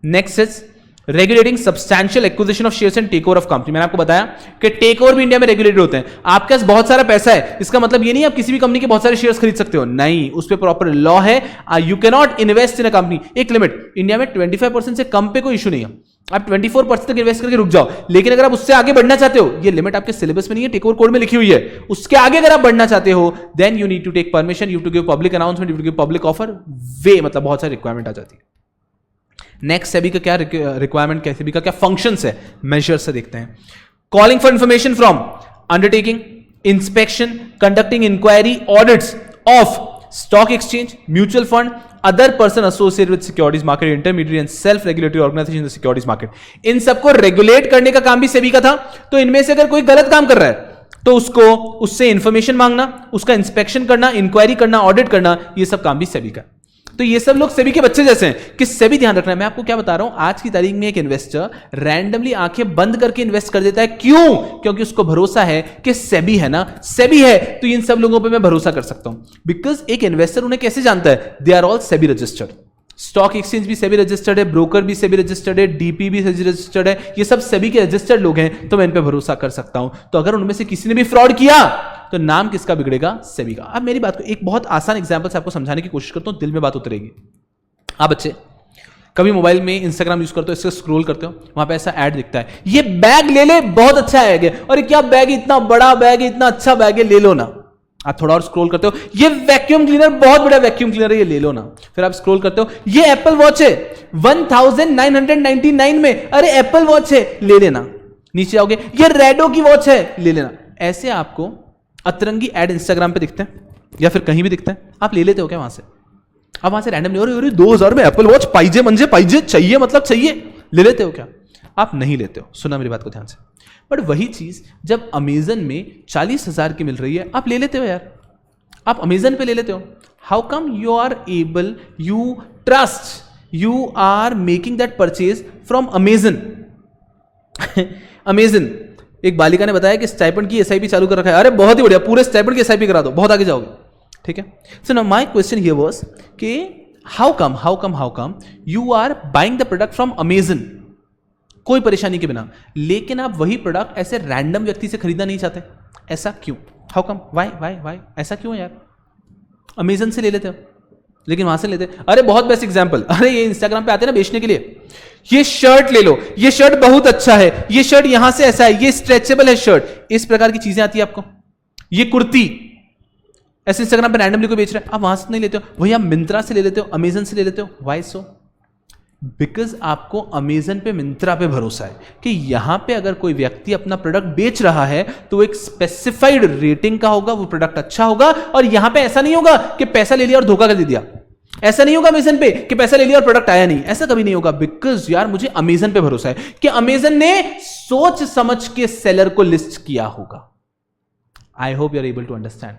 Next is regulating substantial acquisition of shares and takeover of company. मैंने आपको बताया कि टेक ओवर भी इंडिया में रेगुलेटेड होते हैं। आपके पास बहुत सारा पैसा है, इसका मतलब ये नहीं आप किसी भी कंपनी के बहुत सारे शेयर्स खरीद सकते हो, नहीं, उस पर प्रॉपर लॉ है। You can not invest in a company, एक लिमिट, इंडिया में 25% से कम पे कोई इशू नहीं है, आप 24% तक इन्वेस्ट करके रुक जाओ। लेकिन अगर आप उससे आगे बढ़ना चाहते हो, ये लिमिट आपके सिलेबस में नहीं है, टेक ओवर कोड में लिखी हुई है, उसके आगे अगर आप बढ़ना चाहते हो then you need to take permission, you to give public announcement, you to give public offer, वे मतलब बहुत सारी रिक्वायरमेंट आ जाती है। नेक्स्ट सेबी का क्या रिक्वायरमेंट, क्या सेबी का क्या फंक्शंस है, मेजर्स से देखते हैं। Calling for information from undertaking, inspection, conducting inquiry, audits of stock exchange, mutual fund, other person associated with securities market, intermediate and self regulatory organisation in the securities market. इन सबको regulate करने का काम भी सेबी का था। तो इनमें से अगर कोई गलत काम कर रहा है तो उसको उससे इंफॉर्मेशन मांगना, उसका इंस्पेक्शन करना, इंक्वायरी करना, ऑडिट करना, ये सब काम भी सेबी का। तो ये सब लोग सेबी के बच्चे जैसे हैं कि सेबी ध्यान रखना है। मैं आपको क्या बता रहा हूं, आज की तारीख में एक इन्वेस्टर रैंडमली आंखें बंद करके इन्वेस्ट कर देता है। क्यों? क्योंकि उसको भरोसा है कि सेबी है ना, सेबी है तो इन सब लोगों पे मैं भरोसा कर सकता हूं। बिकॉज एक इन्वेस्टर उन्हें कैसे जानता है, they are all SEBI registered. Stock exchange भी सेबी रजिस्टर्ड है, ब्रोकर भी सेबी रजिस्टर्ड है, डीपी भी सेबी रजिस्टर्ड है, ये सब सेबी के रजिस्टर्ड लोग हैं, तो मैं इन पे भरोसा कर सकता हूं। तो अगर उनमें से किसी ने भी फ्रॉड किया तो नाम किसका बिगड़ेगा, सेबी का। अब मेरी बात को एक बहुत आसान एग्जांपल से आपको समझाने की कोशिश करता हूं, दिल में बात उतरेगी। हाँ बच्चे, कभी मोबाइल में इंस्टाग्राम यूज करते हो, इससे स्क्रॉल करते हो, वहां पे ऐसा ऐड दिखता है, ये बैग ले ले, बहुत अच्छा बैग है, और क्या बैग, इतना बड़ा बैग है, इतना अच्छा बैग है, ले लो ना। आप थोड़ा और स्क्रॉल करते हो, ये वैक्यूम क्लीनर बहुत बड़ा वैक्यूम क्लीनर है, ये ले लो ना। फिर आप स्क्रॉल करते हो, ये एप्पल वॉच है 1999 में, अरे एप्पल वॉच है, ले लेना। नीचे आओगे, ये रेडो की वॉच है, ले लेना। ऐसे आपको अतरंगी ऐड इंस्टाग्राम पे दिखते हैं या फिर कहीं भी दिखते हैं, आप ले लेते हो क्या वहां से? अब वहां से रैंडमली, अरे 2000 में एप्पल वॉच पाइजे मंजे पाइजे चाहिए, मतलब चाहिए, ले लेते हो क्या? आप नहीं लेते हो। सुना मेरी बात को ध्यान से। बट वही चीज जब अमेजन में 40,000 की मिल रही है, आप ले लेते हो यार, आप अमेजन पे ले लेते हो। How come you are able, you trust, you are making that purchase from Amazon. Amazon, एक बालिका ने बताया कि स्टाइपेंड की एसआईपी चालू कर रखा है। अरे बहुत ही बढ़िया, पूरे स्टाइपेंड की एसआईपी करा दो, बहुत आगे जाओगे। ठीक है। So now my question here was कि how come you are buying the product from Amazon, कोई परेशानी के बिना, लेकिन आप वही प्रोडक्ट ऐसे रैंडम व्यक्ति से खरीदना नहीं चाहते? ऐसा क्यों? हाउ कम, वाई, ऐसा क्यों यार? अमेजन से ले लेते हो, लेकिन वहां से लेते। अरे बहुत बेस्ट एग्जांपल, अरे ये इंस्टाग्राम पे आते हैं ना बेचने के लिए, ये शर्ट ले लो, ये शर्ट बहुत अच्छा है, ये शर्ट यहां से ऐसा है, ये स्ट्रेचेबल है शर्ट, इस प्रकार की चीजें आती है आपको। ये कुर्ती ऐसे इंस्टाग्राम पे रैंडमली कोई बेच रहा है, आप वहां से नहीं लेते हो, वही आप मिंत्रा से ले लेते हो, अमेजन से ले लेते हो। Why so? बिकॉज आपको अमेजन पे, मिंत्रा पे भरोसा है कि यहां पे अगर कोई व्यक्ति अपना प्रोडक्ट बेच रहा है तो एक स्पेसिफाइड रेटिंग का होगा, वो प्रोडक्ट अच्छा होगा, और यहां पे ऐसा नहीं होगा कि पैसा ले लिया और धोखा कर दे दिया। ऐसा नहीं होगा अमेजन पे कि पैसा ले लिया और प्रोडक्ट आया नहीं, ऐसा कभी नहीं होगा। बिकॉज यार मुझे अमेजन पे भरोसा है कि अमेजन ने सोच समझ के सेलर को लिस्ट किया होगा। I hope you are able to understand.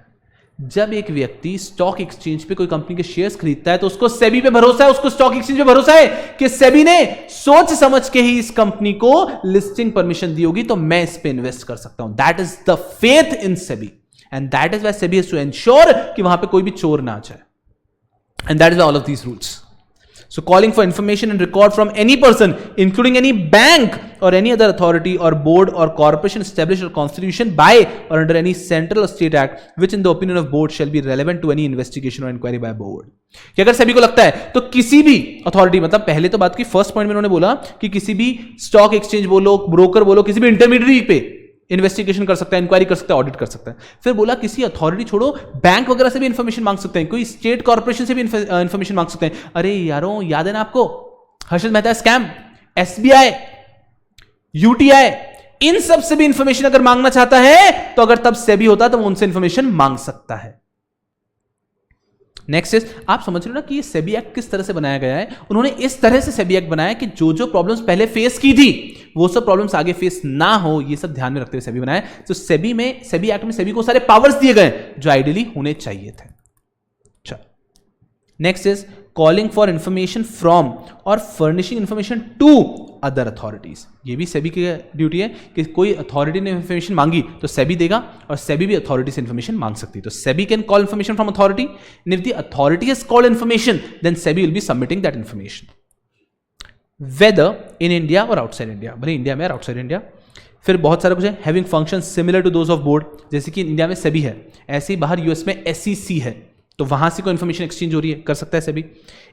जब एक व्यक्ति स्टॉक एक्सचेंज पे कोई कंपनी के शेयर्स खरीदता है तो उसको सेबी पे भरोसा है, उसको स्टॉक एक्सचेंज पे भरोसा है कि सेबी ने सोच समझ के ही इस कंपनी को लिस्टिंग परमिशन दी होगी, तो मैं इस पे इन्वेस्ट कर सकता हूं। That is the faith in SEBI, and that is why SEBI has to ensure कि वहां पे कोई भी चोर ना आ जाए, and that is all of these rules. So calling for information and record from any person, including any bank or any other authority or board or corporation established or constitution by or under any central or state act, which in the opinion of board shall be relevant to any investigation or inquiry by board. कि अगर सभी को लगता है तो किसी भी authority, मतलब पहले तो बात की फर्स्ट पॉइंट में उन्होंने बोला कि किसी भी स्टॉक एक्सचेंज बोलो, ब्रोकर बोलो, किसी भी इंटरमीडियरी पे इन्वेस्टिगेशन कर सकता है, इंक्वायरी कर सकता है, ऑडिट कर सकता है। फिर बोला किसी अथॉरिटी छोड़ो, बैंक वगैरह से भी इंफॉर्मेशन मांग सकते हैं, कोई स्टेट कॉर्पोरेशन से भी इंफॉर्मेशन मांग सकते हैं। अरे यारों, याद है ना आपको Harshad Mehta scam, SBI, UTI, इन सब से भी इंफॉर्मेशन अगर मांगना चाहता है तो अगर तब सेबी होता तो वो उनसे इंफॉर्मेशन मांग सकता है। नेक्स्ट इज, आप समझ रहे हो ना कि ये सेबी एक्ट किस तरह से बनाया गया है? उन्होंने इस तरह से सेबी एक्ट बनाया कि जो जो प्रॉब्लम्स पहले फेस की थी वो सब प्रॉब्लम्स आगे फेस ना हो, ये सब ध्यान में रखते हुए सेबी बनाया। तो सेबी एक्ट में सेबी को सारे पावर्स दिए गए जो आइडियली होने चाहिए थे। चलो next is calling for information from or furnishing information to other authorities. ये भी सेबी की ड्यूटी है कि कोई अथॉरिटी ने इंफॉर्मेशन मांगी तो सेबी देगा, और सेबी भी अथॉरिटी से इंफॉर्मेशन मांग सकती है। तो SEBI can call information from authority, and if the authority has called information then SEBI will be submitting that information, whether in India और आउटसाइड इंडिया, भले इंडिया में और आउटसाइड इंडिया। फिर बहुत सारा कुछ है, having function similar to those of board, जैसे कि इंडिया में सेबी है, ऐसे ही बाहर यूएस में एसईसी है, तो वहां से कोई इंफॉर्मेशन एक्सचेंज हो रही है, कर सकता है SEBI.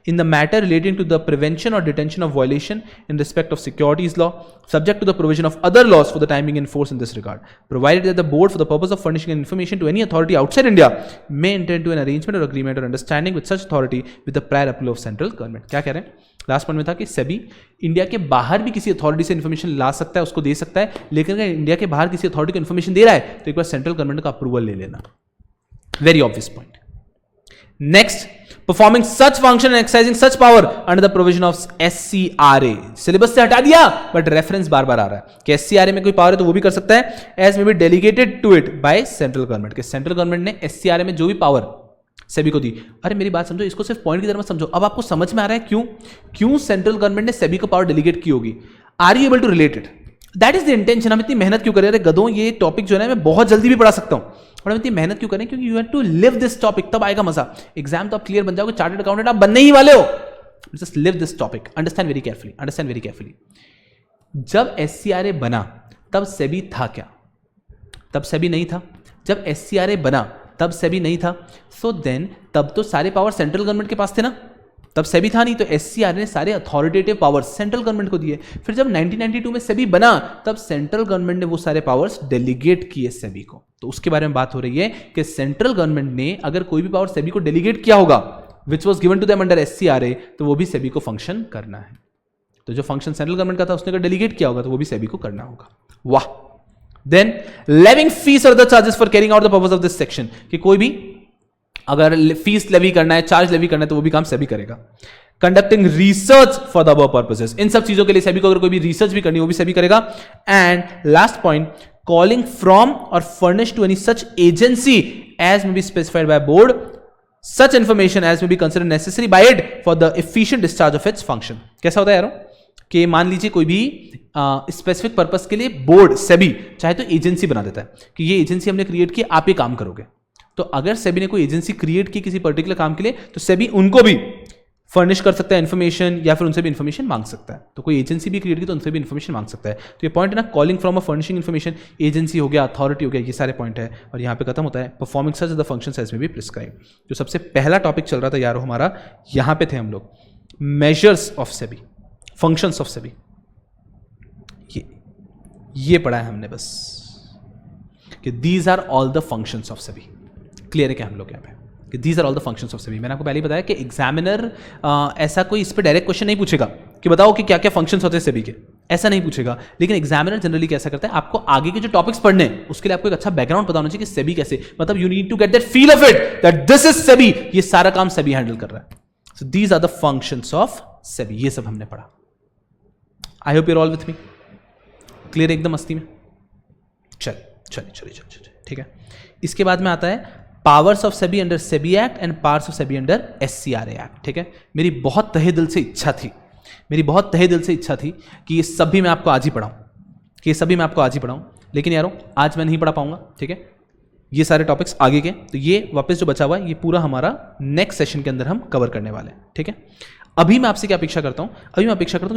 In the matter relating to the prevention और detention of violation in respect of securities law, subject to the provision of other laws for the timing in force in this regard, provided that the board for the purpose of furnishing information to any authority outside India may enter into an arrangement or agreement or understanding with such authority with the prior approval of central government. क्या कह रहे हैं? Last point में था कि SEBI India के बाहर भी किसी अथॉरिटी से इंफॉर्मेशन ला सकता है, उसको दे सकता है, लेकिन अगर इंडिया के बाहर किसी अथॉरिटी को इंफॉर्मेशन दे रहा है तो एक बार सेंट्रल गवर्नमेंट का अप्रूवल ले लेना। Very obvious point. Next, performing such function and exercising such power under the provision of SCRA. Syllabus से हटा दिया बट रेफरेंस बार बार आ रहा है कि एससीआरए में कोई पावर है तो वो भी कर सकता है, as may be delegated to it by central government, के सेंट्रल गवर्नमेंट ने एससीआरए में जो भी पावर सेबी को दी। अरे मेरी बात समझो, इसको सिर्फ पॉइंट की तरह मत समझो। अब आपको समझ में आ रहा है क्यों सेंट्रल गवर्नमेंट ने सेबी को पावर डेलीगेट की होगी। Are you able to relate it? That is the intention. हम इतनी मेहनत क्यों करें? अरे गधों, ये टॉपिक जो है ना मैं बहुत जल्दी भी पढ़ा सकता हूं, और हम इतनी मेहनत क्यों करें? क्योंकि you have to live this topic, तब आएगा मजा। एग्जाम तो आप क्लियर बन जाओगे, चार्टर्ड अकाउंटेंट आप बनने ही वाले हो। Just live this topic, understand very carefully, understand very carefully. जब एससीआरए बना तब सेबी था क्या? तब सेबी नहीं था। जब एससीआरए बना तब सेबी नहीं था। सो देन तब तो सारे पावर सेंट्रल गवर्नमेंट के पास थे ना, तब सेबी था नहीं, तो एससीआर ने सारे अथॉरिटेटिव पावर्स सेंट्रल गवर्नमेंट को दिए। फिर जब 1992 में सेबी बना तब सेंट्रल गवर्नमेंट ने वो सारे पावर्स डेलीगेट किए सेबी को। तो उसके बारे में बात हो रही है कि सेंट्रल गवर्नमेंट ने अगर कोई भी पावर सेबी को डेलीगेट किया होगा which was given to them under SCRA, तो वो भी सेबी को फंक्शन करना है। तो जो फंक्शन सेंट्रल गवर्नमेंट का था उसने अगर डेलीगेट किया होगा तो वो भी सेबी को करना होगा। वाह। देन लेविंग फीस और the charges for carrying out the purpose of this section, कि कोई भी अगर फीस लेवी करना है, चार्ज लेवी करना है, तो वो भी काम सेबी करेगा। Conducting research for the above purposes, इन सब चीजों के लिए सेबी को अगर कोई भी रिसर्च भी करनी है वो भी सेबी करेगा। And last point, calling from or furnish to any such agency as may be specified by board such information as may be considered necessary by it for the efficient discharge of its function। कैसा होता है यारों कि मान लीजिए कोई भी specific purpose के लिए बोर्ड सेबी चाहे तो एजेंसी बना देता है कि ये एजेंसी हमने क्रिएट की, आप ये काम करोगे। तो अगर सेबी ने कोई एजेंसी क्रिएट की किसी पर्टिकुलर काम के लिए तो सेबी उनको भी फर्निश कर सकता है इन्फॉर्मेशन, या फिर उनसे भी इन्फॉर्मेशन मांग सकता है। तो कोई एजेंसी भी क्रिएट की तो उनसे भी इन्फॉर्मेशन मांग सकता है। तो ये पॉइंट है ना, calling from a furnishing information, agency हो गया, अथॉरिटी हो गया, ये सारे पॉइंट है। और यहाँ पे खत्म होता है performing such the functions as may be prescribe. जो सबसे पहला टॉपिक चल रहा था यारो हमारा, यहाँ पे थे हम लोग, measures of SEBI, functions of SEBI, ये पढ़ा है हमने बस कि these are all the functions of SEBI. Clear है क्या हम लोग यहाँ पे कि these are all the functions of SEBI. मैंने आपको पहले ही बताया कि एग्जामिनर ऐसा कोई इस पे डायरेक्ट क्वेश्चन नहीं पूछेगा कि बताओ कि क्या क्या फंक्शंस होते हैं सेबी के, ऐसा नहीं पूछेगा। लेकिन एग्जामिनर जनरली कैसा करता है, आपको आगे के जो टॉपिक्स पढ़ने हैं उसके लिए आपको एक अच्छा बैकग्राउंड पता होना चाहिए कि सेबी कैसे, मतलब you need to get that feel of it that this is SEBI, ये सारा काम सेबी हैंडल कर रहा है। So these are the functions of SEBI, ये सब हमने पढ़ा। I hope you're all with me, clear एकदम मस्ती में। चलिए ठीक है। इसके बाद में आता है powers of SEBI under SEBI act and powers of SEBI under SCRA act. ठीक है, मेरी बहुत तहे दिल से इच्छा थी कि ये सभी मैं आपको आज ही पढ़ाऊं, लेकिन यारों आज मैं नहीं पढ़ा पाऊंगा। ठीक है, ये सारे टॉपिक्स आगे के, तो ये वापस जो बचा हुआ है ये पूरा हमारा नेक्स्ट सेशन के अंदर हम कवर करने वाले हैं। ठीक है, अभी मैं आपसे क्या अपेक्षा करता हूं, कि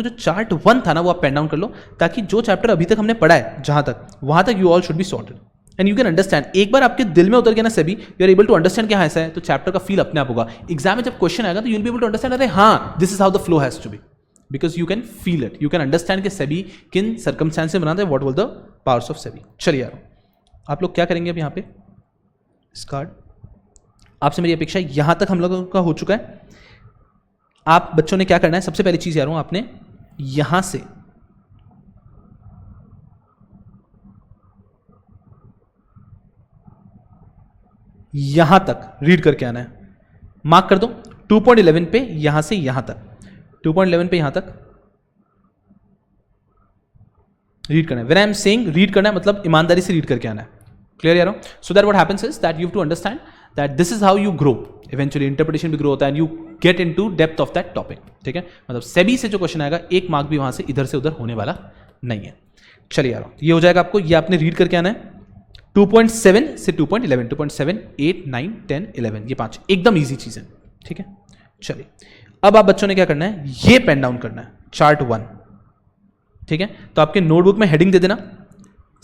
जो चार्ट 1 था ना वो आप पेन डाउन कर लो, ताकि जो चैप्टर अभी तक हमने पढ़ा है जहां तक, वहां तक you all should be sorted and you can understand. एक बार आपके दिल में उतर गया ना SEBI, you are able to understand क्या ऐसा है, तो चैप्टर का फील अपने आप होगा। एग्जाम में जब क्वेश्चन आएगा तो you will be able to understand, अरे हाँ this is how the flow has to be, because you can feel it, you can understand कि सेबी किन सर्कमस्टेंस में बनाते हैं, what were the powers of SEBI. चलिए यार, आप लोग क्या करेंगे अब यहाँ पे इस कार्ड, आपसे मेरी अपेक्षा यहां तक हम लोगों का हो चुका है। आप बच्चों ने क्या करना है, सबसे पहली चीज यारों आपने यहां से यहां तक रीड करके आना है। मार्क कर दो 2.11 पे, यहां से यहां तक 2.11 पे यहां तक रीड करना है। When I am saying read करना है मतलब ईमानदारी से रीड करके आना है। क्लियर यारों? So that what happens is that you have to understand that this is how you grow, eventually interpretation भी ग्रो होता है and you get into depth of that topic. ठीक है, मतलब सेबी से जो क्वेश्चन आएगा एक मार्क भी वहां से इधर से उधर होने वाला नहीं है। चलिए यारों, ये हो जाएगा आपको, ये आपने रीड करके आना है 2.7 से 2.11, 2.7, 8, 9, 10, 11, ये 5 एकदम इजी चीज है। ठीक है, चलिए अब आप बच्चों ने क्या करना है, ये पेन डाउन करना है चार्ट 1। ठीक है, तो आपके नोटबुक में हेडिंग दे देना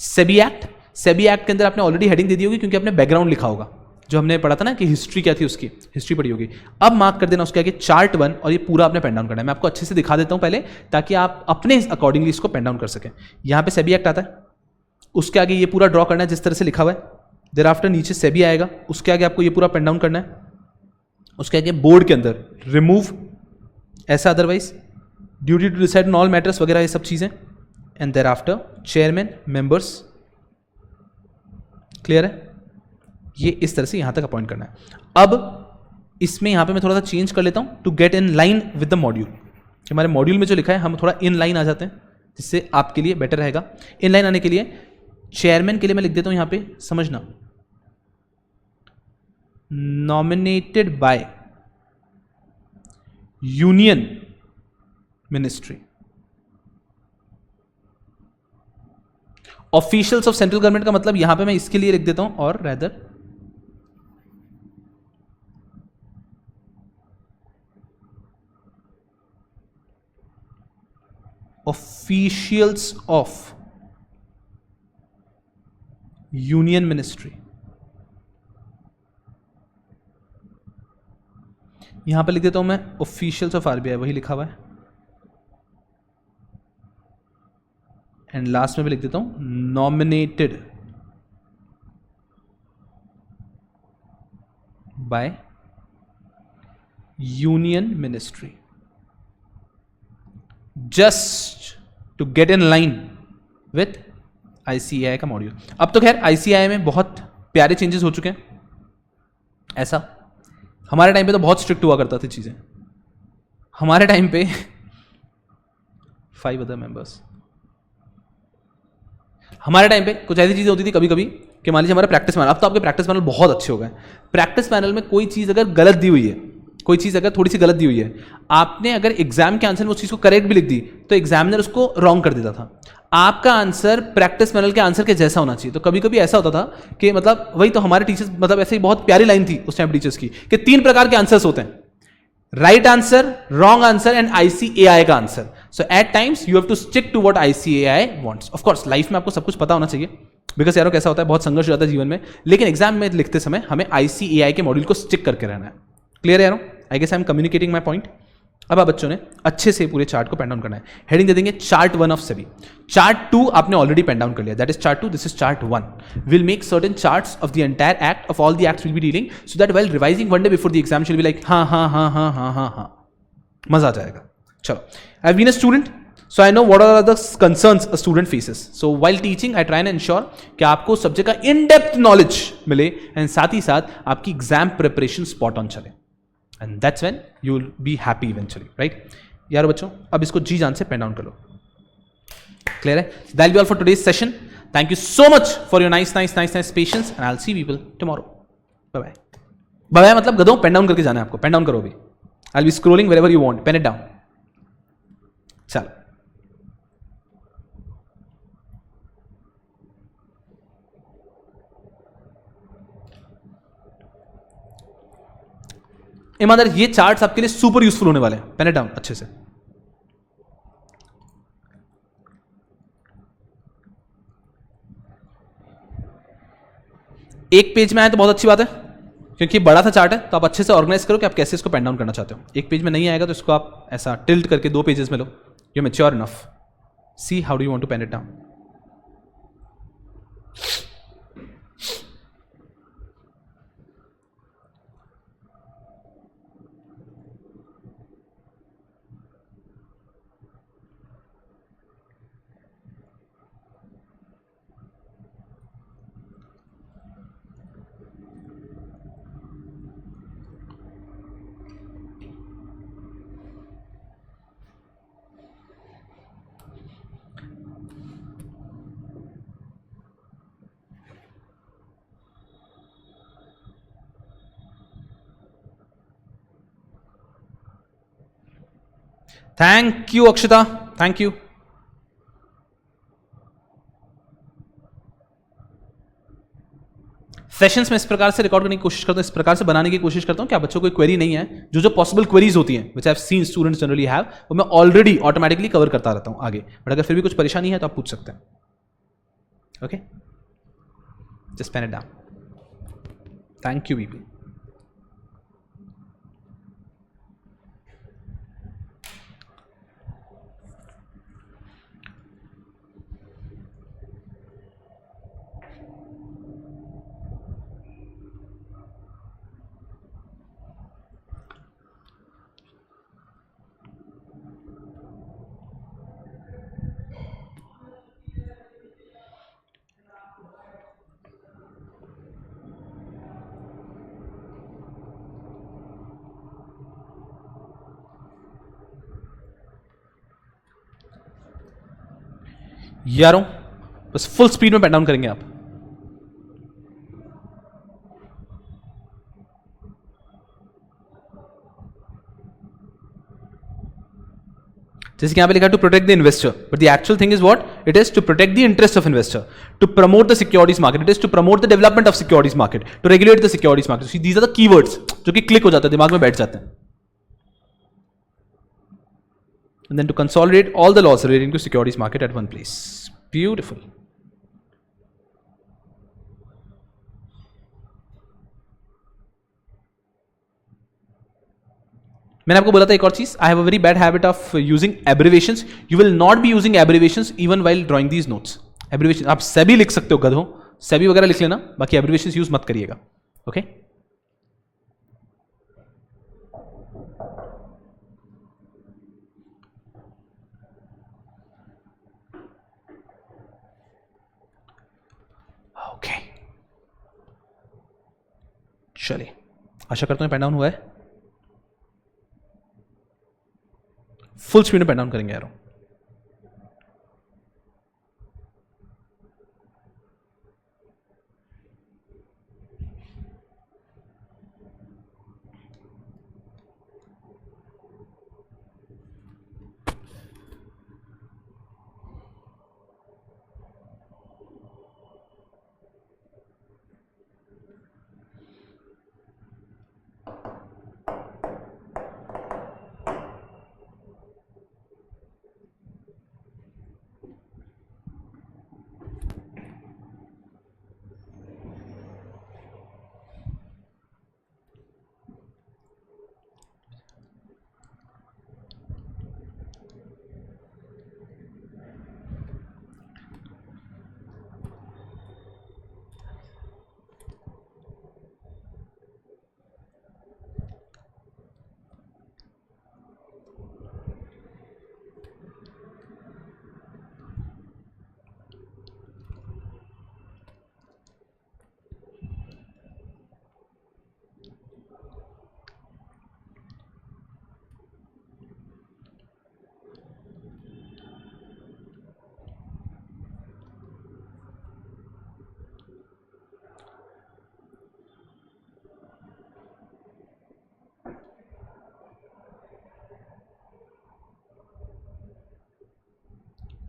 सेबी एक्ट। सेबी एक्ट के अंदर आपने ऑलरेडी हेडिंग दे दी होगी क्योंकि आपने बैकग्राउंड लिखा होगा, जो हमने पढ़ा था ना कि हिस्ट्री क्या थी, उसकी हिस्ट्री पढ़ी होगी। अब मार्क कर देना उसके आगे चार्ट 1 और ये पूरा आपने पेन डाउन करना है। मैं आपको अच्छे से दिखा देता हूं पहले, ताकि आप अपने अकॉर्डिंगली इसको पेन डाउन कर सकें। यहां पे सेबी एक्ट आता है, उसके आगे ये पूरा ड्रॉ करना है जिस तरह से लिखा हुआ है। देयर आफ्टर नीचे सेबी आएगा, उसके आगे आपको ये पूरा पेन डाउन करना है। उसके आगे बोर्ड के अंदर रिमूव ऐसा, otherwise duty to decide on all matters वगैरह, ये सब चीजें। And thereafter chairman, members. Clear है? ये इस तरह से यहां तक अपॉइंट करना है। अब इसमें यहां पे मैं थोड़ा सा चेंज कर लेता हूं to get in line with the module. हमारे मॉड्यूल में जो लिखा है हम थोड़ा इन लाइन आ जाते हैं, जिससे आपके लिए बेटर रहेगा। इन लाइन आने के लिए चेयरमैन के लिए मैं लिख देता हूं यहां पे, समझना, nominated by union ministry. Officials of central government का मतलब यहां पे मैं इसके लिए लिख देता हूं, और rather officials of union ministry. यहां पर लिख देता हूं मैं ऑफिशियल्स ऑफ आरबीआई, वही लिखा हुआ है, एंड लास्ट में भी लिख देता हूं nominated by union ministry, just to get in line with ICAI का मॉड्यूल। अब तो खैर आईसीएआई में बहुत प्यारे चेंजेस हो चुके हैं। ऐसा हमारे टाइम पे तो बहुत स्ट्रिक्ट हुआ करता थी चीजें। हमारे टाइम पे 5 अदर मेंबर्स, हमारे टाइम पे कुछ ऐसी चीजें होती थी कभी कभी कि मान लीजिए हमारा प्रैक्टिस पैनल, अब तो आपके प्रैक्टिस पैनल बहुत अच्छे हो गए। प्रैक्टिस पैनल में कोई चीज अगर गलत दी हुई है, कोई चीज अगर थोड़ी सी गलत दी हुई है, आपने अगर एग्जाम के आंसर में उस चीज को करेक्ट भी लिख दी तो एग्जामिनर उसको रॉन्ग कर देता था। आपका आंसर प्रैक्टिस पैनल के आंसर के जैसा होना चाहिए। तो कभी कभी ऐसा होता था कि मतलब वही तो हमारे टीचर्स, मतलब ऐसे ही बहुत प्यारी लाइन थी उस टाइम टीचर्स की कि 3 प्रकार के आंसर्स होते हैं, right answer, wrong answer and ICAI का आंसर। So at times you have to stick to what ICAI wants. Of course life में आपको सब कुछ पता होना चाहिए, बिकॉज यारो कैसा होता है, बहुत संघर्ष हो जाता है जीवन में, लेकिन एग्जाम में लिखते समय हमें आईसीएआई के मॉड्यूल को स्टिक करके रहना है। क्लियर है यारो? I guess I am communicating my point. अब आप बच्चों ने अच्छे से पूरे चार्ट को पेन डाउन करना है। हेडिंग दे देंगे चार्ट 1 ऑफ सेबी। चार्ट 2 आपने ऑलरेडी पेन डाउन कर लिया, that is chart 2, this is chart 1। Will make certain charts of the entire act, of all the acts will be dealing, so that while revising one day before the exam she'll be like हाँ हाँ हाँ हाँ हाँ हाँ हाँ, मजा आ जाएगा। चलो, I have been a student, so I know what are the concerns a student faces. So while teaching I try and ensure कि आपको सब्जेक्ट का इन डेप्थ नॉलेज मिले एंड साथ ही साथ आपकी एग्जाम प्रिपरेशन स्पॉट ऑन चले, and that's when you will be happy eventually, right? यार बच्चों, अब इसको जी जान से पेन डाउन कर लो। क्लियर है? That will be all for today's session. Thank you so much for your nice patience and I will see people tomorrow. Bye bye. Bye bye मतलब गधों, पेन डाउन करके जाना है आपको, पेन डाउन करो अभी। I will be scrolling wherever you want, pen it down. चलो, ईमानदार ये चार्ट्स आपके लिए सुपर यूजफुल होने वाले हैं, पेन इट डाउन अच्छे से। एक पेज में आए तो बहुत अच्छी बात है, क्योंकि बड़ा सा चार्ट है, तो आप अच्छे से ऑर्गेनाइज करो कि आप कैसे इसको पेन डाउन करना चाहते हो। एक पेज में नहीं आएगा तो इसको आप ऐसा टिल्ट करके 2 पेजेस में लो। You mature enough, see how do you want to pen it down. Thank you Akshata, thank you. Sessions में इस प्रकार से रिकॉर्ड करने की कोशिश करता हूं, इस प्रकार से बनाने की कोशिश करता हूं कि आप बच्चों को क्वेरी नहीं है, जो पॉसिबल क्वेरीज होती हैं which I have seen students generally have, वो मैं ऑलरेडी ऑटोमेटिकली कवर करता रहता हूं आगे। बट अगर फिर भी कुछ परेशानी है तो आप पूछ सकते हैं। Okay, just pen it down. Thank you बीबी। यारों, बस फुल स्पीड में पेन डाउन करेंगे आप। जैसे कि यहां पे लिखा to protect the investor, but the actual thing is what it is to protect the interest of investor, to promote the securities market, it is to promote the development of securities market, to regulate the securities market. These are the keywords जो कि click हो जाते हैं, दिमाग में बैठ जाते हैं। And then to consolidate all the laws relating to securities market at one place. Beautiful. मैंने आपको बोला था एक और चीज, I have a very bad habit of using abbreviations. You will not be using abbreviations even while drawing these notes. Abbreviation आप SEBI लिख सकते हो गधों, सेबी वगैरह लिख लेना, बाकी एब्रिवेशंस यूज मत करिएगा. ओके ओके चलिए, आशा करता हूं पेन डाउन हुआ है. फुल स्पीड में पेन डाउन करेंगे यार.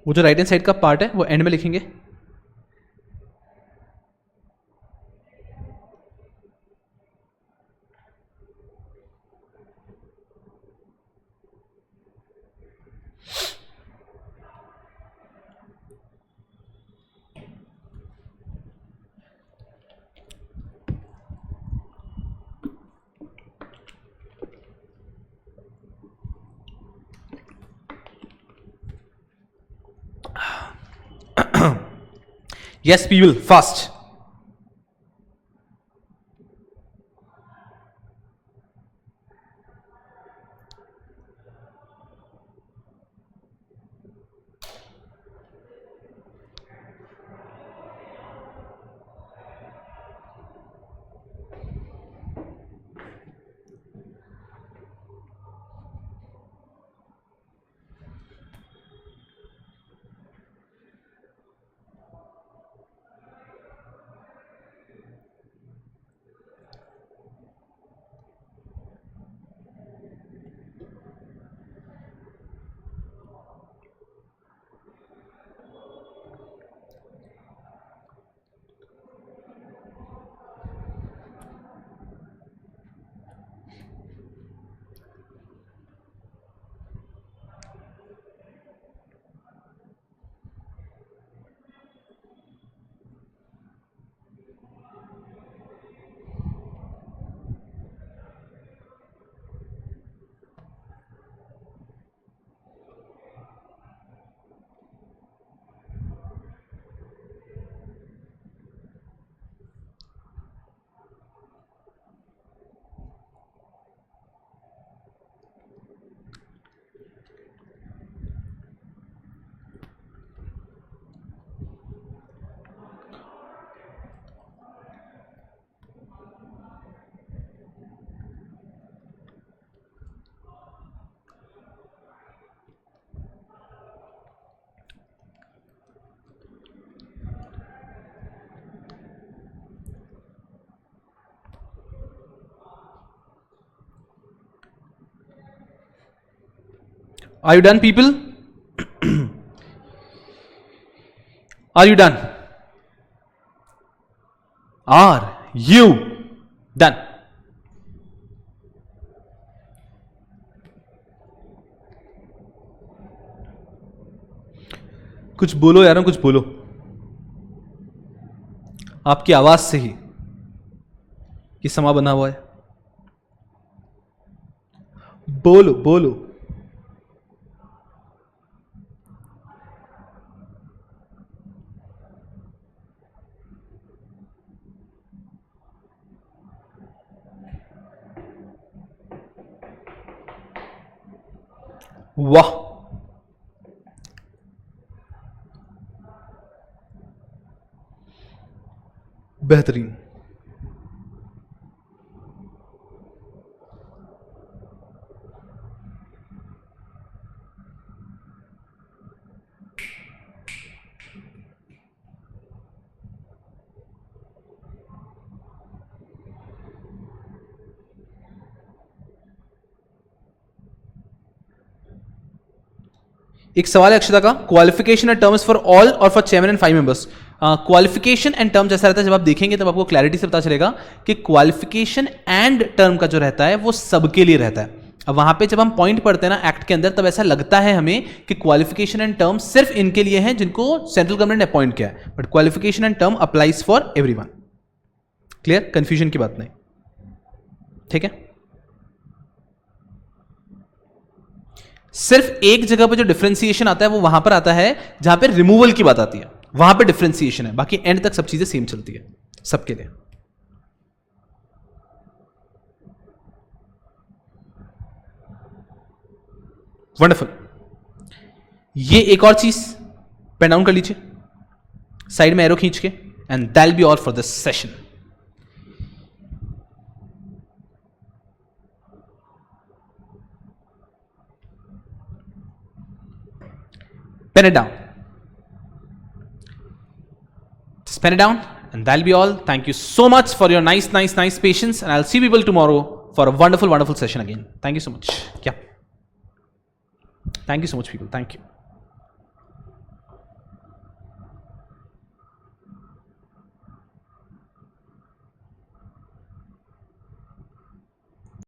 वो जो राइट हैंड साइड का पार्ट है वो एंड में लिखेंगे. Yes, people, fast. Are you done, people? Are you done? Are you done? कुछ बोलो यार, कुछ बोलो. आपकी आवाज से ही ये समा बना हुआ है. बोलो बोलो। वाह, बेहतरीन। एक सवाल है अक्षता का, qualification and terms for all और for chairman and 5 members. Qualification and terms ऐसा रहता है, जब आप देखेंगे तब आपको क्लैरिटी से पता चलेगा कि क्वालिफिकेशन एंड टर्म का जो रहता है वो सबके लिए रहता है। अब वहां पे जब हम पॉइंट पढ़ते हैं ना एक्ट के अंदर, तब ऐसा लगता है हमें कि क्वालिफिकेशन एंड टर्म सिर्फ इनके लिए हैं जिनको सेंट्रल गवर्नमेंट ने अपॉइंट किया है, but qualification and term applies for everyone. Clear, confusion की बात नहीं, ठीक है। सिर्फ एक जगह पे जो डिफरेंशिएशन आता है वो वहां पर आता है जहां पे रिमूवल की बात आती है, वहां पे डिफरेंशिएशन है, बाकी एंड तक सब चीजें सेम चलती है सबके लिए। वंडरफुल। ये एक और चीज पेन डाउन कर लीजिए साइड में एरो खींच के, and that will be all for this session. Pen it down. Just pen it down, and that'll be all. Thank you so much for your nice patience, and I'll see people tomorrow for a wonderful session again. Thank you so much. Yeah. Thank you so much, people. Thank you.